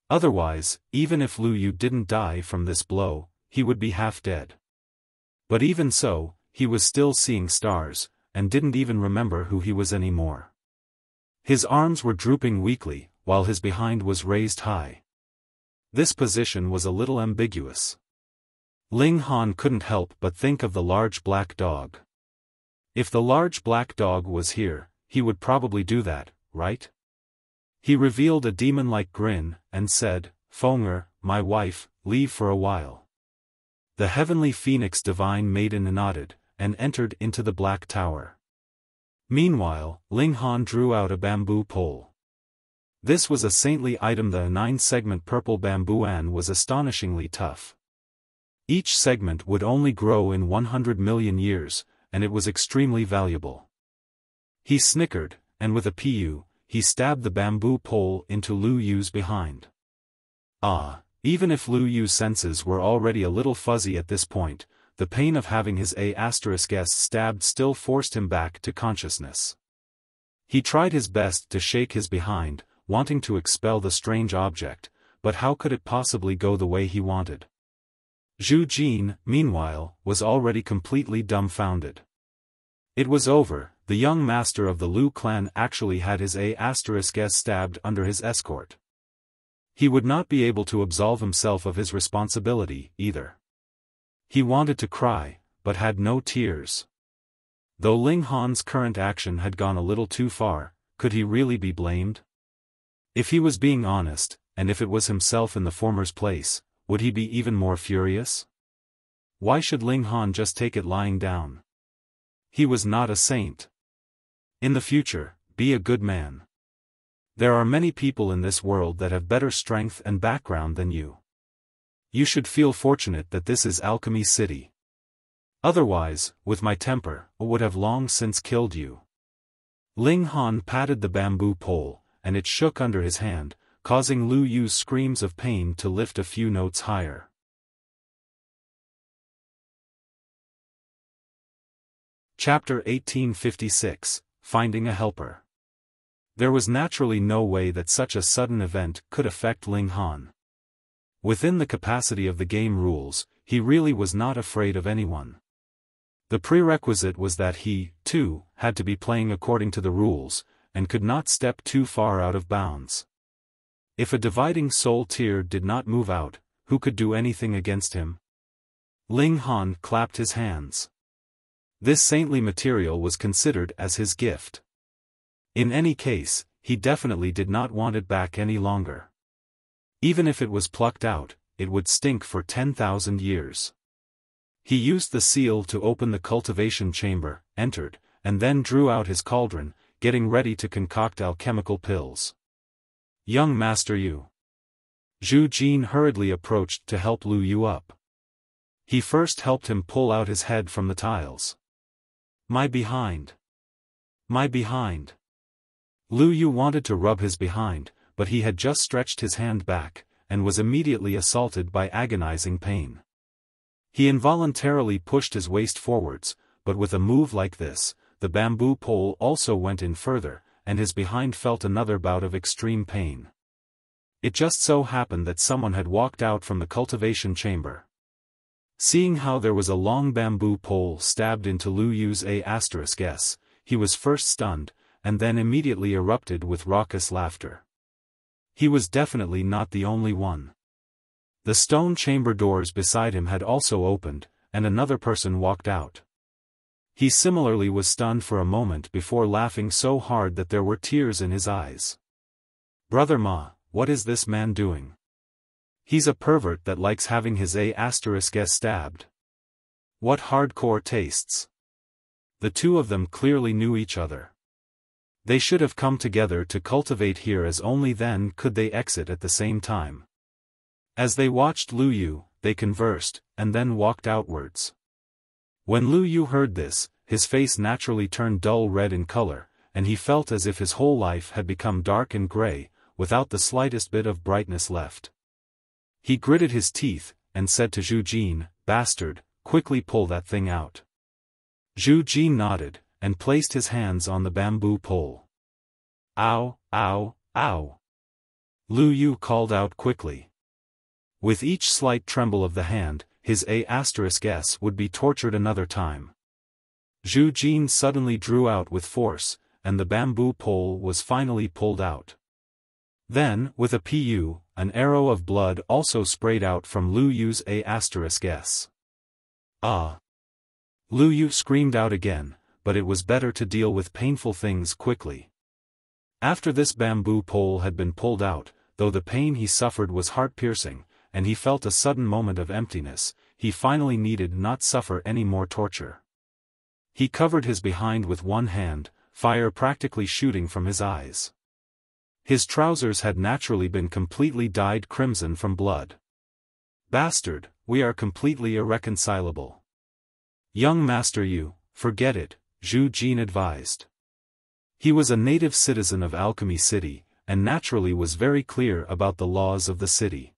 Otherwise, even if Lu Yu didn't die from this blow, he would be half dead. But even so, he was still seeing stars, and didn't even remember who he was anymore. His arms were drooping weakly, while his behind was raised high. This position was a little ambiguous. Ling Han couldn't help but think of the large black dog. If the large black dog was here, he would probably do that, right? He revealed a demon-like grin, and said, "Fenger, my wife, leave for a while." The heavenly phoenix divine maiden nodded, and entered into the black tower. Meanwhile, Ling Han drew out a bamboo pole. This was a saintly item. The 9-segment purple bamboo was astonishingly tough. Each segment would only grow in 100 million years, and it was extremely valuable. He snickered, and with a pu, he stabbed the bamboo pole into Lu Yu's behind. Even if Lu Yu's senses were already a little fuzzy at this point, the pain of having his A*S stabbed still forced him back to consciousness. He tried his best to shake his behind, wanting to expel the strange object, but how could it possibly go the way he wanted? Zhu Jin, meanwhile, was already completely dumbfounded. It was over. The young master of the Lu clan actually had his A*S stabbed under his escort. He would not be able to absolve himself of his responsibility, either. He wanted to cry, but had no tears. Though Ling Han's current action had gone a little too far, could he really be blamed? If he was being honest, and if it was himself in the former's place, would he be even more furious? Why should Ling Han just take it lying down? He was not a saint. In the future, be a good man. There are many people in this world that have better strength and background than you. You should feel fortunate that this is Alchemy City. Otherwise, with my temper, I would have long since killed you. Ling Han patted the bamboo pole, and it shook under his hand, causing Lu Yu's screams of pain to lift a few notes higher. Chapter 1856, Finding a Helper. There was naturally no way that such a sudden event could affect Ling Han. Within the capacity of the game rules, he really was not afraid of anyone. The prerequisite was that he, too, had to be playing according to the rules, and could not step too far out of bounds. If a dividing soul tear did not move out, who could do anything against him? Ling Han clapped his hands. This saintly material was considered as his gift. In any case, he definitely did not want it back any longer. Even if it was plucked out, it would stink for 10,000 years. He used the seal to open the cultivation chamber, entered, and then drew out his cauldron, getting ready to concoct alchemical pills. Young Master Yu. Zhu Jin hurriedly approached to help Lu Yu up. He first helped him pull out his head from the tiles. My behind. My behind. Lu Yu wanted to rub his behind, but he had just stretched his hand back, and was immediately assaulted by agonizing pain. He involuntarily pushed his waist forwards, but with a move like this, the bamboo pole also went in further, and his behind felt another bout of extreme pain. It just so happened that someone had walked out from the cultivation chamber. Seeing how there was a long bamboo pole stabbed into Lu Yu's A*S, he was first stunned, and then immediately erupted with raucous laughter. He was definitely not the only one. The stone chamber doors beside him had also opened, and another person walked out. He similarly was stunned for a moment before laughing so hard that there were tears in his eyes. Brother Ma, what is this man doing? He's a pervert that likes having his A*S stabbed. What hardcore tastes. The two of them clearly knew each other. They should have come together to cultivate here, as only then could they exit at the same time. As they watched Lu Yu, they conversed, and then walked outwards. When Lu Yu heard this, his face naturally turned dull red in color, and he felt as if his whole life had become dark and gray, without the slightest bit of brightness left. He gritted his teeth, and said to Zhu Jin, "Bastard, quickly pull that thing out." Zhu Jin nodded, and placed his hands on the bamboo pole. Ow, ow, ow. Lu Yu called out quickly. With each slight tremble of the hand, his A*S would be tortured another time. Zhu Jin suddenly drew out with force, and the bamboo pole was finally pulled out. Then, with a pu, an arrow of blood also sprayed out from Lu Yu's A*S. Ah! Lu Yu screamed out again, but it was better to deal with painful things quickly. After this bamboo pole had been pulled out, though the pain he suffered was heart-piercing, and he felt a sudden moment of emptiness, he finally needed not suffer any more torture. He covered his behind with one hand, fire practically shooting from his eyes. His trousers had naturally been completely dyed crimson from blood. Bastard, we are completely irreconcilable. Young Master Yu, forget it, Zhu Jin advised. He was a native citizen of Alchemy City, and naturally was very clear about the laws of the city.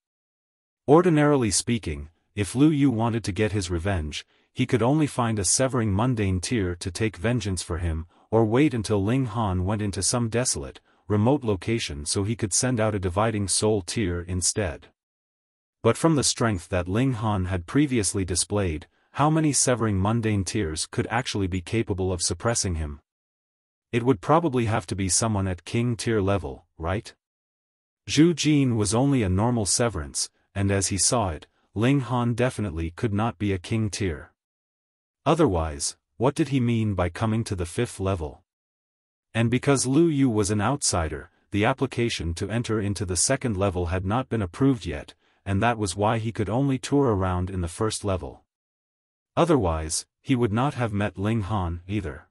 Ordinarily speaking, if Lu Yu wanted to get his revenge, he could only find a severing mundane tear to take vengeance for him, or wait until Ling Han went into some desolate, remote location so he could send out a dividing soul tear instead. But from the strength that Ling Han had previously displayed, how many severing mundane tears could actually be capable of suppressing him? It would probably have to be someone at king tier level, right? Zhu Jin was only a normal severance, and as he saw it, Ling Han definitely could not be a king tier. Otherwise, what did he mean by coming to the 5th level? And because Lu Yu was an outsider, the application to enter into the 2nd level had not been approved yet, and that was why he could only tour around in the 1st level. Otherwise, he would not have met Ling Han either.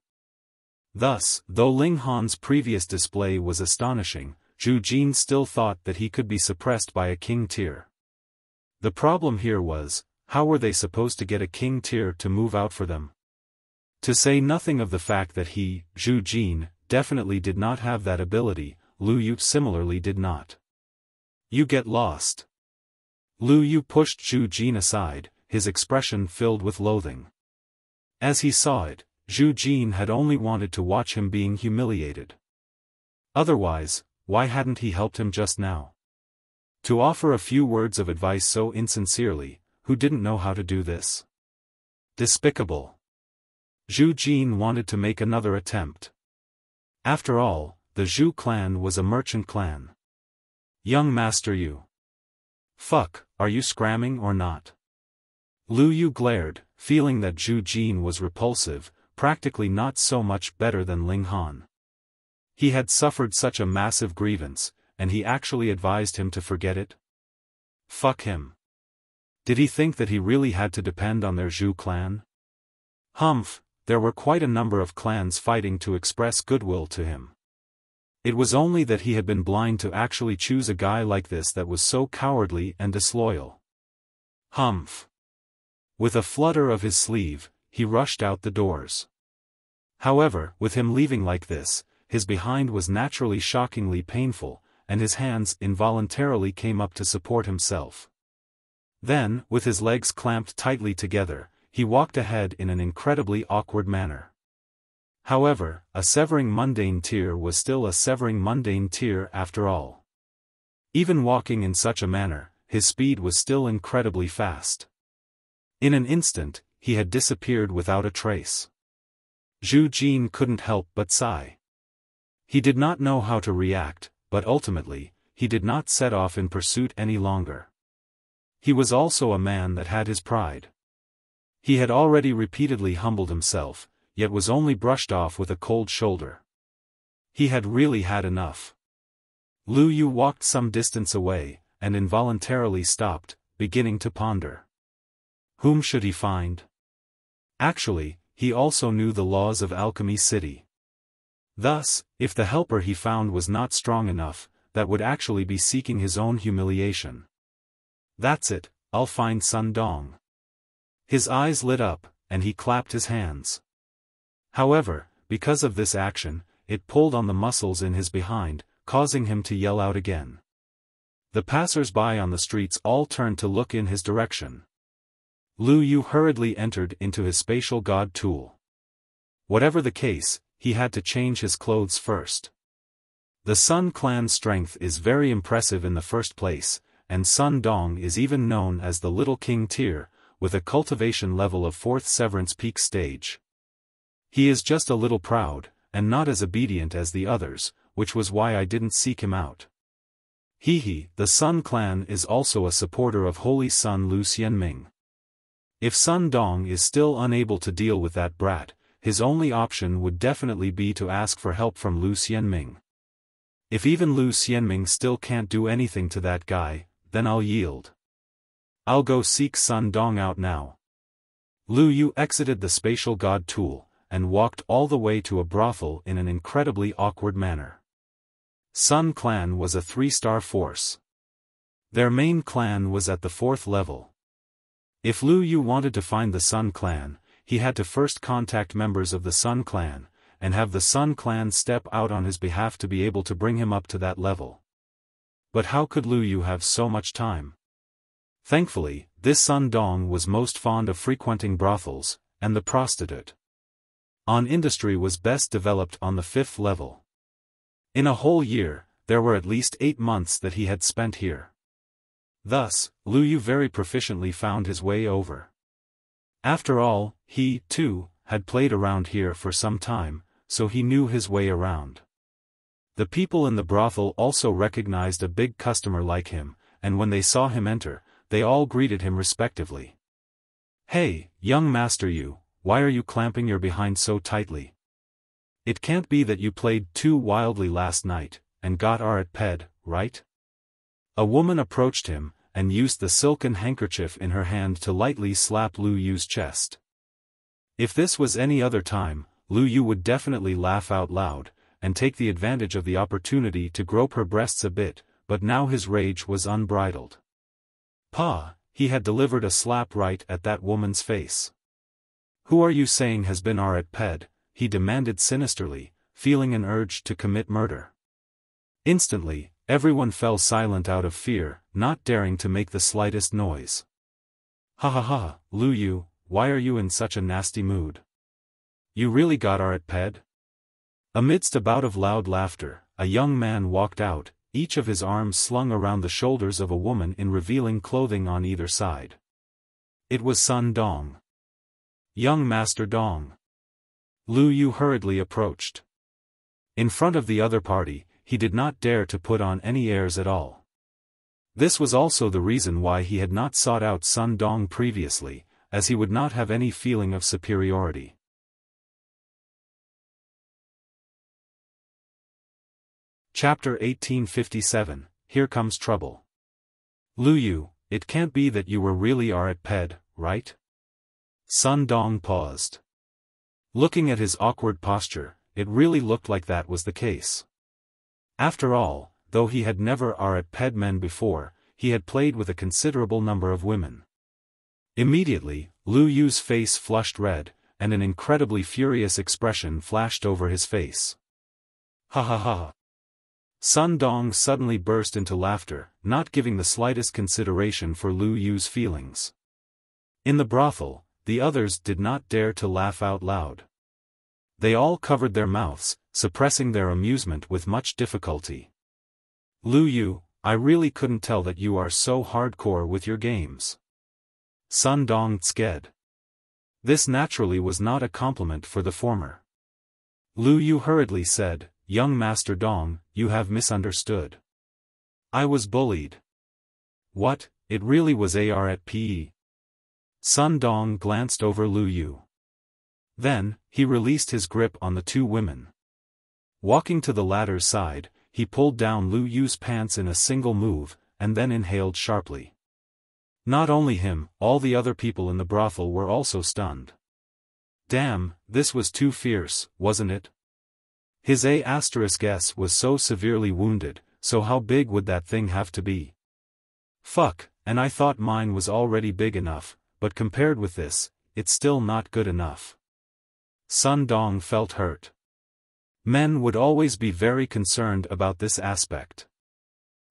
Thus, though Ling Han's previous display was astonishing, Zhu Jin still thought that he could be suppressed by a king tier. The problem here was, how were they supposed to get a king tier to move out for them? To say nothing of the fact that he, Zhu Jin, definitely did not have that ability, Lu Yu similarly did not. You get lost. Lu Yu pushed Zhu Jin aside, his expression filled with loathing. As he saw it, Zhu Jin had only wanted to watch him being humiliated. Otherwise, why hadn't he helped him just now? To offer a few words of advice so insincerely, who didn't know how to do this? Despicable. Zhu Jin wanted to make another attempt. After all, the Zhu clan was a merchant clan. Young master Yu. Fuck, are you scramming or not? Lu Yu glared, feeling that Zhu Jin was repulsive, practically not so much better than Ling Han. He had suffered such a massive grievance, and he actually advised him to forget it? Fuck him. Did he think that he really had to depend on their Zhu clan? Humph, there were quite a number of clans fighting to express goodwill to him. It was only that he had been blind to actually choose a guy like this that was so cowardly and disloyal. Humph. With a flutter of his sleeve, he rushed out the doors. However, with him leaving like this, his behind was naturally shockingly painful, and his hands involuntarily came up to support himself. Then, with his legs clamped tightly together, he walked ahead in an incredibly awkward manner. However, a severing mundane tear was still a severing mundane tear after all. Even walking in such a manner, his speed was still incredibly fast. In an instant, he had disappeared without a trace. Zhu Jin couldn't help but sigh. He did not know how to react, but ultimately, he did not set off in pursuit any longer. He was also a man that had his pride. He had already repeatedly humbled himself, yet was only brushed off with a cold shoulder. He had really had enough. Lu Yu walked some distance away, and involuntarily stopped, beginning to ponder. Whom should he find? Actually, he also knew the laws of Alchemy City. Thus, if the helper he found was not strong enough, that would actually be seeking his own humiliation. That's it, I'll find Sun Dong. His eyes lit up, and he clapped his hands. However, because of this action, it pulled on the muscles in his behind, causing him to yell out again. The passers-by on the streets all turned to look in his direction. Lu Yu hurriedly entered into his spatial god tool. Whatever the case, he had to change his clothes first. The Sun clan's strength is very impressive in the first place, and Sun Dong is even known as the Little King tier, with a cultivation level of 4th Severance Peak stage. He is just a little proud, and not as obedient as the others, which was why I didn't seek him out. The Sun clan is also a supporter of Holy Sun Lu Xianming. If Sun Dong is still unable to deal with that brat, his only option would definitely be to ask for help from Lu Xianming. If even Lu Xianming still can't do anything to that guy, then I'll yield. I'll go seek Sun Dong out now. Lu Yu exited the spatial god tool, and walked all the way to a brothel in an incredibly awkward manner. Sun clan was a 3-star force. Their main clan was at the 4th level. If Lu Yu wanted to find the Sun clan, he had to first contact members of the Sun clan, and have the Sun clan step out on his behalf to be able to bring him up to that level. But how could Lu Yu have so much time? Thankfully, this Sun Dong was most fond of frequenting brothels, and the prostitute industry was best developed on the 5th level. In a whole year, there were at least 8 months that he had spent here. Thus, Lu Yu very proficiently found his way over. After all, he, too, had played around here for some time, so he knew his way around. The people in the brothel also recognized a big customer like him, and when they saw him enter, they all greeted him respectively. "Hey, young master Yu, why are you clamping your behind so tightly? It can't be that you played too wildly last night, and got ped, right?" A woman approached him, and used the silken handkerchief in her hand to lightly slap Lu Yu's chest. If this was any other time, Lu Yu would definitely laugh out loud, and take the advantage of the opportunity to grope her breasts a bit, but now his rage was unbridled. Pa, he had delivered a slap right at that woman's face. "Who are you saying has been ped?" he demanded sinisterly, feeling an urge to commit murder. Instantly, everyone fell silent out of fear, not daring to make the slightest noise. "Ha ha ha, Lu Yu, why are you in such a nasty mood? You really got ped?" Amidst a bout of loud laughter, a young man walked out, each of his arms slung around the shoulders of a woman in revealing clothing on either side. It was Sun Dong. "Young Master Dong." Lu Yu hurriedly approached. In front of the other party, he did not dare to put on any airs at all. This was also the reason why he had not sought out Sun Dong previously, as he would not have any feeling of superiority. Chapter 1857, Here Comes Trouble. "Lu Yu, it can't be that you were really ped, right?" Sun Dong paused. Looking at his awkward posture, it really looked like that was the case. After all, though he had never ped men before, he had played with a considerable number of women. Immediately, Lu Yu's face flushed red, and an incredibly furious expression flashed over his face. "Ha ha ha." Sun Dong suddenly burst into laughter, not giving the slightest consideration for Lu Yu's feelings. In the brothel, the others did not dare to laugh out loud. They all covered their mouths, suppressing their amusement with much difficulty. "Lu Yu, I really couldn't tell that you are so hardcore with your games." Sun Dong sked. This naturally was not a compliment for the former. Lu Yu hurriedly said, "Young Master Dong, you have misunderstood. I was bullied." "What, it really was ARPE?" Sun Dong glanced over Lu Yu. Then, he released his grip on the two women. Walking to the latter's side, he pulled down Lu Yu's pants in a single move, and then inhaled sharply. Not only him, all the other people in the brothel were also stunned. Damn, this was too fierce, wasn't it? His A*S was so severely wounded, so how big would that thing have to be? Fuck, and I thought mine was already big enough, but compared with this, it's still not good enough. Sun Dong felt hurt. Men would always be very concerned about this aspect.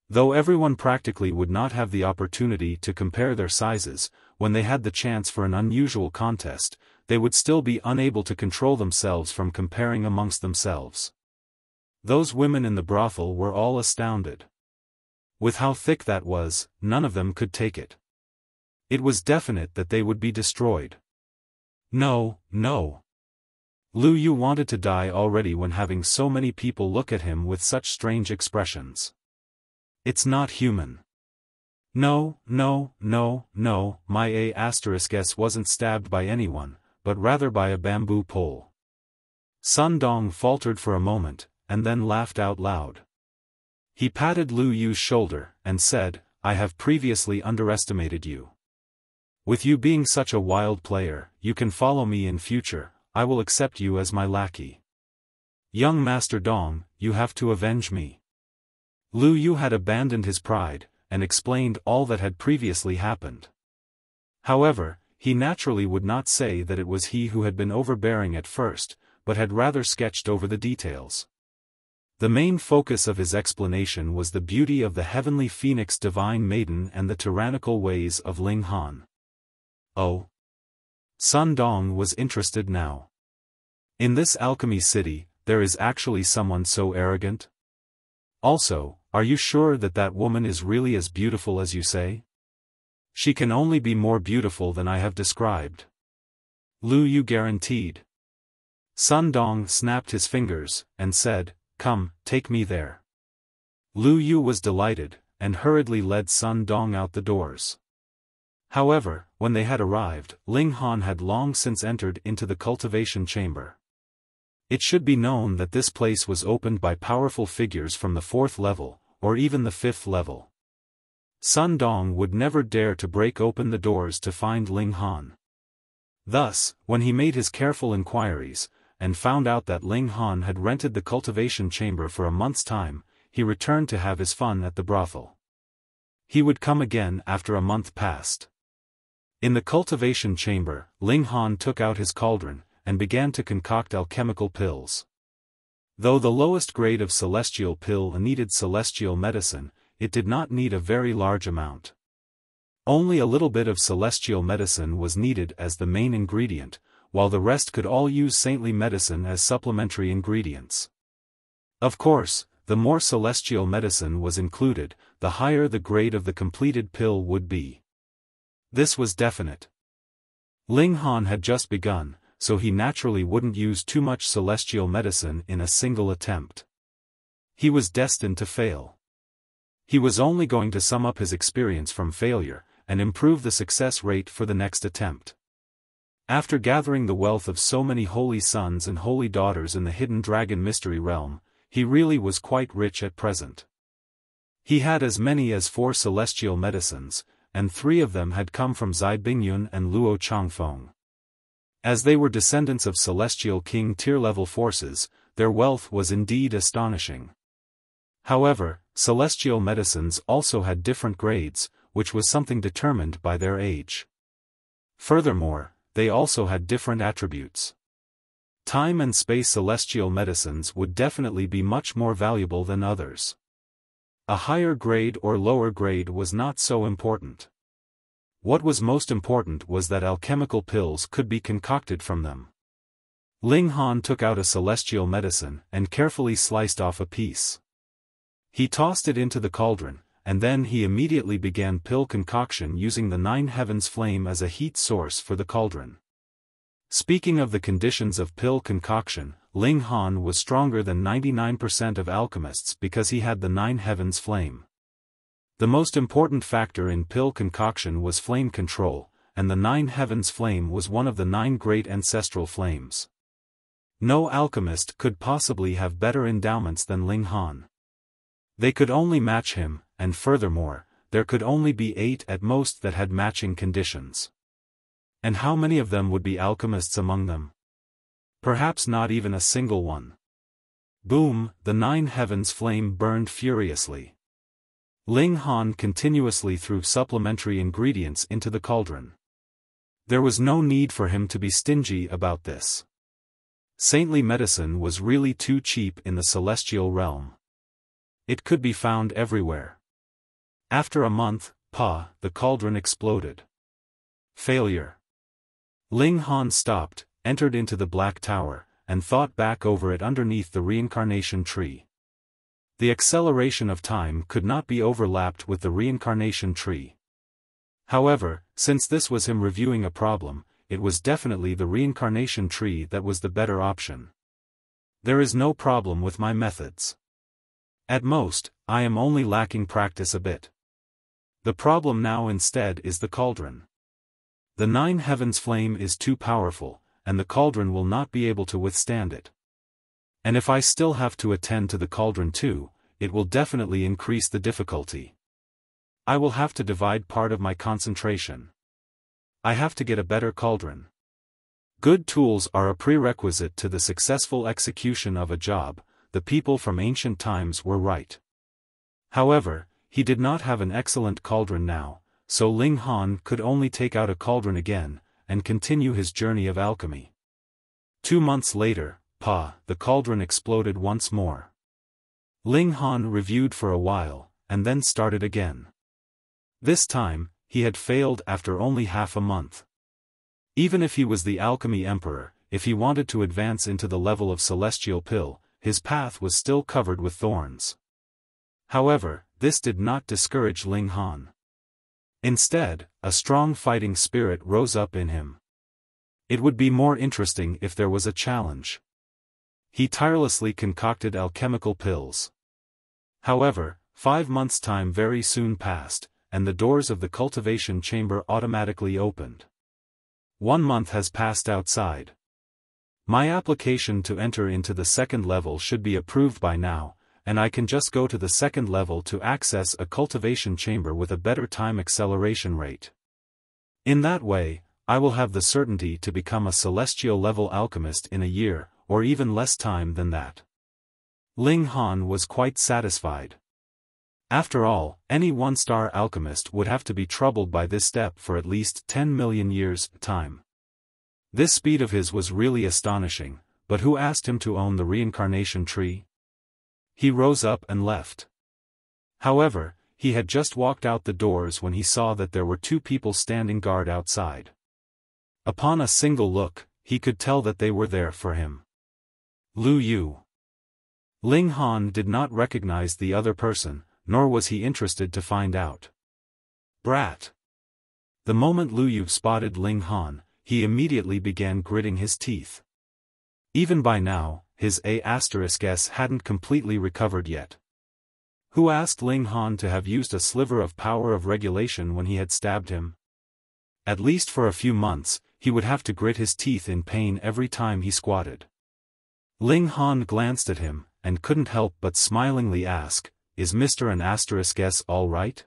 Though everyone practically would not have the opportunity to compare their sizes, when they had the chance for an unusual contest, they would still be unable to control themselves from comparing amongst themselves. Those women in the brothel were all astounded. With how thick that was, none of them could take it. It was definite that they would be destroyed. No, no. Lu Yu wanted to die already when having so many people look at him with such strange expressions. It's not human. No, no, no, no, my A*S wasn't stabbed by anyone, but rather by a bamboo pole. Sun Dong faltered for a moment, and then laughed out loud. He patted Lu Yu's shoulder, and said, "I have previously underestimated you. With you being such a wild player, you can follow me in future, I will accept you as my lackey. Young Master Dong, you have to avenge me." Lu Yu had abandoned his pride, and explained all that had previously happened. However, he naturally would not say that it was he who had been overbearing at first, but but had rather sketched over the details. The main focus of his explanation was the beauty of the heavenly phoenix divine maiden and the tyrannical ways of Ling Han. Oh. Sun Dong was interested now. In this alchemy city, there is actually someone so arrogant? Also, are you sure that that woman is really as beautiful as you say? She can only be more beautiful than I have described. Lu Yu guaranteed. Sun Dong snapped his fingers, and said, "Come, take me there." Lu Yu was delighted, and hurriedly led Sun Dong out the doors. However, when they had arrived, Ling Han had long since entered into the cultivation chamber. It should be known that this place was opened by powerful figures from the 4th level, or even the 5th level. Sun Dong would never dare to break open the doors to find Ling Han. Thus, when he made his careful inquiries, and found out that Ling Han had rented the cultivation chamber for a month's time, he returned to have his fun at the brothel. He would come again after a month passed. In the cultivation chamber, Ling Han took out his cauldron, and began to concoct alchemical pills. Though the lowest grade of celestial pill needed celestial medicine, it did not need a very large amount. Only a little bit of celestial medicine was needed as the main ingredient, while the rest could all use saintly medicine as supplementary ingredients. Of course, the more celestial medicine was included, the higher the grade of the completed pill would be. This was definite. Ling Han had just begun, so he naturally wouldn't use too much celestial medicine in a single attempt. He was destined to fail. He was only going to sum up his experience from failure, and improve the success rate for the next attempt. After gathering the wealth of so many holy sons and holy daughters in the hidden dragon mystery realm, he really was quite rich at present. He had as many as 4 celestial medicines, and 3 of them had come from Zai Bingyun and Luo Qingfeng. As they were descendants of celestial king tier-level forces, their wealth was indeed astonishing. However, celestial medicines also had different grades, which was something determined by their age. Furthermore, they also had different attributes. Time and space celestial medicines would definitely be much more valuable than others. A higher grade or lower grade was not so important. What was most important was that alchemical pills could be concocted from them. Ling Han took out a celestial medicine and carefully sliced off a piece. He tossed it into the cauldron, and then he immediately began pill concoction using the 9 heavens flame as a heat source for the cauldron. Speaking of the conditions of pill concoction, Ling Han was stronger than 99% of alchemists because he had the 9 heavens flame. The most important factor in pill concoction was flame control, and the 9 heavens flame was one of the 9 great ancestral flames. No alchemist could possibly have better endowments than Ling Han. They could only match him, and furthermore, there could only be 8 at most that had matching conditions. And how many of them would be alchemists among them? Perhaps not even a single one. Boom, the 9 heavens flame burned furiously. Ling Han continuously threw supplementary ingredients into the cauldron. There was no need for him to be stingy about this. Saintly medicine was really too cheap in the celestial realm. It could be found everywhere. After a month, the cauldron exploded. Failure. Ling Han stopped, entered into the Black Tower, and thought back over it underneath the reincarnation tree. The acceleration of time could not be overlapped with the reincarnation tree. However, since this was him reviewing a problem, it was definitely the reincarnation tree that was the better option. There is no problem with my methods. At most, I am only lacking practice a bit. The problem now instead is the cauldron. The 9 heavens flame is too powerful, and the cauldron will not be able to withstand it. And if I still have to attend to the cauldron too, it will definitely increase the difficulty. I will have to divide part of my concentration. I have to get a better cauldron. Good tools are a prerequisite to the successful execution of a job. The people from ancient times were right. However, he did not have an excellent cauldron now, so Ling Han could only take out a cauldron again, and continue his journey of alchemy. 2 months later, Pa, the cauldron exploded once more. Ling Han reviewed for a while, and then started again. This time, he had failed after only half a month. Even if he was the alchemy emperor, if he wanted to advance into the level of celestial pill, his path was still covered with thorns. However, this did not discourage Ling Han. Instead, a strong fighting spirit rose up in him. It would be more interesting if there was a challenge. He tirelessly concocted alchemical pills. However, 5 months' time very soon passed, and the doors of the cultivation chamber automatically opened. 1 month has passed outside. My application to enter into the second level should be approved by now, and I can just go to the second level to access a cultivation chamber with a better time acceleration rate. In that way, I will have the certainty to become a celestial level alchemist in a year, or even less time than that. Ling Han was quite satisfied. After all, any one-star alchemist would have to be troubled by this step for at least 10 million years' time. This speed of his was really astonishing, but who asked him to own the reincarnation tree? He rose up and left. However, he had just walked out the doors when he saw that there were 2 people standing guard outside. Upon a single look, he could tell that they were there for him. Lu Yu. Ling Han did not recognize the other person, nor was he interested to find out. Brat. The moment Lu Yu spotted Ling Han, he immediately began gritting his teeth. Even by now, his A*S hadn't completely recovered yet. Who asked Ling Han to have used a sliver of power of regulation when he had stabbed him? At least for a few months, he would have to grit his teeth in pain every time he squatted. Ling Han glanced at him, and couldn't help but smilingly ask, "Is Mr. S all right?"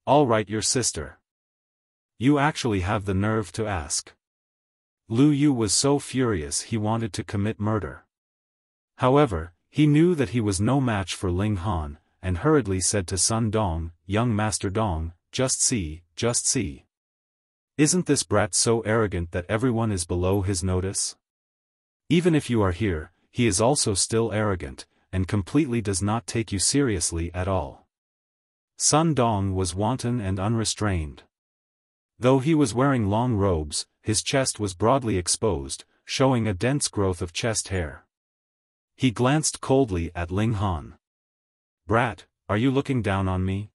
"All right, your sister. You actually have the nerve to ask." Lu Yu was so furious he wanted to commit murder. However, he knew that he was no match for Ling Han, and hurriedly said to Sun Dong, "Young Master Dong, just see, just see. Isn't this brat so arrogant that everyone is below his notice? Even if you are here, he is also still arrogant, and completely does not take you seriously at all." Sun Dong was wanton and unrestrained. Though he was wearing long robes, his chest was broadly exposed, showing a dense growth of chest hair. He glanced coldly at Ling Han. "Brat, are you looking down on me?"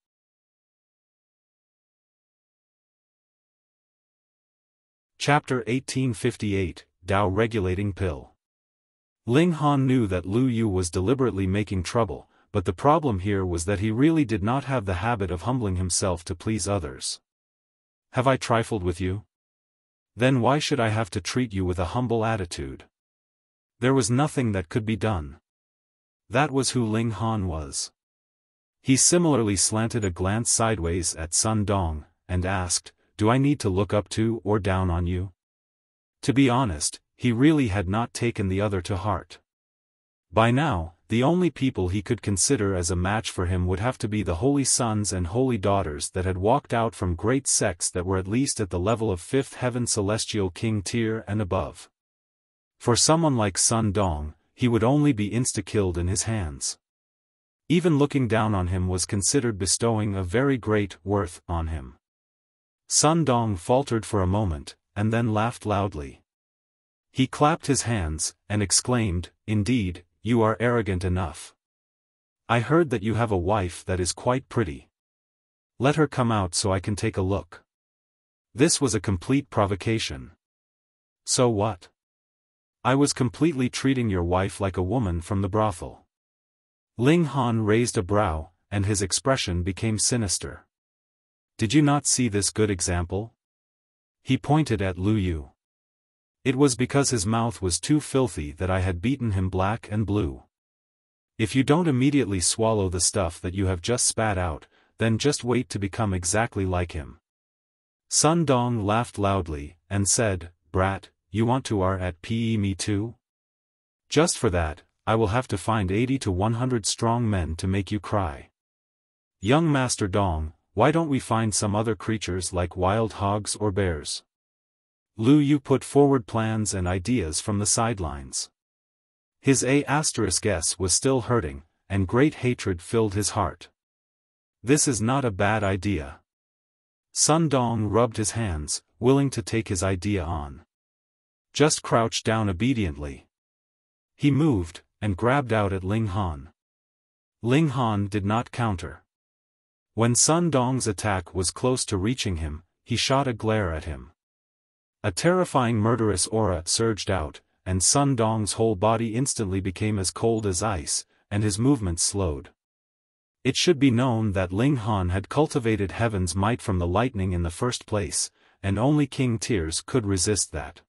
Chapter 1858, Tao Regulating Pill. Ling Han knew that Lu Yu was deliberately making trouble, but the problem here was that he really did not have the habit of humbling himself to please others. "Have I trifled with you? Then why should I have to treat you with a humble attitude?" There was nothing that could be done. That was who Ling Han was. He similarly slanted a glance sideways at Sun Dong, and asked, "Do I need to look up to or down on you?" To be honest, he really had not taken the other to heart. By now, the only people he could consider as a match for him would have to be the holy sons and holy daughters that had walked out from great sects that were at least at the level of 5th heaven celestial king tier and above. For someone like Sun Dong, he would only be insta-killed in his hands. Even looking down on him was considered bestowing a very great worth on him. Sun Dong faltered for a moment, and then laughed loudly. He clapped his hands, and exclaimed, "Indeed, you are arrogant enough. I heard that you have a wife that is quite pretty. Let her come out so I can take a look." This was a complete provocation. "So what? I was completely treating your wife like a woman from the brothel." Ling Han raised a brow, and his expression became sinister. "Did you not see this good example?" He pointed at Lu Yu. "It was because his mouth was too filthy that I had beaten him black and blue. If you don't immediately swallow the stuff that you have just spat out, then just wait to become exactly like him." Sun Dong laughed loudly, and said, "Brat, you want to RATPE me too? Just for that, I will have to find 80 to 100 strong men to make you cry. Young Master Dong, why don't we find some other creatures like wild hogs or bears?" Lu Yu put forward plans and ideas from the sidelines. His A*S was still hurting, and great hatred filled his heart. This is not a bad idea. Sun Dong rubbed his hands, willing to take his idea on. Just crouch down obediently. He moved, and grabbed out at Ling Han. Ling Han did not counter. When Sun Dong's attack was close to reaching him, he shot a glare at him. A terrifying murderous aura surged out, and Sun Dong's whole body instantly became as cold as ice, and his movements slowed. It should be known that Ling Han had cultivated heaven's might from the lightning in the first place, and only King Tears could resist that.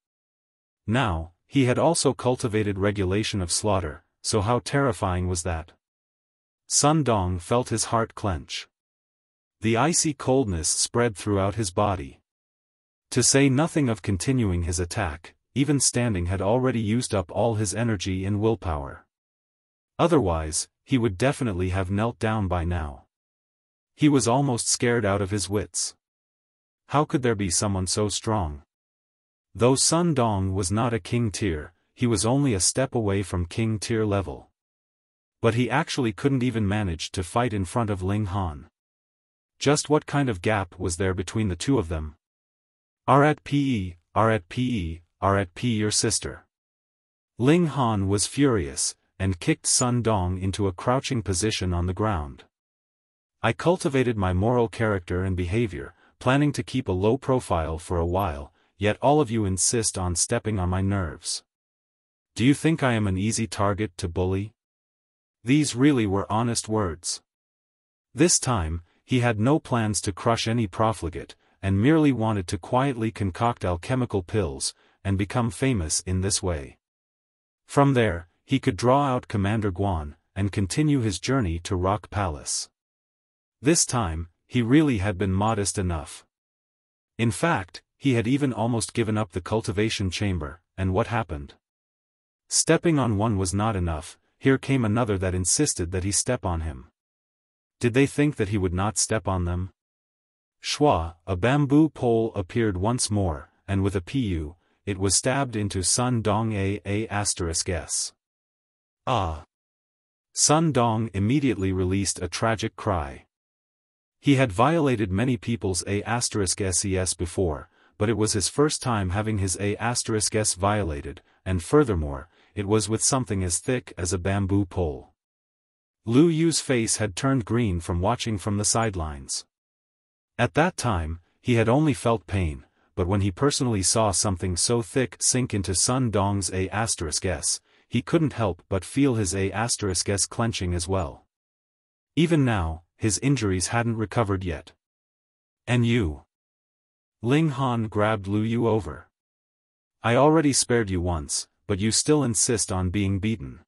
Now, he had also cultivated regulation of slaughter, so how terrifying was that? Sun Dong felt his heart clench. The icy coldness spread throughout his body. To say nothing of continuing his attack, even standing had already used up all his energy and willpower. Otherwise, he would definitely have knelt down by now. He was almost scared out of his wits. How could there be someone so strong? Though Sun Dong was not a king tier, he was only a step away from king tier level. But he actually couldn't even manage to fight in front of Ling Han. Just what kind of gap was there between the two of them? RATPE, RATPE, RATP your sister. Ling Han was furious, and kicked Sun Dong into a crouching position on the ground. I cultivated my moral character and behavior, planning to keep a low profile for a while, yet all of you insist on stepping on my nerves. Do you think I am an easy target to bully? These really were honest words. This time, he had no plans to crush any profligate, and merely wanted to quietly concoct alchemical pills, and become famous in this way. From there, he could draw out Commander Guan, and continue his journey to Rock Palace. This time, he really had been modest enough. In fact, he had even almost given up the cultivation chamber, and what happened? Stepping on one was not enough, here came another that insisted that he step on him. Did they think that he would not step on them? Shua, a bamboo pole appeared once more, and with a pu, it was stabbed into Sun Dong A*S. Ah! Sun Dong immediately released a tragic cry. He had violated many people's A*SES before, but it was his first time having his A*S violated, and furthermore, it was with something as thick as a bamboo pole. Lu Yu's face had turned green from watching from the sidelines. At that time, he had only felt pain, but when he personally saw something so thick sink into Sun Dong's A*S, he couldn't help but feel his A*S clenching as well. Even now, his injuries hadn't recovered yet. And you? Ling Han grabbed Lu Yu over. I already spared you once, but you still insist on being beaten.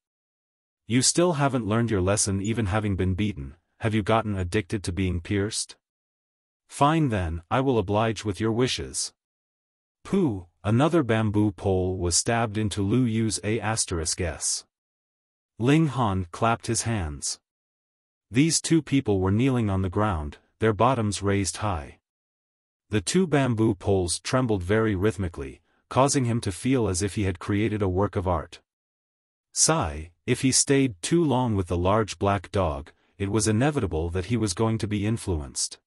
You still haven't learned your lesson even having been beaten. Have you gotten addicted to being pierced? Fine then, I will oblige with your wishes. Pooh, another bamboo pole was stabbed into Lu Yu's A*S. Ling Han clapped his hands. These two people were kneeling on the ground, their bottoms raised high. The two bamboo poles trembled very rhythmically, causing him to feel as if he had created a work of art. Sigh, if he stayed too long with the large black dog, it was inevitable that he was going to be influenced.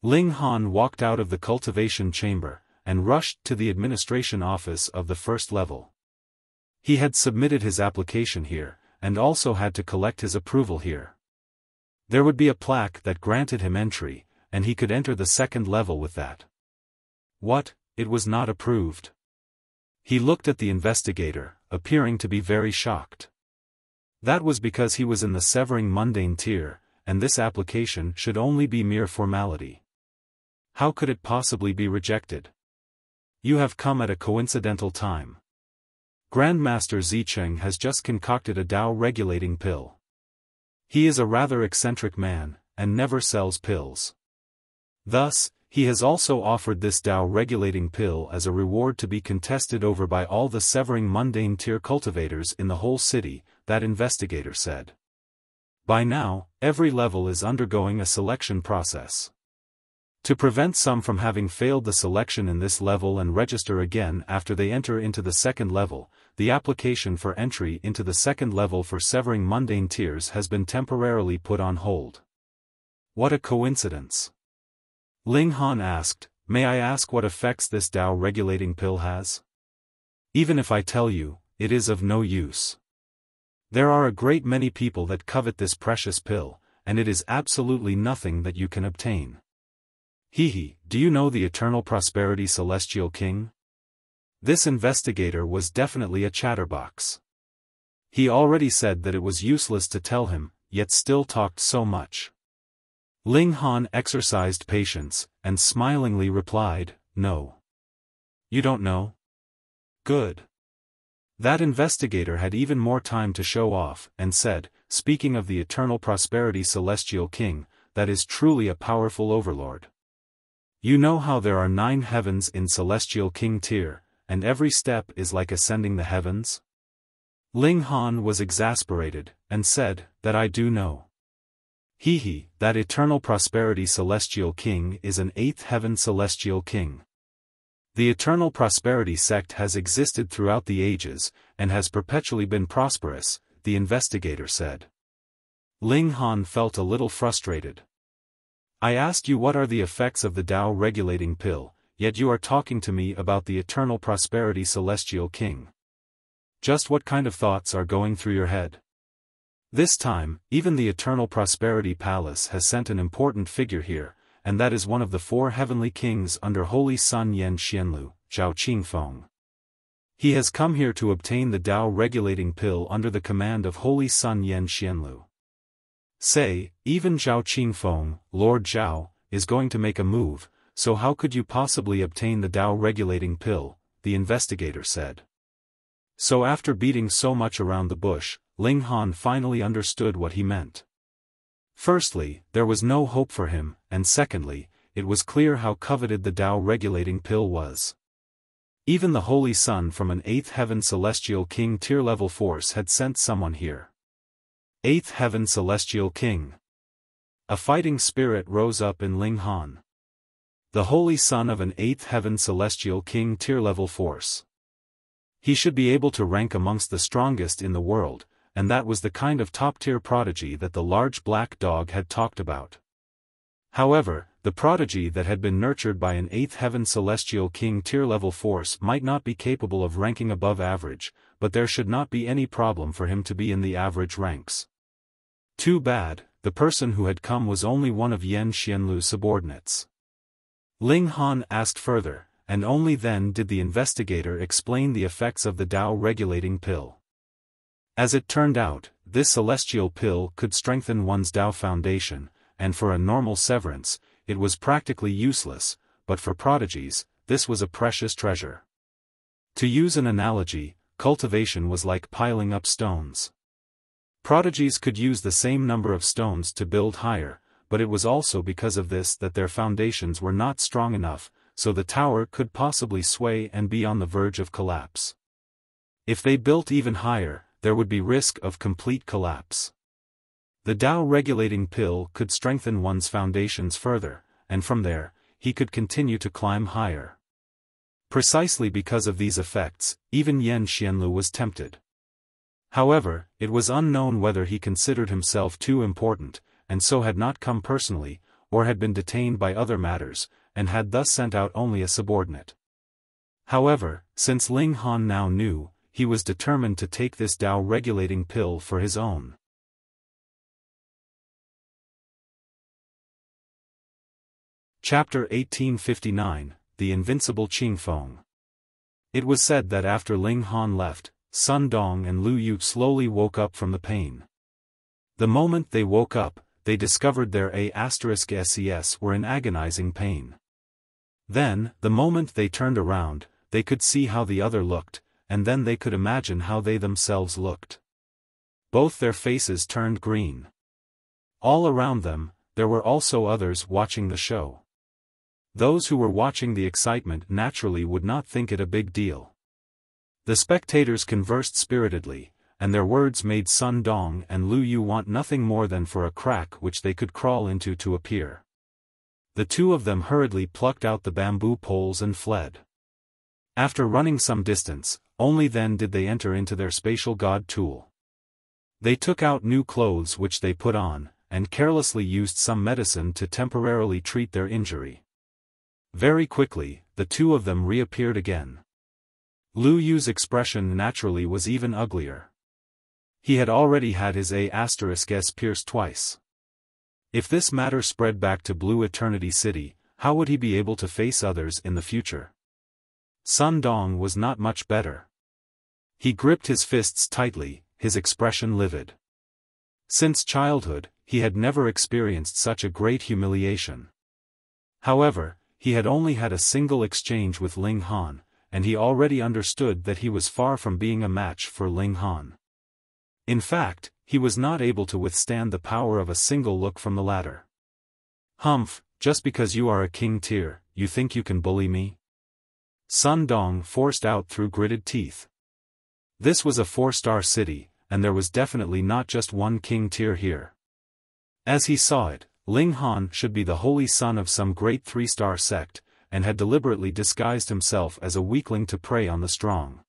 Ling Han walked out of the cultivation chamber, and rushed to the administration office of the first level. He had submitted his application here, and also had to collect his approval here. There would be a plaque that granted him entry, and he could enter the second level with that. What, it was not approved? He looked at the investigator, appearing to be very shocked. That was because he was in the severing mundane tier, and this application should only be mere formality. How could it possibly be rejected? You have come at a coincidental time. Grandmaster Zi Cheng has just concocted a Tao-regulating pill. He is a rather eccentric man, and never sells pills. Thus, he has also offered this Tao-regulating pill as a reward to be contested over by all the severing mundane tier cultivators in the whole city, that investigator said. By now, every level is undergoing a selection process. To prevent some from having failed the selection in this level and register again after they enter into the second level, the application for entry into the second level for severing mundane tears has been temporarily put on hold. What a coincidence. Ling Han asked, may I ask what effects this Tao regulating pill has? Even if I tell you, it is of no use. There are a great many people that covet this precious pill, and it is absolutely nothing that you can obtain. Hehe, do you know the eternal prosperity celestial king? This investigator was definitely a chatterbox. He already said that it was useless to tell him, yet still talked so much. Ling Han exercised patience, and smilingly replied, no. You don't know? Good. That investigator had even more time to show off, and said, speaking of the eternal prosperity celestial king, that is truly a powerful overlord. You know how there are 9 heavens in celestial king tier, and every step is like ascending the heavens? Ling Han was exasperated, and said, that I do know. Hehe, that eternal prosperity celestial king is an 8th heaven celestial king. The eternal prosperity sect has existed throughout the ages, and has perpetually been prosperous, the investigator said. Ling Han felt a little frustrated. I asked you what are the effects of the Tao regulating pill, yet you are talking to me about the eternal prosperity celestial king. Just what kind of thoughts are going through your head? This time, even the Eternal Prosperity Palace has sent an important figure here, and that is one of the 4 heavenly kings under Holy Sun Yen Xianlu, Zhao Qingfeng. He has come here to obtain the Tao regulating pill under the command of Holy Sun Yen Xianlu. Say, even Zhao Qingfeng, Lord Zhao, is going to make a move, so how could you possibly obtain the Tao regulating pill, the investigator said. So after beating so much around the bush, Ling Han finally understood what he meant. Firstly, there was no hope for him, and secondly, it was clear how coveted the Tao regulating pill was. Even the Holy Sun from an 8th heaven celestial king tier level force had sent someone here. 8th heaven celestial king. A fighting spirit rose up in Ling Han. The Holy Sun of an 8th heaven celestial king tier level force. He should be able to rank amongst the strongest in the world, and that was the kind of top-tier prodigy that the large black dog had talked about. However, the prodigy that had been nurtured by an 8th heaven celestial king tier-level force might not be capable of ranking above average, but there should not be any problem for him to be in the average ranks. Too bad, the person who had come was only one of Yen Xianlu's subordinates. Ling Han asked further, and only then did the investigator explain the effects of the Tao regulating pill. As it turned out, this celestial pill could strengthen one's Tao foundation, and for a normal severance, it was practically useless, but for prodigies, this was a precious treasure. To use an analogy, cultivation was like piling up stones. Prodigies could use the same number of stones to build higher, but it was also because of this that their foundations were not strong enough, so the tower could possibly sway and be on the verge of collapse. If they built even higher, there would be risk of complete collapse. The Tao regulating pill could strengthen one's foundations further, and from there, he could continue to climb higher. Precisely because of these effects, even Yen Xianlu was tempted. However, it was unknown whether he considered himself too important, and so had not come personally, or had been detained by other matters, and had thus sent out only a subordinate. However, since Ling Han now knew, he was determined to take this Tao regulating pill for his own. Chapter 1859, The Invincible Qingfeng. It was said that after Ling Han left, Sun Dong and Lu Yu slowly woke up from the pain. The moment they woke up, they discovered their A*SES were in agonizing pain. Then, the moment they turned around, they could see how the other looked, and then they could imagine how they themselves looked. Both their faces turned green. All around them, there were also others watching the show. Those who were watching the excitement naturally would not think it a big deal. The spectators conversed spiritedly, and their words made Sun Dong and Lu Yu want nothing more than for a crack which they could crawl into to appear. The two of them hurriedly plucked out the bamboo poles and fled. After running some distance, only then did they enter into their spatial god tool. They took out new clothes which they put on, and carelessly used some medicine to temporarily treat their injury. Very quickly, the two of them reappeared again. Lu Yu's expression naturally was even uglier. He had already had his A*S pierced twice. If this matter spread back to Blue Eternity City, how would he be able to face others in the future? Sun Dong was not much better. He gripped his fists tightly, his expression livid. Since childhood, he had never experienced such a great humiliation. However, he had only had a single exchange with Ling Han, and he already understood that he was far from being a match for Ling Han. In fact, he was not able to withstand the power of a single look from the latter. "Humph, just because you are a king tier, you think you can bully me?" Sun Dong forced out through gritted teeth. This was a 4-star city, and there was definitely not just one king tier here. As he saw it, Ling Han should be the holy son of some great 3-star sect, and had deliberately disguised himself as a weakling to prey on the strong.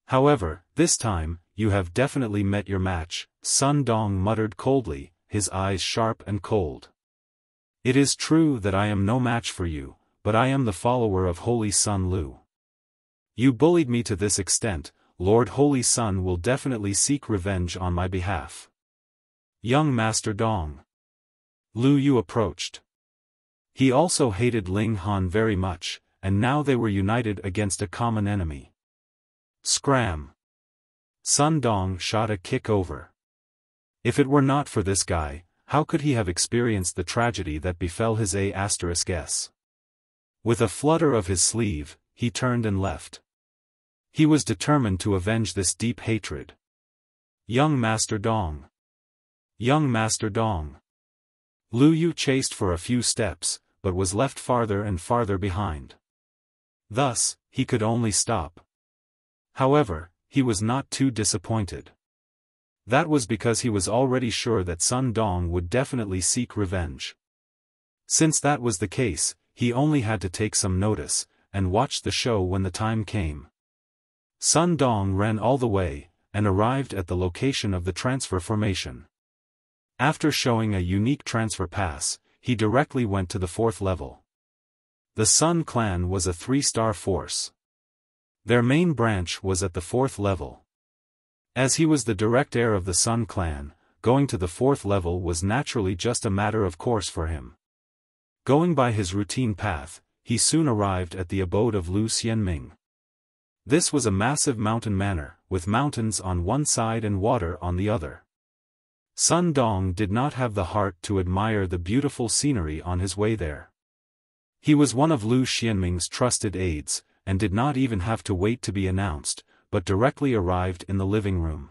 However, this time, you have definitely met your match, Sun Dong muttered coldly, his eyes sharp and cold. "It is true that I am no match for you, but I am the follower of Holy Sun Lu. You bullied me to this extent, Lord Holy Sun will definitely seek revenge on my behalf." "Young Master Dong." Lu Yu approached. He also hated Ling Han very much, and now they were united against a common enemy. Scram! Sun Dong shot a kick over. If it were not for this guy, how could he have experienced the tragedy that befell his A*S? With a flutter of his sleeve, he turned and left. He was determined to avenge this deep hatred. "Young Master Dong! Young Master Dong!" Lu Yu chased for a few steps, but was left farther and farther behind. Thus, he could only stop. However, he was not too disappointed. That was because he was already sure that Sun Dong would definitely seek revenge. Since that was the case, he only had to take some notice, and watch the show when the time came. Sun Dong ran all the way, and arrived at the location of the transfer formation. After showing a unique transfer pass, he directly went to the 4th level. The Sun Clan was a 3-star force. Their main branch was at the 4th level. As he was the direct heir of the Sun Clan, going to the 4th level was naturally just a matter of course for him. Going by his routine path, he soon arrived at the abode of Lu Xianming. This was a massive mountain manor, with mountains on one side and water on the other. Sun Dong did not have the heart to admire the beautiful scenery on his way there. He was one of Lu Xianming's trusted aides, and did not even have to wait to be announced, but directly arrived in the living room.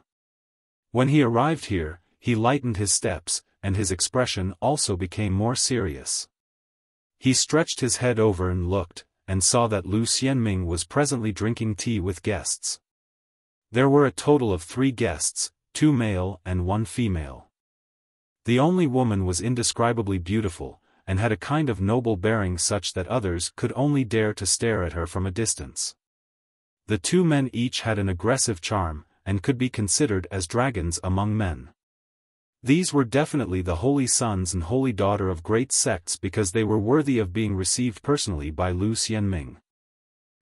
When he arrived here, he lightened his steps, and his expression also became more serious. He stretched his head over and looked, and saw that Lu Xianming was presently drinking tea with guests. There were a total of 3 guests, 2 male and 1 female. The only woman was indescribably beautiful, and had a kind of noble bearing such that others could only dare to stare at her from a distance. The 2 men each had an aggressive charm, and could be considered as dragons among men. These were definitely the holy sons and holy daughter of great sects because they were worthy of being received personally by Lu Xianming.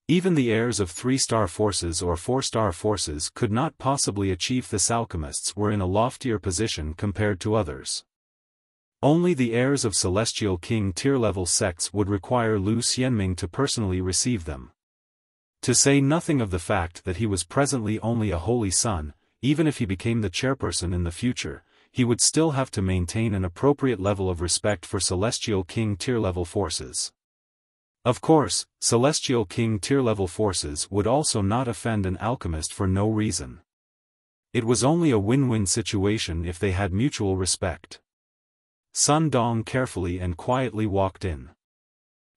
Even the heirs of 3-star forces or 4-star forces could not possibly achieve this. Alchemists were in a loftier position compared to others. Only the heirs of Celestial King tier-level sects would require Lu Xianming to personally receive them. To say nothing of the fact that he was presently only a holy son, even if he became the chairperson in the future, he would still have to maintain an appropriate level of respect for Celestial King tier-level forces. Of course, Celestial King tier-level forces would also not offend an alchemist for no reason. It was only a win-win situation if they had mutual respect. Sun Dong carefully and quietly walked in.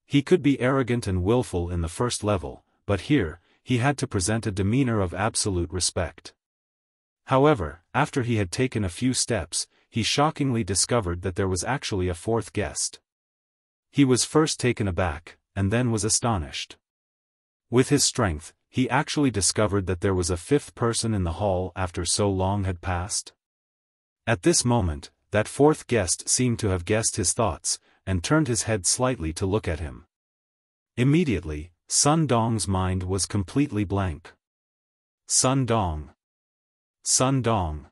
He could be arrogant and willful in the 1st level, but here, he had to present a demeanor of absolute respect. However, after he had taken a few steps, he shockingly discovered that there was actually a 4th guest. He was first taken aback, and then was astonished. With his strength, he actually discovered that there was a fifth person in the hall after so long had passed. At this moment, that fourth guest seemed to have guessed his thoughts, and turned his head slightly to look at him. Immediately, Sun Dong's mind was completely blank. Sun Dong. Sun Dong.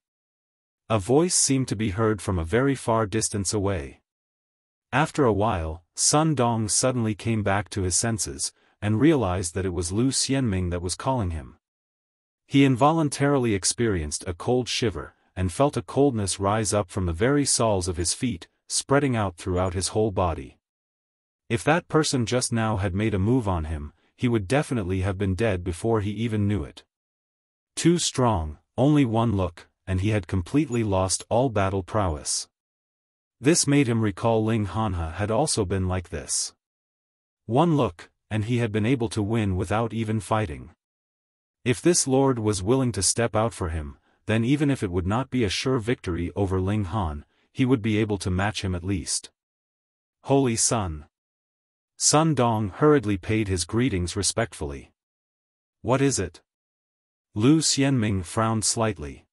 A voice seemed to be heard from a very far distance away. After a while, Sun Dong suddenly came back to his senses, and realized that it was Lu Xianming that was calling him. He involuntarily experienced a cold shiver, and felt a coldness rise up from the very soles of his feet, spreading out throughout his whole body. If that person just now had made a move on him, he would definitely have been dead before he even knew it. Too strong, only one look, and he had completely lost all battle prowess. This made him recall Ling Hanhe had also been like this. One look, and he had been able to win without even fighting. If this lord was willing to step out for him, then even if it would not be a sure victory over Ling Han, he would be able to match him at least. Holy Sun. Sun Dong hurriedly paid his greetings respectfully. What is it? Lu Xianming frowned slightly.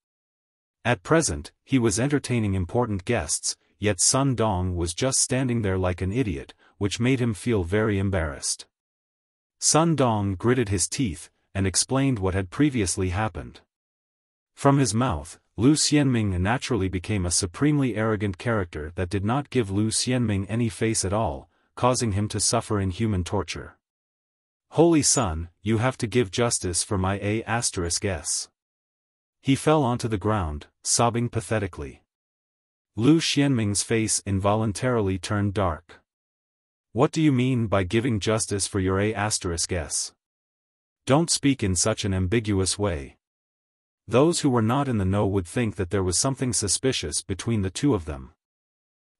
At present, he was entertaining important guests, yet Sun Dong was just standing there like an idiot, which made him feel very embarrassed. Sun Dong gritted his teeth, and explained what had previously happened. From his mouth, Lu Xianming naturally became a supremely arrogant character that did not give Lu Xianming any face at all, causing him to suffer inhuman torture. Holy Sun, you have to give justice for my A*S. He fell onto the ground, sobbing pathetically. Lu Xianming's face involuntarily turned dark. What do you mean by giving justice for your A*S? Don't speak in such an ambiguous way. Those who were not in the know would think that there was something suspicious between the two of them.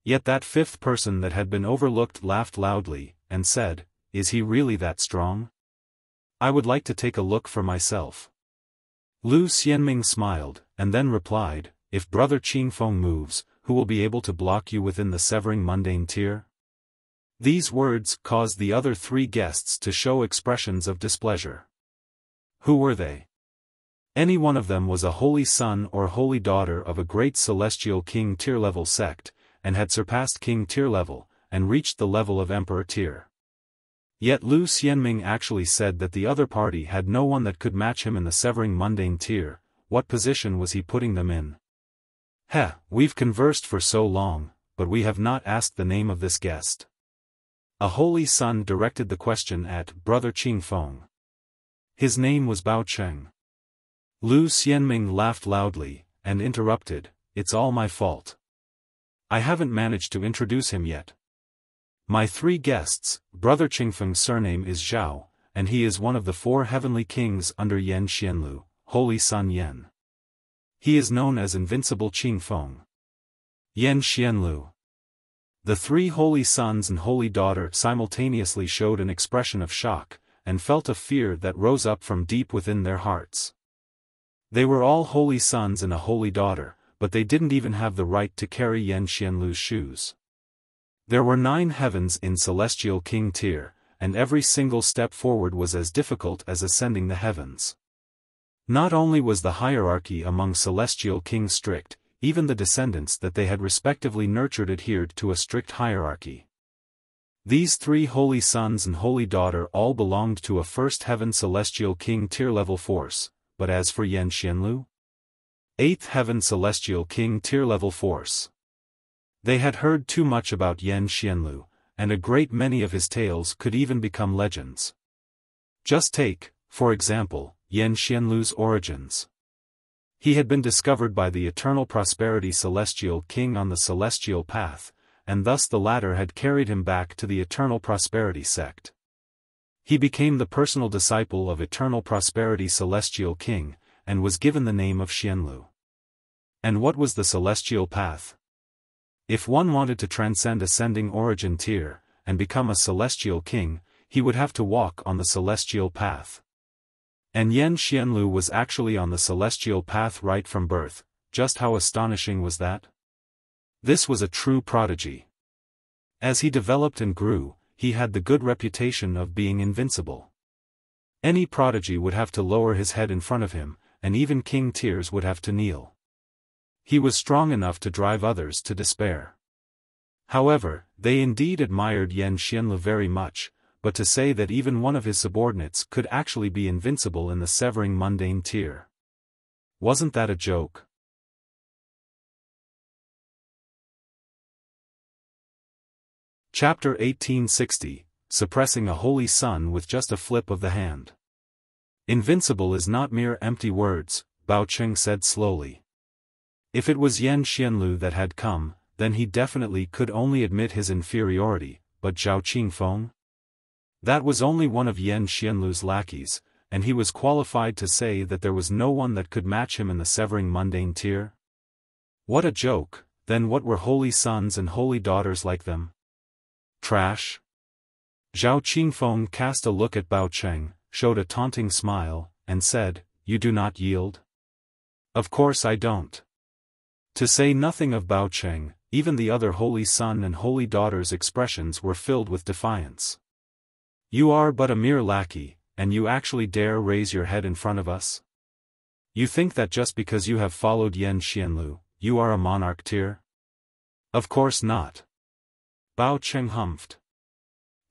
Yet that fifth person that had been overlooked laughed loudly, and said, "Is he really that strong? I would like to take a look for myself." Lu Xianming smiled, and then replied, "If Brother Qingfeng moves, who will be able to block you within the severing mundane tier?" These words caused the other three guests to show expressions of displeasure. Who were they? Any one of them was a holy son or holy daughter of a great celestial king tier level sect, and had surpassed king tier level, and reached the level of emperor tier. Yet Lu Xianming actually said that the other party had no one that could match him in the severing mundane tier. What position was he putting them in? We've conversed for so long, but we have not asked the name of this guest. A holy son directed the question at Brother Qingfeng. His name was Bao Cheng. Lu Xianming laughed loudly, and interrupted, "It's all my fault. I haven't managed to introduce him yet. My three guests, Brother Qingfeng's surname is Zhao, and he is one of the 4 heavenly kings under Yan Xianlu, Holy Sun Yan. He is known as Invincible Qingfeng. Yan Xianlu." The 3 holy sons and holy daughter simultaneously showed an expression of shock, and felt a fear that rose up from deep within their hearts. They were all holy sons and a holy daughter, but they didn't even have the right to carry Yan Xianlu's shoes. There were 9 heavens in celestial king tier, and every single step forward was as difficult as ascending the heavens. Not only was the hierarchy among celestial kings strict, even the descendants that they had respectively nurtured adhered to a strict hierarchy. These 3 holy sons and holy daughter all belonged to a first heaven celestial king tier level force, but as for Yan Xianlu? 8th heaven celestial king tier level force. They had heard too much about Yan Xianlu, and a great many of his tales could even become legends. Just take, for example, Yan Xianlu's origins. He had been discovered by the Eternal Prosperity Celestial King on the Celestial Path, and thus the latter had carried him back to the Eternal Prosperity sect. He became the personal disciple of Eternal Prosperity Celestial King, and was given the name of Xianlu. And what was the Celestial Path? If one wanted to transcend ascending origin tier, and become a Celestial King, he would have to walk on the Celestial Path. And Yan Xianlu was actually on the Celestial Path right from birth. Just how astonishing was that? This was a true prodigy. As he developed and grew, he had the good reputation of being invincible. Any prodigy would have to lower his head in front of him, and even King Tears would have to kneel. He was strong enough to drive others to despair. However, they indeed admired Yan Xianlu very much, but to say that even one of his subordinates could actually be invincible in the severing mundane tier. Wasn't that a joke? Chapter 1860, Suppressing a Holy Sun with just a flip of the hand. Invincible is not mere empty words, Bao Cheng said slowly. If it was Yan Xianlu that had come, then he definitely could only admit his inferiority, but Zhao Qingfeng? That was only one of Yan Xianlu's lackeys, and he was qualified to say that there was no one that could match him in the severing mundane tier? What a joke, then what were holy sons and holy daughters like them? Trash? Zhao Qingfeng cast a look at Bao Cheng, showed a taunting smile, and said, "You do not yield?" "Of course I don't." To say nothing of Bao Cheng, even the other holy son and holy daughter's expressions were filled with defiance. "You are but a mere lackey, and you actually dare raise your head in front of us? You think that just because you have followed Yan Xianlu, you are a monarch tier? Of course not." Bao Cheng humphed.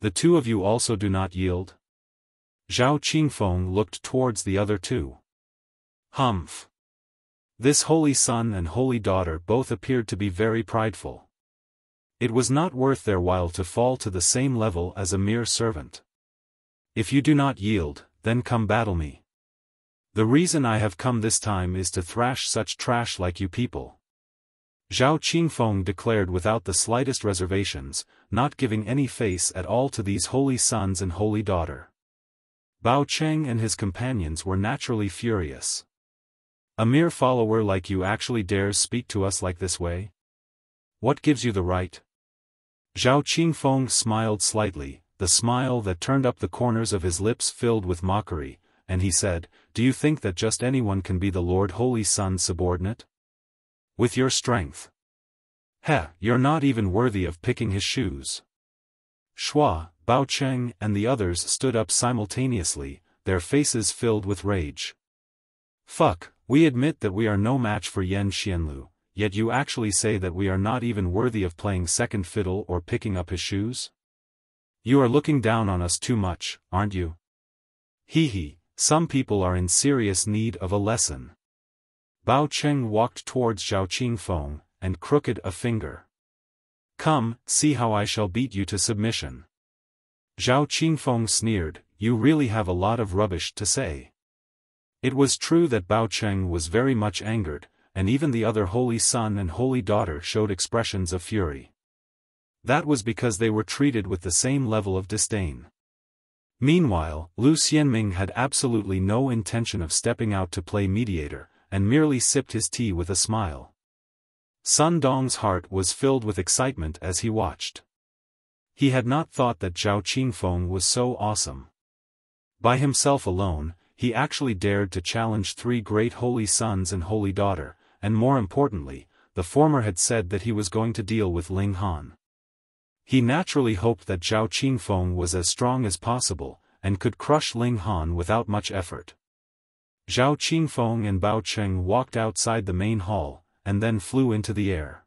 "The two of you also do not yield?" Zhao Qingfeng looked towards the other two. Humph. This holy son and holy daughter both appeared to be very prideful. It was not worth their while to fall to the same level as a mere servant. "If you do not yield, then come battle me. The reason I have come this time is to thrash such trash like you people." Zhao Qingfeng declared without the slightest reservations, not giving any face at all to these holy sons and holy daughter. Bao Cheng and his companions were naturally furious. "A mere follower like you actually dares speak to us like this way? What gives you the right?" Zhao Qingfeng smiled slightly, the smile that turned up the corners of his lips filled with mockery, and he said, "Do you think that just anyone can be the Lord Holy Sun's subordinate? With your strength? Heh, you're not even worthy of picking his shoes." Shua, Bao Cheng and the others stood up simultaneously, their faces filled with rage. "Fuck, we admit that we are no match for Yan Xianlu, yet you actually say that we are not even worthy of playing second fiddle or picking up his shoes? You are looking down on us too much, aren't you? Hee hee, some people are in serious need of a lesson." Bao Cheng walked towards Zhao Qingfeng, and crooked a finger. "Come, see how I shall beat you to submission." Zhao Qingfeng sneered, "You really have a lot of rubbish to say." It was true that Bao Cheng was very much angered, and even the other holy son and holy daughter showed expressions of fury. That was because they were treated with the same level of disdain. Meanwhile, Lu Xianming had absolutely no intention of stepping out to play mediator, and merely sipped his tea with a smile. Sun Dong's heart was filled with excitement as he watched. He had not thought that Zhao Qingfeng was so awesome. By himself alone, he actually dared to challenge three great holy sons and holy daughter, and more importantly, the former had said that he was going to deal with Ling Han. He naturally hoped that Zhao Qingfeng was as strong as possible, and could crush Ling Han without much effort. Zhao Qingfeng and Bao Cheng walked outside the main hall, and then flew into the air.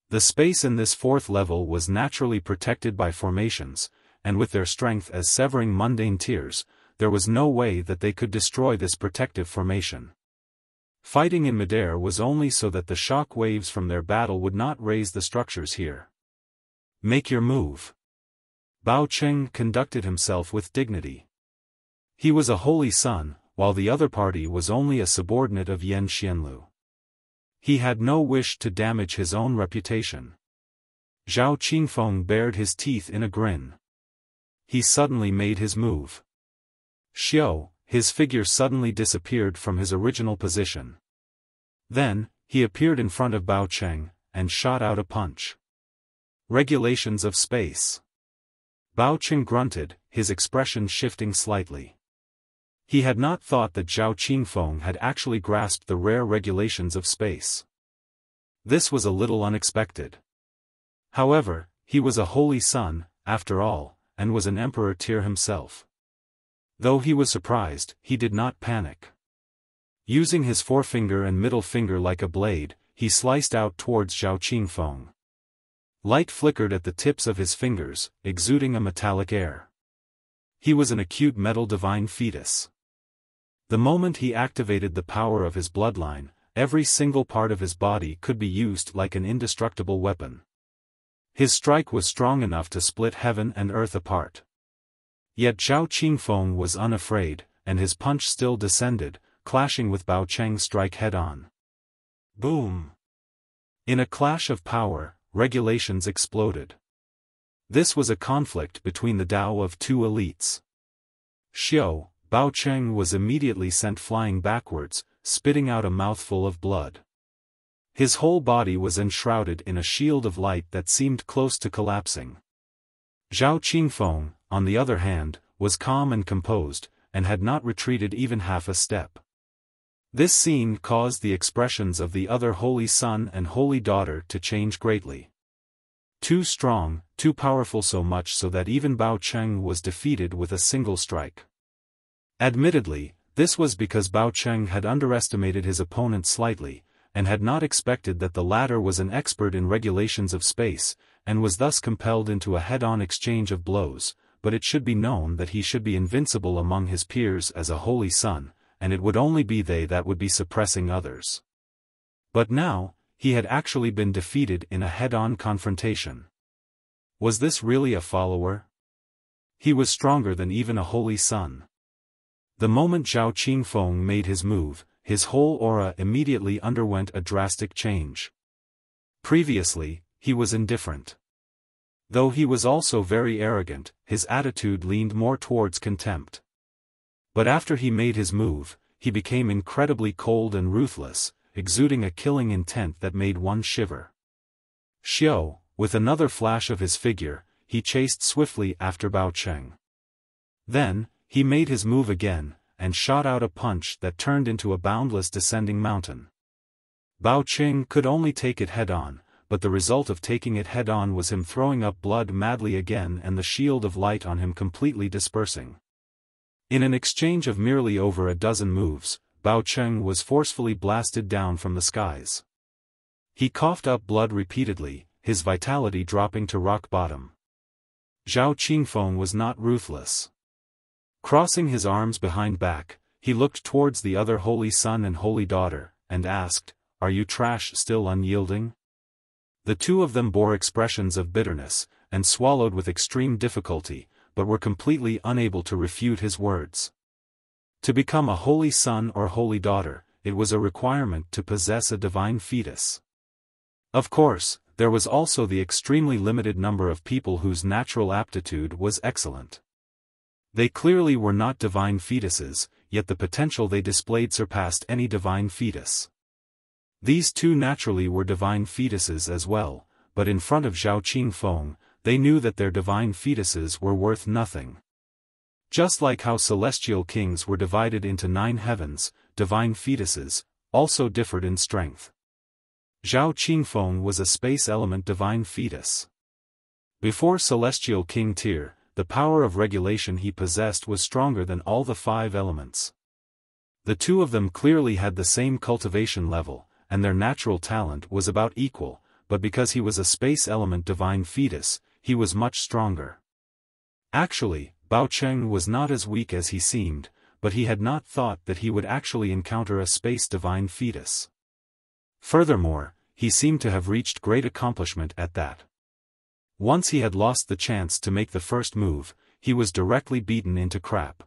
The space in this fourth level was naturally protected by formations, and with their strength as severing mundane tiers, there was no way that they could destroy this protective formation. Fighting in midair was only so that the shock waves from their battle would not raise the structures here. "Make your move." Bao Cheng conducted himself with dignity. He was a holy son, while the other party was only a subordinate of Yan Xianlu. He had no wish to damage his own reputation. Zhao Qingfeng bared his teeth in a grin. He suddenly made his move. Xiao, his figure suddenly disappeared from his original position. Then, he appeared in front of Bao Cheng, and shot out a punch. Regulations of space. Bao Cheng grunted, his expression shifting slightly. He had not thought that Zhao Qingfeng had actually grasped the rare regulations of space. This was a little unexpected. However, he was a holy son, after all, and was an emperor tier himself. Though he was surprised, he did not panic. Using his forefinger and middle finger like a blade, he sliced out towards Qingfeng. Light flickered at the tips of his fingers, exuding a metallic air. He was an acute metal divine fetus. The moment he activated the power of his bloodline, every single part of his body could be used like an indestructible weapon. His strike was strong enough to split heaven and earth apart. Yet Qingfeng was unafraid, and his punch still descended, clashing with Bao Cheng's strike head-on. Boom! In a clash of power, regulations exploded. This was a conflict between the Tao of two elites. Bao Cheng was immediately sent flying backwards, spitting out a mouthful of blood. His whole body was enshrouded in a shield of light that seemed close to collapsing. Qingfeng, on the other hand, was calm and composed, and had not retreated even half a step. This scene caused the expressions of the other Holy Son and Holy Daughter to change greatly. Too strong, too powerful, so much so that even Bao Cheng was defeated with a single strike. Admittedly, this was because Bao Cheng had underestimated his opponent slightly, and had not expected that the latter was an expert in regulations of space, and was thus compelled into a head-on exchange of blows, but it should be known that he should be invincible among his peers as a Holy Son, and it would only be they that would be suppressing others. But now, he had actually been defeated in a head-on confrontation. Was this really a follower? He was stronger than even a Holy Son. The moment Qingfeng made his move, his whole aura immediately underwent a drastic change. Previously, he was indifferent. Though he was also very arrogant, his attitude leaned more towards contempt. But after he made his move, he became incredibly cold and ruthless, exuding a killing intent that made one shiver. With another flash of his figure, he chased swiftly after Bao Cheng. Then, he made his move again, and shot out a punch that turned into a boundless descending mountain. Bao Cheng could only take it head-on, but the result of taking it head-on was him throwing up blood madly again and the shield of light on him completely dispersing. In an exchange of merely over a dozen moves, Bao Cheng was forcefully blasted down from the skies. He coughed up blood repeatedly, his vitality dropping to rock bottom. Qingfeng was not ruthless. Crossing his arms behind back, he looked towards the other Holy Son and Holy Daughter, and asked, "Are you trash still unyielding?" The two of them bore expressions of bitterness, and swallowed with extreme difficulty, but were completely unable to refute his words. To become a Holy Son or Holy Daughter, it was a requirement to possess a divine fetus. Of course, there was also the extremely limited number of people whose natural aptitude was excellent. They clearly were not divine fetuses, yet the potential they displayed surpassed any divine fetus. These two naturally were divine fetuses as well, but in front of Qingfeng, they knew that their divine fetuses were worth nothing. Just like how celestial kings were divided into 9 heavens, divine fetuses also differed in strength. Qingfeng was a space element divine fetus. Before celestial king tier, the power of regulation he possessed was stronger than all the 5 elements. The two of them clearly had the same cultivation level, and their natural talent was about equal, but because he was a space element divine fetus, he was much stronger. Actually, Bao Cheng was not as weak as he seemed, but he had not thought that he would actually encounter a space divine fetus. Furthermore, he seemed to have reached great accomplishment at that. Once he had lost the chance to make the first move, he was directly beaten into crap.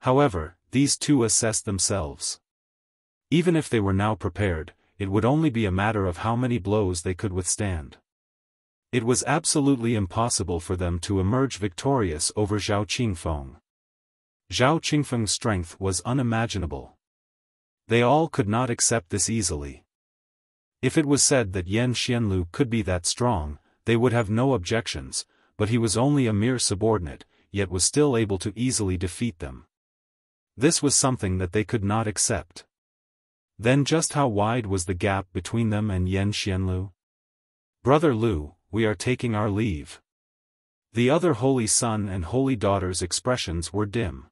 However, these two assessed themselves. Even if they were now prepared, it would only be a matter of how many blows they could withstand. It was absolutely impossible for them to emerge victorious over Qingfeng. Qingfeng's strength was unimaginable. They all could not accept this easily. If it was said that Yan Xianlu could be that strong, they would have no objections, but he was only a mere subordinate, yet was still able to easily defeat them. This was something that they could not accept. Then just how wide was the gap between them and Yan Xianlu? "Brother Lu, we are taking our leave." The other Holy Son and Holy Daughter's expressions were dim.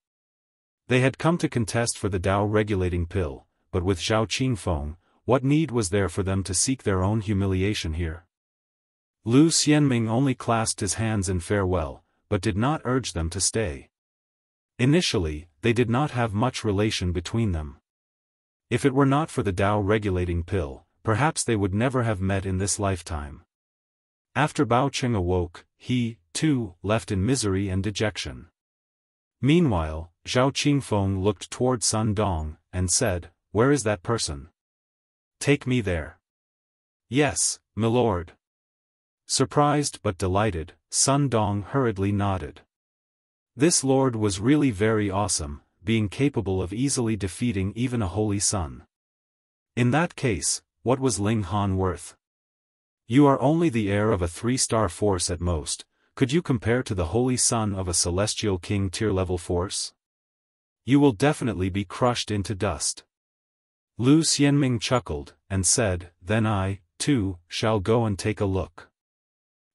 They had come to contest for the Tao-regulating pill, but with Zhao Qingfeng, what need was there for them to seek their own humiliation here? Lu Xianming only clasped his hands in farewell, but did not urge them to stay. Initially, they did not have much relation between them. If it were not for the Tao-regulating pill, perhaps they would never have met in this lifetime. After Bao Cheng awoke, he, too, left in misery and dejection. Meanwhile, Zhao Qingfeng looked toward Sun Dong, and said, "Where is that person? Take me there." "Yes, milord." Surprised but delighted, Sun Dong hurriedly nodded. This lord was really very awesome, being capable of easily defeating even a holy sun. In that case, what was Ling Han worth? "You are only the heir of a 3-star force at most, could you compare to the holy son of a celestial king tier-level force? You will definitely be crushed into dust." Lu Xianming chuckled, and said, "Then I, too, shall go and take a look."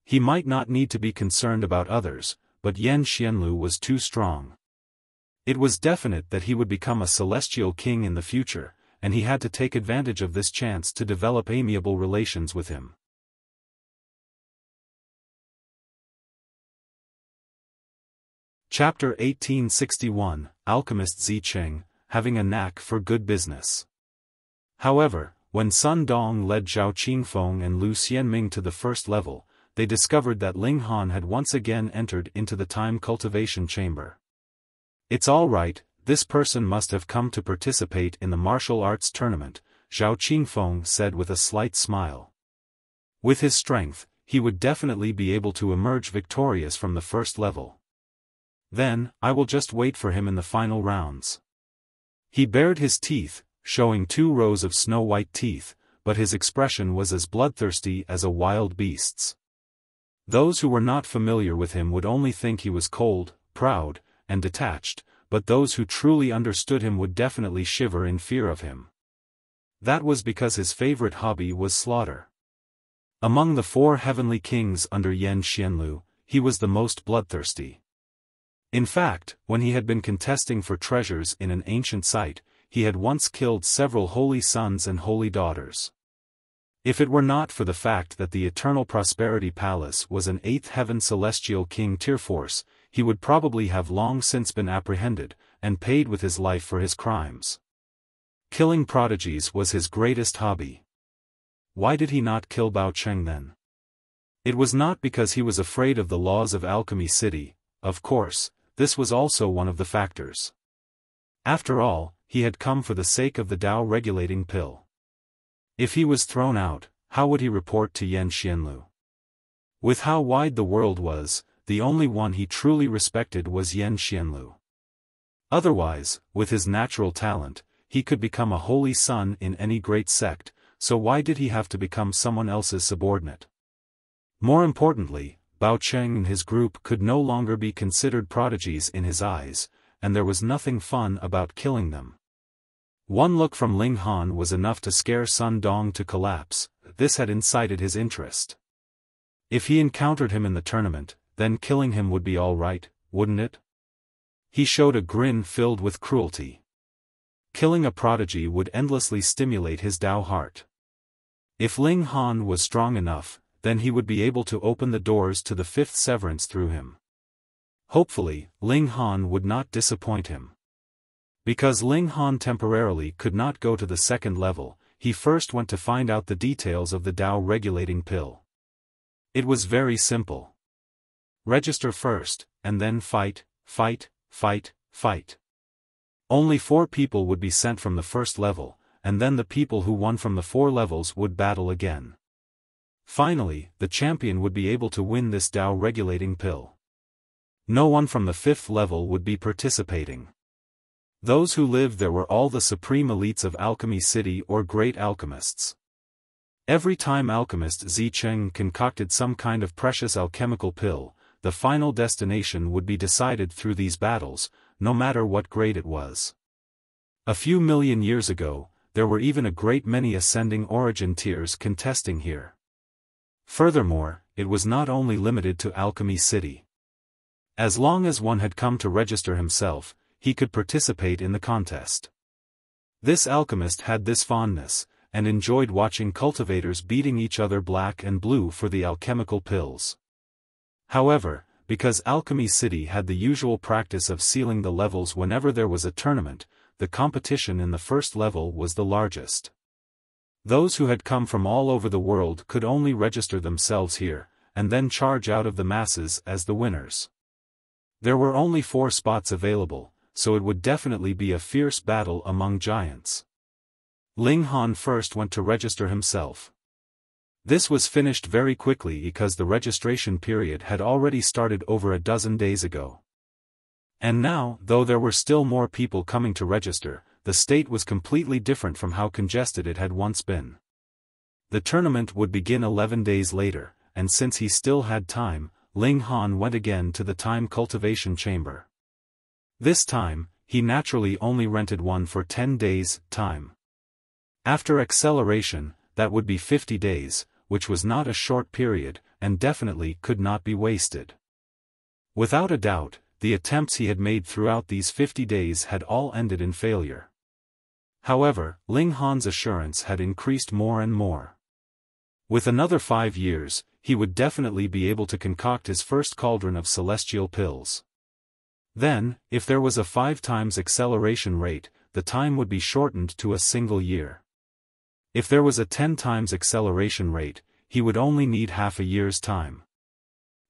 He might not need to be concerned about others, but Yan Xianlu was too strong. It was definite that he would become a celestial king in the future, and he had to take advantage of this chance to develop amiable relations with him. Chapter 1861, Alchemist Zi Cheng, having a knack for good business. However, when Sun Dong led Zhao Qingfeng and Lu Xianming to the first level, they discovered that Ling Han had once again entered into the time cultivation chamber. "It's all right, this person must have come to participate in the martial arts tournament," Zhao Qingfeng said with a slight smile. With his strength, he would definitely be able to emerge victorious from the first level. "Then, I will just wait for him in the final rounds." He bared his teeth, showing 2 rows of snow-white teeth, but his expression was as bloodthirsty as a wild beast's. Those who were not familiar with him would only think he was cold, proud, and detached, but those who truly understood him would definitely shiver in fear of him. That was because his favorite hobby was slaughter. Among the 4 heavenly kings under Yan Xianlu, he was the most bloodthirsty. In fact, when he had been contesting for treasures in an ancient site, he had once killed several holy sons and holy daughters. If it were not for the fact that the Eternal Prosperity Palace was an 8th heaven celestial king tier force, he would probably have long since been apprehended, and paid with his life for his crimes. Killing prodigies was his greatest hobby. Why did he not kill Bao Cheng then? It was not because he was afraid of the laws of Alchemy City, of course, this was also one of the factors. After all, he had come for the sake of the Tao-regulating pill. If he was thrown out, how would he report to Yan Xianlu? With how wide the world was, the only one he truly respected was Yan Xianlu. Otherwise, with his natural talent, he could become a holy son in any great sect, so why did he have to become someone else's subordinate? More importantly, Bao Cheng and his group could no longer be considered prodigies in his eyes, and there was nothing fun about killing them. One look from Ling Han was enough to scare Sun Dong to collapse. This had incited his interest. If he encountered him in the tournament, then killing him would be all right, wouldn't it? He showed a grin filled with cruelty. Killing a prodigy would endlessly stimulate his Tao heart. If Ling Han was strong enough, then he would be able to open the doors to the 5th severance through him. Hopefully, Ling Han would not disappoint him. Because Ling Han temporarily could not go to the 2nd level, he first went to find out the details of the Tao-regulating pill. It was very simple. Register first, and then fight, fight, fight, fight. Only 4 people would be sent from the 1st level, and then the people who won from the 4 levels would battle again. Finally, the champion would be able to win this Tao-regulating pill. No one from the 5th level would be participating. Those who lived there were all the supreme elites of Alchemy City or great alchemists. Every time Alchemist Zi Cheng concocted some kind of precious alchemical pill, the final destination would be decided through these battles, no matter what grade it was. A few million years ago, there were even a great many ascending origin tiers contesting here. Furthermore, it was not only limited to Alchemy City. As long as one had come to register himself, he could participate in the contest. This alchemist had this fondness, and enjoyed watching cultivators beating each other black and blue for the alchemical pills. However, because Alchemy City had the usual practice of sealing the levels whenever there was a tournament, the competition in the first level was the largest. Those who had come from all over the world could only register themselves here, and then charge out of the masses as the winners. There were only 4 spots available, so it would definitely be a fierce battle among giants. Ling Han first went to register himself. This was finished very quickly because the registration period had already started over a dozen days ago. And now, though there were still more people coming to register, the state was completely different from how congested it had once been. The tournament would begin 11 days later, and since he still had time, Ling Han went again to the time cultivation chamber. This time, he naturally only rented one for 10 days' time. After acceleration, that would be 50 days, which was not a short period, and definitely could not be wasted. Without a doubt, the attempts he had made throughout these 50 days had all ended in failure. However, Ling Han's assurance had increased more and more. With another 5 years, he would definitely be able to concoct his first cauldron of celestial pills. Then, if there was a 5 times acceleration rate, the time would be shortened to a single year. If there was a 10 times acceleration rate, he would only need half a year's time.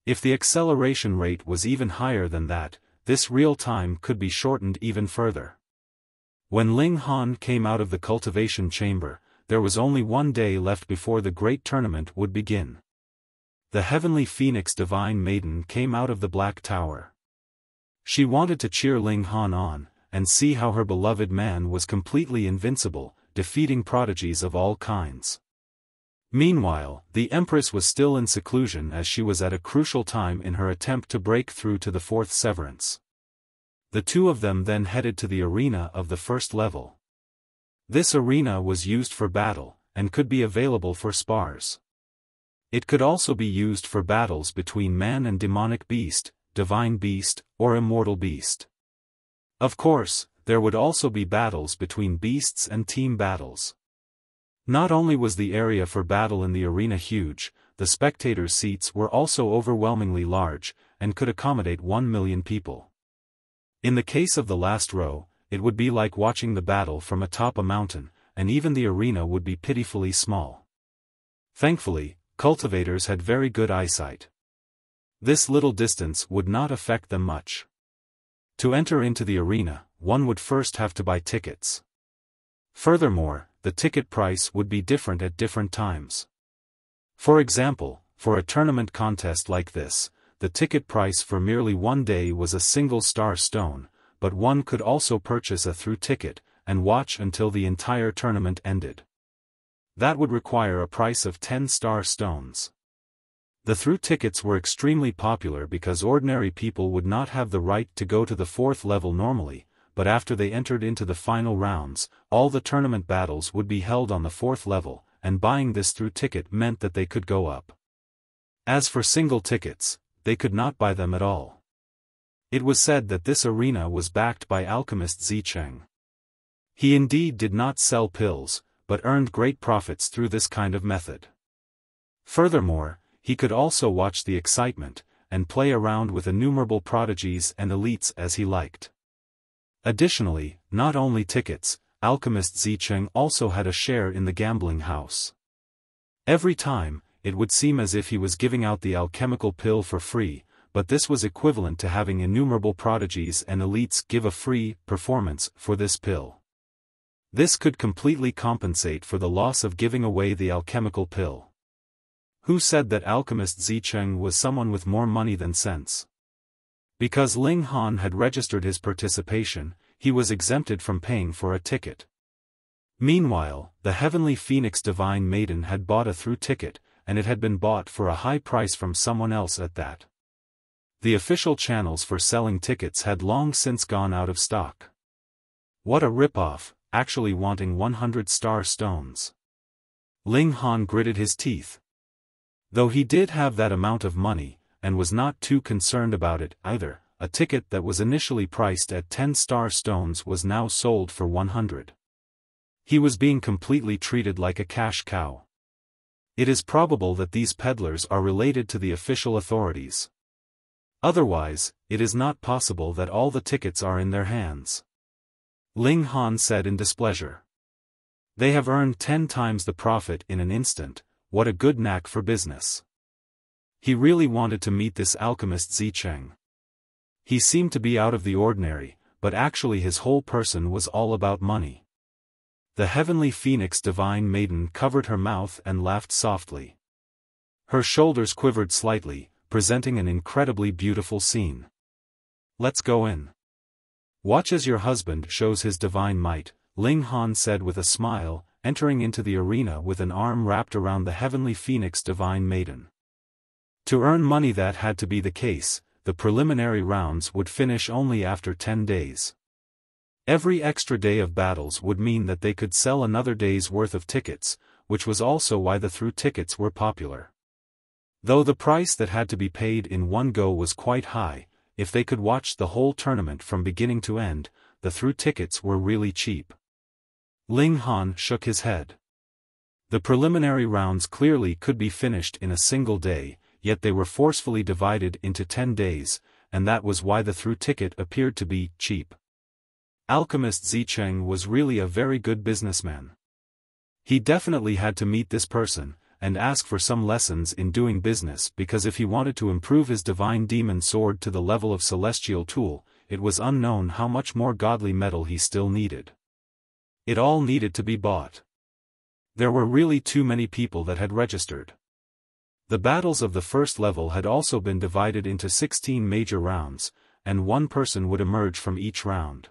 If the acceleration rate was even higher than that, this real time could be shortened even further. When Ling Han came out of the cultivation chamber, there was only 1 day left before the great tournament would begin. The heavenly phoenix divine maiden came out of the black tower. She wanted to cheer Ling Han on, and see how her beloved man was completely invincible, defeating prodigies of all kinds. Meanwhile, the Empress was still in seclusion as she was at a crucial time in her attempt to break through to the 4th severance. The two of them then headed to the arena of the first level. This arena was used for battle, and could be available for spars. It could also be used for battles between man and demonic beast, divine beast, or immortal beast. Of course, there would also be battles between beasts and team battles. Not only was the area for battle in the arena huge, the spectators' seats were also overwhelmingly large, and could accommodate 1 million people. In the case of the last row, it would be like watching the battle from atop a mountain, and even the arena would be pitifully small. Thankfully, cultivators had very good eyesight. This little distance would not affect them much. To enter into the arena, one would first have to buy tickets. Furthermore, the ticket price would be different at different times. For example, for a tournament contest like this, the ticket price for merely 1 day was a single star stone, but one could also purchase a through ticket, and watch until the entire tournament ended. That would require a price of 10 star stones. The through tickets were extremely popular because ordinary people would not have the right to go to the 4th level normally, but after they entered into the final rounds, all the tournament battles would be held on the 4th level, and buying this through ticket meant that they could go up. As for single tickets, they could not buy them at all. It was said that this arena was backed by Alchemist Zi Cheng. He indeed did not sell pills, but earned great profits through this kind of method. Furthermore, he could also watch the excitement, and play around with innumerable prodigies and elites as he liked. Additionally, not only tickets, Alchemist Zi Cheng also had a share in the gambling house. Every time, it would seem as if he was giving out the alchemical pill for free, but this was equivalent to having innumerable prodigies and elites give a free performance for this pill. This could completely compensate for the loss of giving away the alchemical pill. Who said that Alchemist Zi Cheng was someone with more money than sense? Because Ling Han had registered his participation, he was exempted from paying for a ticket. Meanwhile, the heavenly phoenix divine maiden had bought a through ticket, and it had been bought for a high price from someone else at that. The official channels for selling tickets had long since gone out of stock. What a rip-off, actually wanting 100 star stones. Ling Han gritted his teeth. Though he did have that amount of money, and was not too concerned about it either, a ticket that was initially priced at 10-star stones was now sold for 100. He was being completely treated like a cash cow. It is probable that these peddlers are related to the official authorities. Otherwise, it is not possible that all the tickets are in their hands. Ling Han said in displeasure. They have earned 10 times the profit in an instant. What a good knack for business. He really wanted to meet this alchemist Zi Cheng. He seemed to be out of the ordinary, but actually his whole person was all about money. The heavenly phoenix divine maiden covered her mouth and laughed softly. Her shoulders quivered slightly, presenting an incredibly beautiful scene. Let's go in. Watch as your husband shows his divine might, Ling Han said with a smile, entering into the arena with an arm wrapped around the heavenly phoenix divine maiden. To earn money, that had to be the case. The preliminary rounds would finish only after 10 days. Every extra day of battles would mean that they could sell another day's worth of tickets, which was also why the through tickets were popular. Though the price that had to be paid in one go was quite high, if they could watch the whole tournament from beginning to end, the through tickets were really cheap. Ling Han shook his head. The preliminary rounds clearly could be finished in a single day, yet they were forcefully divided into 10 days, and that was why the through ticket appeared to be cheap. Alchemist Zi Cheng was really a very good businessman. He definitely had to meet this person, and ask for some lessons in doing business, because if he wanted to improve his divine demon sword to the level of celestial tool, it was unknown how much more godly metal he still needed. It all needed to be bought. There were really too many people that had registered. The battles of the first level had also been divided into 16 major rounds, and one person would emerge from each round.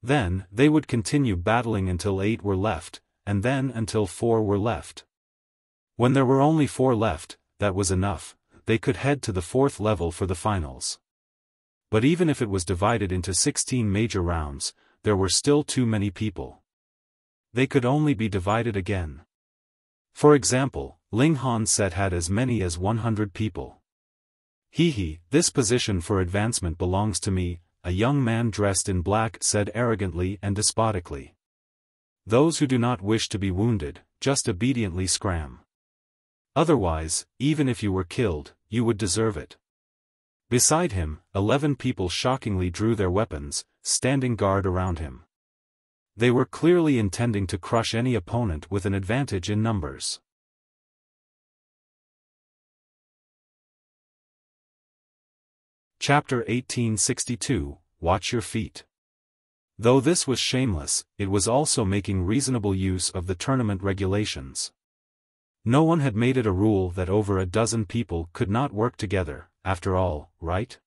Then, they would continue battling until 8 were left, and then until 4 were left. When there were only 4 left, that was enough, they could head to the 4th level for the finals. But even if it was divided into 16 major rounds, there were still too many people. They could only be divided again. For example, Ling Han set had as many as 100 people. This position for advancement belongs to me, a young man dressed in black said arrogantly and despotically. Those who do not wish to be wounded, just obediently scram. Otherwise, even if you were killed, you would deserve it. Beside him, 11 people shockingly drew their weapons, standing guard around him. They were clearly intending to crush any opponent with an advantage in numbers. Chapter 1862, Watch Your Feet. Though this was shameless, it was also making reasonable use of the tournament regulations. No one had made it a rule that over a dozen people could not work together, after all, right?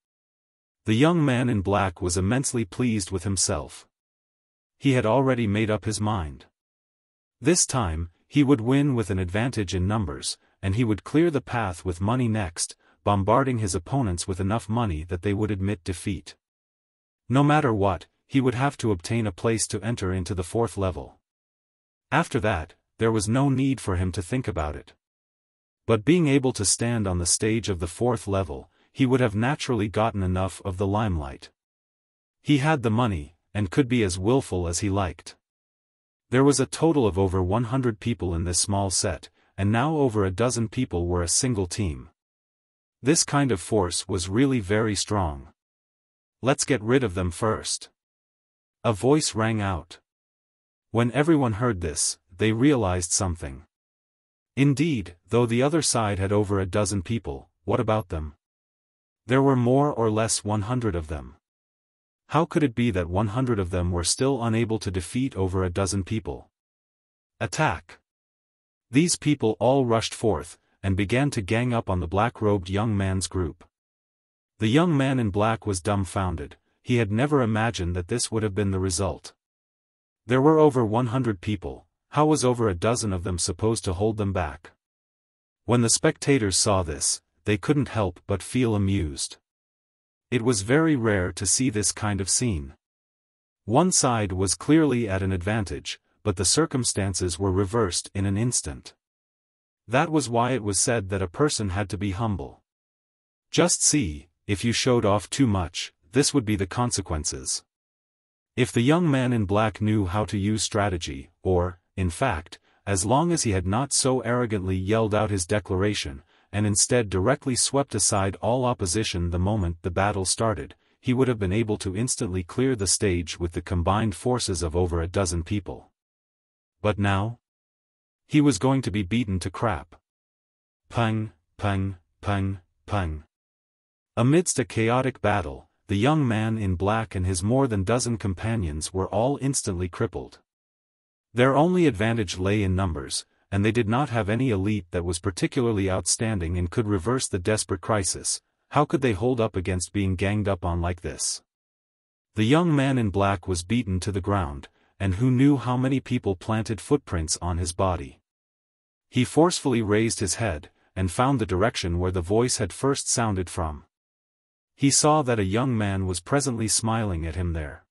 The young man in black was immensely pleased with himself. He had already made up his mind. This time, he would win with an advantage in numbers, and he would clear the path with money next, bombarding his opponents with enough money that they would admit defeat. No matter what, he would have to obtain a place to enter into the 4th level. After that, there was no need for him to think about it. But being able to stand on the stage of the 4th level, he would have naturally gotten enough of the limelight. He had the money, and could be as willful as he liked. There was a total of over 100 people in this small set, and now over a dozen people were a single team. This kind of force was really very strong. Let's get rid of them first. A voice rang out. When everyone heard this, they realized something. Indeed, though the other side had over a dozen people, what about them? There were more or less 100 of them. How could it be that 100 of them were still unable to defeat over a dozen people? Attack! These people all rushed forth, and began to gang up on the black-robed young man's group. The young man in black was dumbfounded. He had never imagined that this would have been the result. There were over 100 people. How was over a dozen of them supposed to hold them back? When the spectators saw this, they couldn't help but feel amused. It was very rare to see this kind of scene. One side was clearly at an advantage, but the circumstances were reversed in an instant. That was why it was said that a person had to be humble. Just see, if you showed off too much, this would be the consequences. If the young man in black knew how to use strategy, or, in fact, as long as he had not so arrogantly yelled out his declaration, and instead directly swept aside all opposition the moment the battle started, he would have been able to instantly clear the stage with the combined forces of over a dozen people. But now? He was going to be beaten to crap. Pung, pung, pung, pung. Amidst a chaotic battle, the young man in black and his more than dozen companions were all instantly crippled. Their only advantage lay in numbers, and they did not have any elite that was particularly outstanding and could reverse the desperate crisis. How could they hold up against being ganged up on like this? The young man in black was beaten to the ground, and who knew how many people planted footprints on his body? He forcefully raised his head, and found the direction where the voice had first sounded from. He saw that a young man was presently smiling at him there.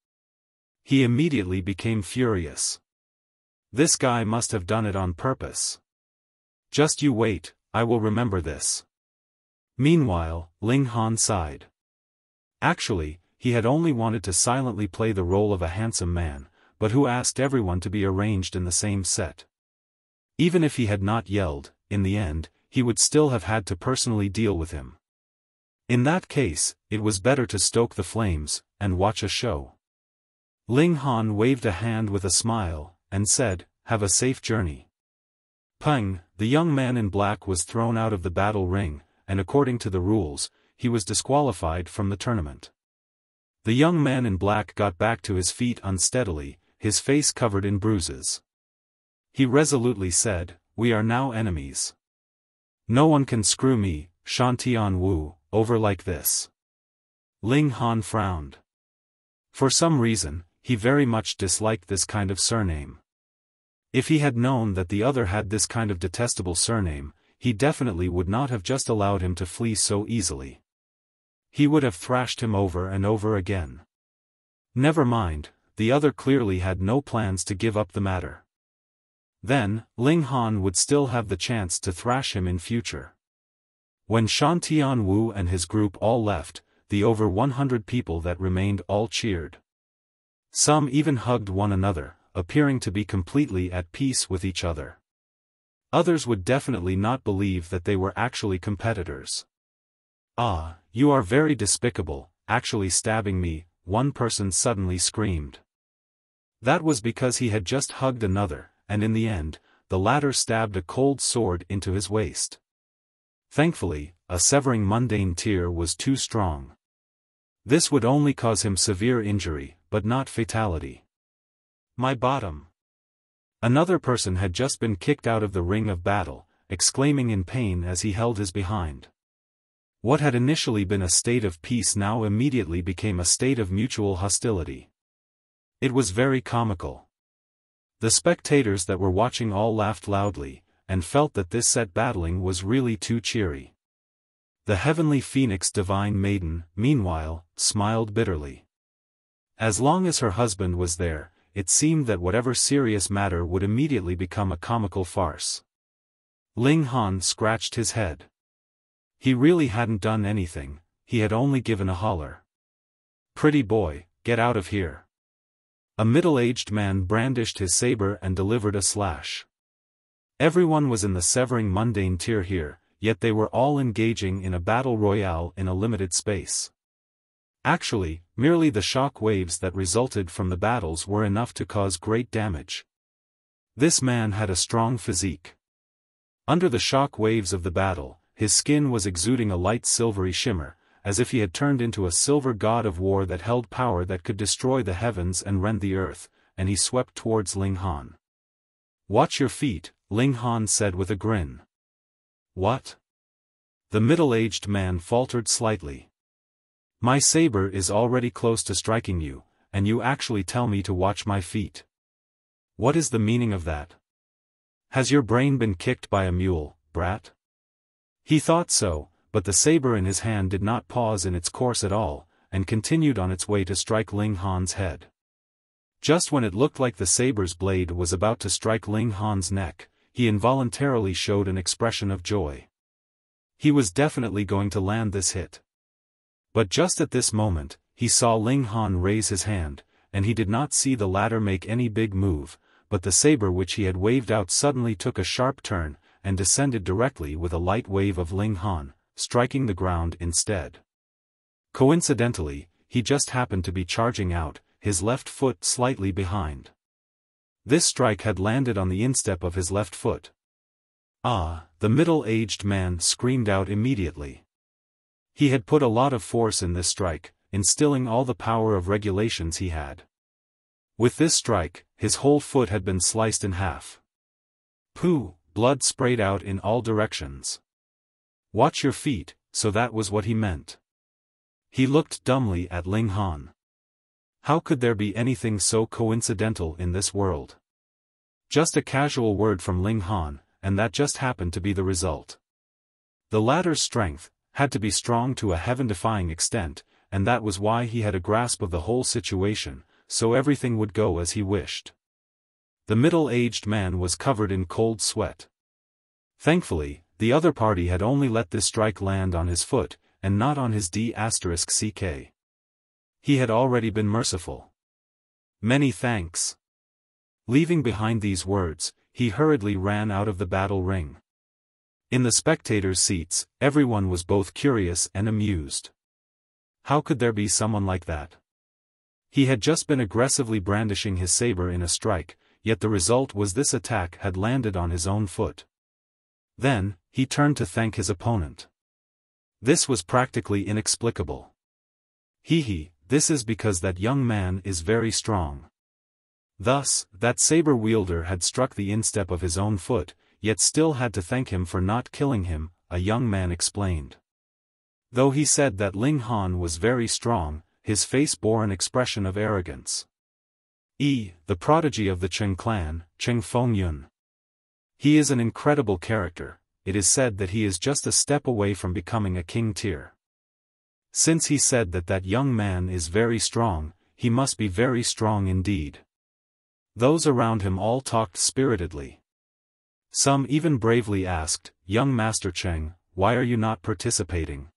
He immediately became furious. This guy must have done it on purpose. Just you wait, I will remember this. Meanwhile, Ling Han sighed. Actually, he had only wanted to silently play the role of a handsome man, but who asked everyone to be arranged in the same set. Even if he had not yelled, in the end, he would still have had to personally deal with him. In that case, it was better to stoke the flames, and watch a show. Ling Han waved a hand with a smile, and said, "Have a safe journey." Peng, the young man in black, was thrown out of the battle ring, and according to the rules, he was disqualified from the tournament. The young man in black got back to his feet unsteadily, his face covered in bruises. He resolutely said, "We are now enemies. No one can screw me, Shantian Wu, over like this." Ling Han frowned. For some reason, he very much disliked this kind of surname. If he had known that the other had this kind of detestable surname, he definitely would not have just allowed him to flee so easily. He would have thrashed him over and over again. Never mind, the other clearly had no plans to give up the matter. Then, Ling Han would still have the chance to thrash him in future. When Shantian Wu and his group all left, the over 100 people that remained all cheered. Some even hugged one another, appearing to be completely at peace with each other. Others would definitely not believe that they were actually competitors. "Ah, you are very despicable, actually stabbing me," one person suddenly screamed. That was because he had just hugged another, and in the end, the latter stabbed a cold sword into his waist. Thankfully, a severing mundane tear was too strong. This would only cause him severe injury, but not fatality. "My bottom." Another person had just been kicked out of the ring of battle, exclaiming in pain as he held his behind. What had initially been a state of peace now immediately became a state of mutual hostility. It was very comical. The spectators that were watching all laughed loudly, and felt that this set battling was really too cheery. The heavenly phoenix divine maiden, meanwhile, smiled bitterly. As long as her husband was there, it seemed that whatever serious matter would immediately become a comical farce. Ling Han scratched his head. He really hadn't done anything, he had only given a holler. "Pretty boy, get out of here." A middle-aged man brandished his saber and delivered a slash. Everyone was in the severing mundane tier here, yet they were all engaging in a battle royale in a limited space. Actually, merely the shock waves that resulted from the battles were enough to cause great damage. This man had a strong physique. Under the shock waves of the battle, his skin was exuding a light silvery shimmer, as if he had turned into a silver god of war that held power that could destroy the heavens and rend the earth, and he swept towards Ling Han. "Watch your feet," Ling Han said with a grin. "What?" The middle-aged man faltered slightly. "My saber is already close to striking you, and you actually tell me to watch my feet. What is the meaning of that? Has your brain been kicked by a mule, brat?" He thought so, but the saber in his hand did not pause in its course at all, and continued on its way to strike Ling Han's head. Just when it looked like the saber's blade was about to strike Ling Han's neck, he involuntarily showed an expression of joy. He was definitely going to land this hit. But just at this moment, he saw Ling Han raise his hand, and he did not see the latter make any big move, but the saber which he had waved out suddenly took a sharp turn, and descended directly with a light wave of Ling Han, striking the ground instead. Coincidentally, he just happened to be charging out, his left foot slightly behind. This strike had landed on the instep of his left foot. Ah, the middle-aged man screamed out immediately. He had put a lot of force in this strike, instilling all the power of regulations he had. With this strike, his whole foot had been sliced in half. Pooh, blood sprayed out in all directions. Watch your feet, so that was what he meant. He looked dumbly at Ling Han. How could there be anything so coincidental in this world? Just a casual word from Ling Han, and that just happened to be the result. The latter's strength had to be strong to a heaven-defying extent, and that was why he had a grasp of the whole situation, so everything would go as he wished. The middle-aged man was covered in cold sweat. Thankfully, the other party had only let this strike land on his foot, and not on his D*ck. He had already been merciful. Many thanks. Leaving behind these words, he hurriedly ran out of the battle ring. In the spectators' seats, everyone was both curious and amused. How could there be someone like that? He had just been aggressively brandishing his saber in a strike, yet the result was this attack had landed on his own foot. Then, he turned to thank his opponent. This was practically inexplicable. This is because that young man is very strong. Thus, that saber wielder had struck the instep of his own foot, yet still had to thank him for not killing him, a young man explained. Though he said that Ling Han was very strong, his face bore an expression of arrogance. The prodigy of the Qing clan, Qingfeng. He is an incredible character. It is said that he is just a step away from becoming a king tier. Since he said that that young man is very strong, he must be very strong indeed. Those around him all talked spiritedly. Some even bravely asked, "Young Master Cheng, why are you not participating?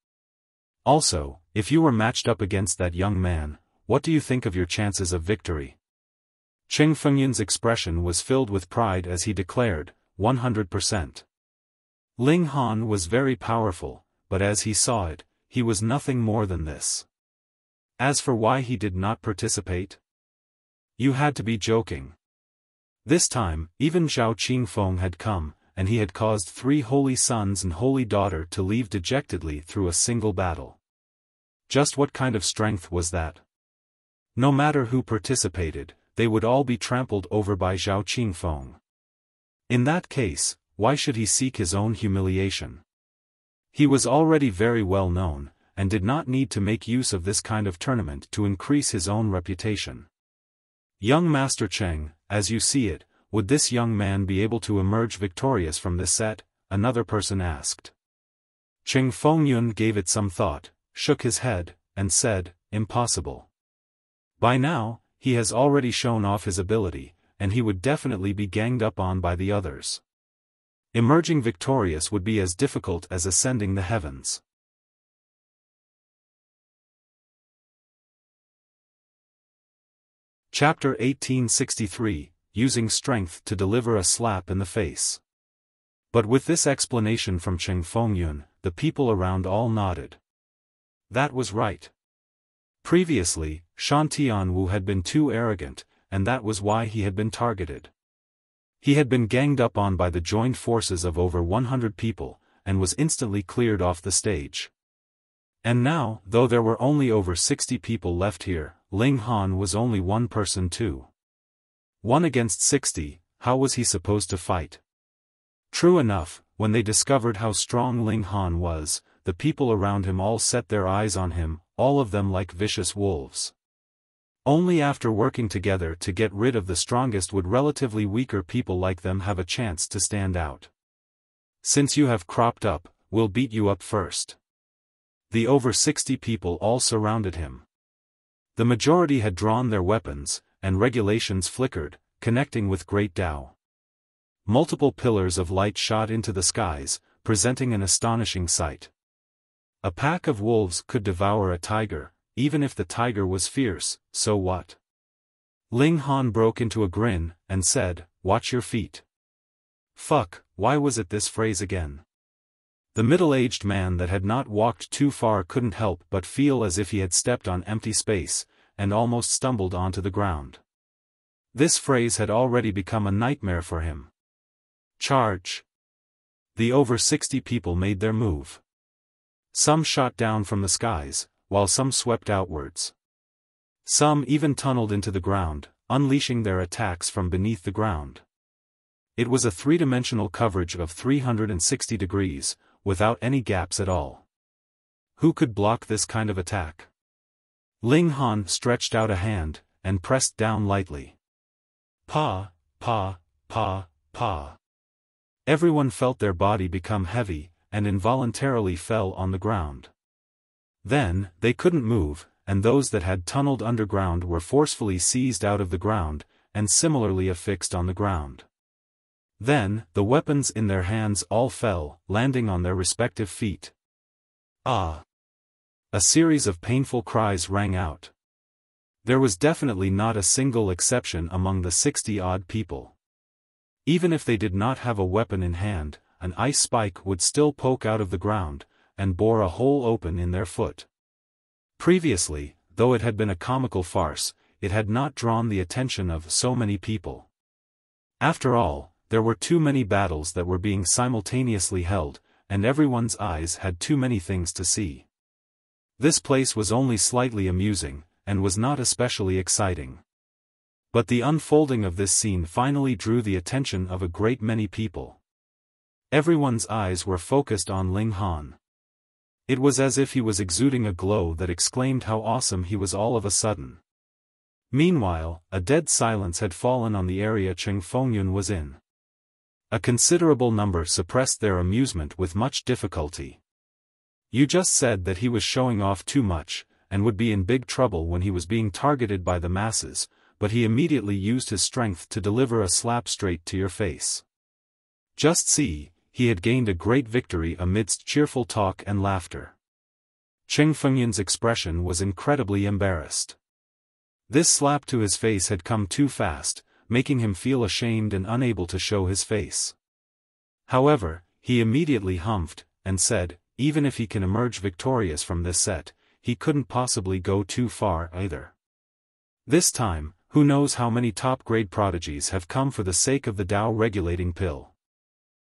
Also, if you were matched up against that young man, what do you think of your chances of victory?" Qingfeng's expression was filled with pride as he declared, 100%. Ling Han was very powerful, but as he saw it, he was nothing more than this. As for why he did not participate? You had to be joking. This time, even Zhao Qingfeng had come, and he had caused 3 holy sons and holy daughter to leave dejectedly through a single battle. Just what kind of strength was that? No matter who participated, they would all be trampled over by Zhao Qingfeng. In that case, why should he seek his own humiliation? He was already very well known, and did not need to make use of this kind of tournament to increase his own reputation. Young Master Cheng, as you see it, would this young man be able to emerge victorious from this set? Another person asked. Qingfeng gave it some thought, shook his head, and said, impossible. By now, he has already shown off his ability, and he would definitely be ganged up on by the others. Emerging victorious would be as difficult as ascending the heavens. Chapter 1863, Using Strength to Deliver a Slap in the Face. But with this explanation from Qingfeng, the people around all nodded. That was right. Previously, Shan Tianwu had been too arrogant, and that was why he had been targeted. He had been ganged up on by the joined forces of over 100 people, and was instantly cleared off the stage. And now, though there were only over 60 people left here, Ling Han was only one person too. 1 against 60, how was he supposed to fight? True enough, when they discovered how strong Ling Han was, the people around him all set their eyes on him, all of them like vicious wolves. Only after working together to get rid of the strongest would relatively weaker people like them have a chance to stand out. Since you have cropped up, we'll beat you up first. The over 60 people all surrounded him. The majority had drawn their weapons, and regulations flickered, connecting with Great Tao. Multiple pillars of light shot into the skies, presenting an astonishing sight. A pack of wolves could devour a tiger, even if the tiger was fierce, so what? Ling Han broke into a grin, and said, "Watch your feet." Fuck, why was it this phrase again? The middle-aged man that had not walked too far couldn't help but feel as if he had stepped on empty space, and almost stumbled onto the ground. This phrase had already become a nightmare for him. Charge! The over 60 people made their move. Some shot down from the skies, while some swept outwards. Some even tunneled into the ground, unleashing their attacks from beneath the ground. It was a three-dimensional coverage of 360 degrees, without any gaps at all. Who could block this kind of attack? Ling Han stretched out a hand, and pressed down lightly. Pa, pa, pa, pa. Everyone felt their body become heavy, and involuntarily fell on the ground. Then, they couldn't move, and those that had tunneled underground were forcefully seized out of the ground, and similarly affixed on the ground. Then, the weapons in their hands all fell, landing on their respective feet. Ah! A series of painful cries rang out. There was definitely not a single exception among the 60-odd people. Even if they did not have a weapon in hand, an ice spike would still poke out of the ground, and bore a hole open in their foot. Previously, though it had been a comical farce, it had not drawn the attention of so many people. After all, there were too many battles that were being simultaneously held, and everyone's eyes had too many things to see. This place was only slightly amusing, and was not especially exciting. But the unfolding of this scene finally drew the attention of a great many people. Everyone's eyes were focused on Ling Han. It was as if he was exuding a glow that exclaimed how awesome he was all of a sudden. Meanwhile, a dead silence had fallen on the area Qingfeng was in. A considerable number suppressed their amusement with much difficulty. You just said that he was showing off too much, and would be in big trouble when he was being targeted by the masses, but he immediately used his strength to deliver a slap straight to your face. Just see, he had gained a great victory amidst cheerful talk and laughter. Qingfeng's expression was incredibly embarrassed. This slap to his face had come too fast, making him feel ashamed and unable to show his face. However, he immediately humphed, and said, even if he can emerge victorious from this set, he couldn't possibly go too far either. This time, who knows how many top-grade prodigies have come for the sake of the Tao-regulating pill.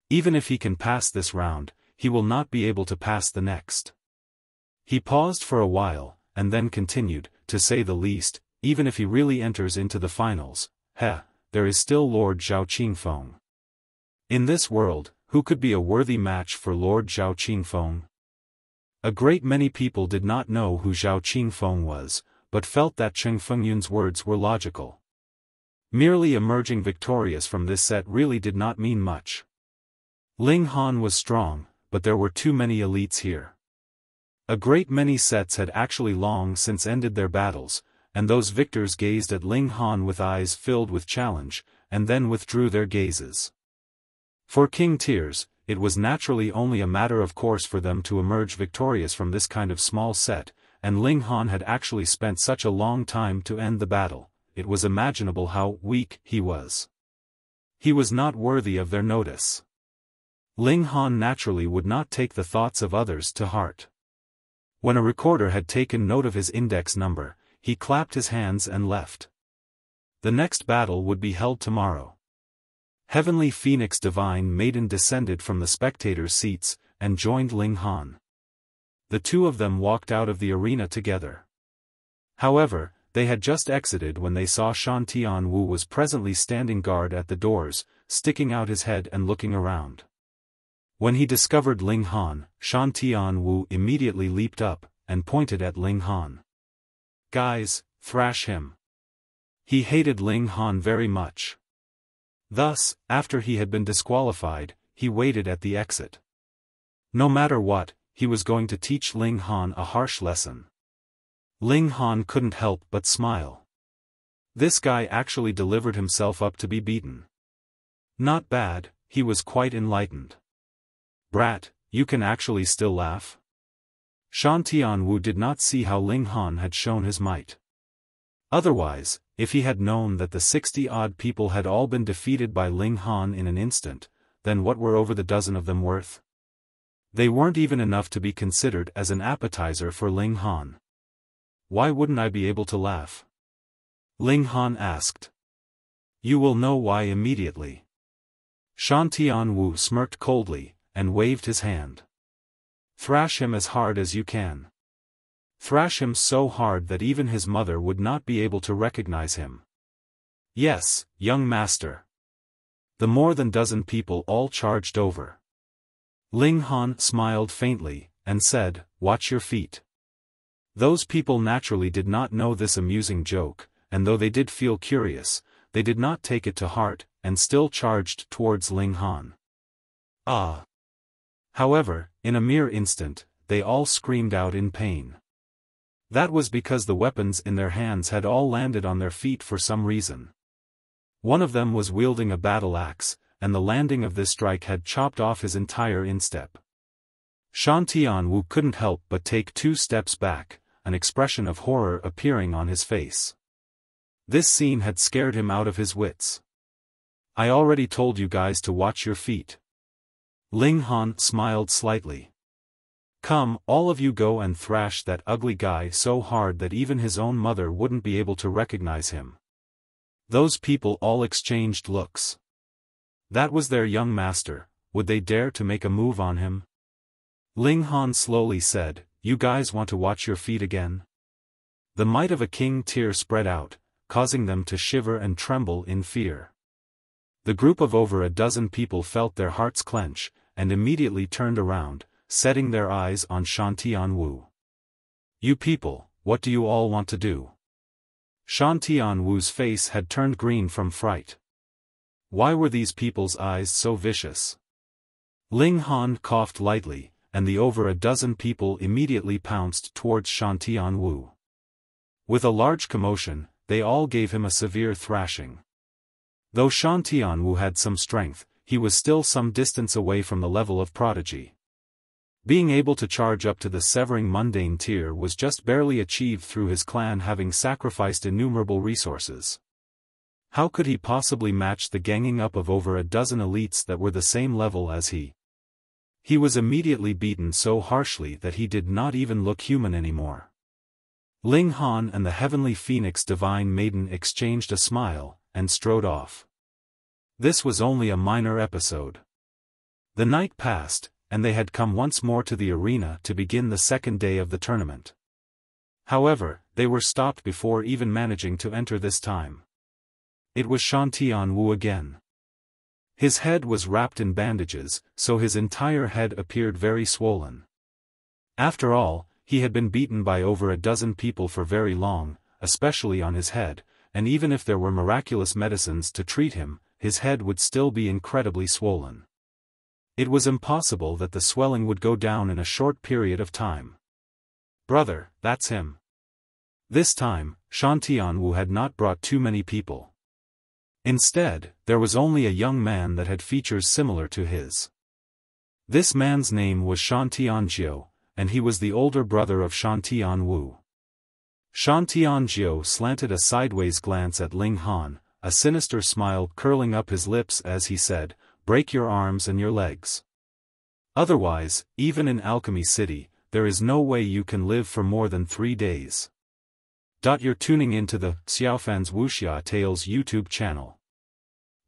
Even if he can pass this round, he will not be able to pass the next. He paused for a while, and then continued, to say the least, even if he really enters into the finals, there is still Lord Zhao Qingfeng. In this world, who could be a worthy match for Lord Zhao Qingfeng? A great many people did not know who Zhao Qingfeng was, but felt that Qingfeng's words were logical. Merely emerging victorious from this set really did not mean much. Ling Han was strong, but there were too many elites here. A great many sets had actually long since ended their battles, and those victors gazed at Ling Han with eyes filled with challenge, and then withdrew their gazes. For King Tears, it was naturally only a matter of course for them to emerge victorious from this kind of small set, and Ling Han had actually spent such a long time to end the battle, it was imaginable how weak he was. He was not worthy of their notice. Ling Han naturally would not take the thoughts of others to heart. When a recorder had taken note of his index number, he clapped his hands and left. The next battle would be held tomorrow. Heavenly Phoenix Divine Maiden descended from the spectators' seats, and joined Ling Han. The two of them walked out of the arena together. However, they had just exited when they saw Shan Tianwu was presently standing guard at the doors, sticking out his head and looking around. When he discovered Ling Han, Shan Tianwu immediately leaped up, and pointed at Ling Han. Guys, thrash him. He hated Ling Han very much. Thus, after he had been disqualified, he waited at the exit. No matter what, he was going to teach Ling Han a harsh lesson. Ling Han couldn't help but smile. This guy actually delivered himself up to be beaten. Not bad, he was quite enlightened. Brat, you can actually still laugh? Shan Tianwu did not see how Ling Han had shown his might. Otherwise, if he had known that the 60-odd people had all been defeated by Ling Han in an instant, then what were over the dozen of them worth? They weren't even enough to be considered as an appetizer for Ling Han. Why wouldn't I be able to laugh? Ling Han asked. You will know why immediately. Shan Tianwu smirked coldly, and waved his hand. Thrash him as hard as you can. Thrash him so hard that even his mother would not be able to recognize him. Yes, young master. The more than dozen people all charged over. Ling Han smiled faintly, and said, watch your feet. Those people naturally did not know this amusing joke, and though they did feel curious, they did not take it to heart, and still charged towards Ling Han. Ah! However, in a mere instant, they all screamed out in pain. That was because the weapons in their hands had all landed on their feet for some reason. One of them was wielding a battle axe, and the landing of this strike had chopped off his entire instep. Shan Tianwu couldn't help but take 2 steps back, an expression of horror appearing on his face. This scene had scared him out of his wits. I already told you guys to watch your feet. Ling Han smiled slightly. Come, all of you go and thrash that ugly guy so hard that even his own mother wouldn't be able to recognize him. Those people all exchanged looks. That was their young master, would they dare to make a move on him? Ling Han slowly said, you guys want to watch your feet again? The might of a king tear spread out, causing them to shiver and tremble in fear. The group of over a dozen people felt their hearts clench, and immediately turned around, setting their eyes on Shan Tianwu. You people, what do you all want to do? Shan Tianwu's face had turned green from fright. Why were these people's eyes so vicious? Ling Han coughed lightly, and the over a dozen people immediately pounced towards Shan Tianwu. With a large commotion, they all gave him a severe thrashing. Though Shan Tianwu had some strength, he was still some distance away from the level of prodigy. Being able to charge up to the severing mundane tier was just barely achieved through his clan having sacrificed innumerable resources. How could he possibly match the ganging up of over a dozen elites that were the same level as he? He was immediately beaten so harshly that he did not even look human anymore. Ling Han and the heavenly phoenix divine maiden exchanged a smile, and strode off. This was only a minor episode. The night passed, and they had come once more to the arena to begin the second day of the tournament. However, they were stopped before even managing to enter this time. It was Shan Tianwu again. His head was wrapped in bandages, so his entire head appeared very swollen. After all, he had been beaten by over a dozen people for very long, especially on his head, and even if there were miraculous medicines to treat him, his head would still be incredibly swollen. It was impossible that the swelling would go down in a short period of time. Brother, that's him. This time, Shan Tianwu had not brought too many people. Instead, there was only a young man that had features similar to his. This man's name was Shan Tianjiu, and he was the older brother of Shan Tianwu. Shan Tianjiu slanted a sideways glance at Ling Han, a sinister smile curling up his lips as he said, break your arms and your legs. Otherwise, even in Alchemy City, there is no way you can live for more than 3 days. You're tuning into the Xiaofan's Wuxia Tales YouTube channel.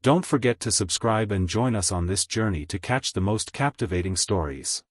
Don't forget to subscribe and join us on this journey to catch the most captivating stories.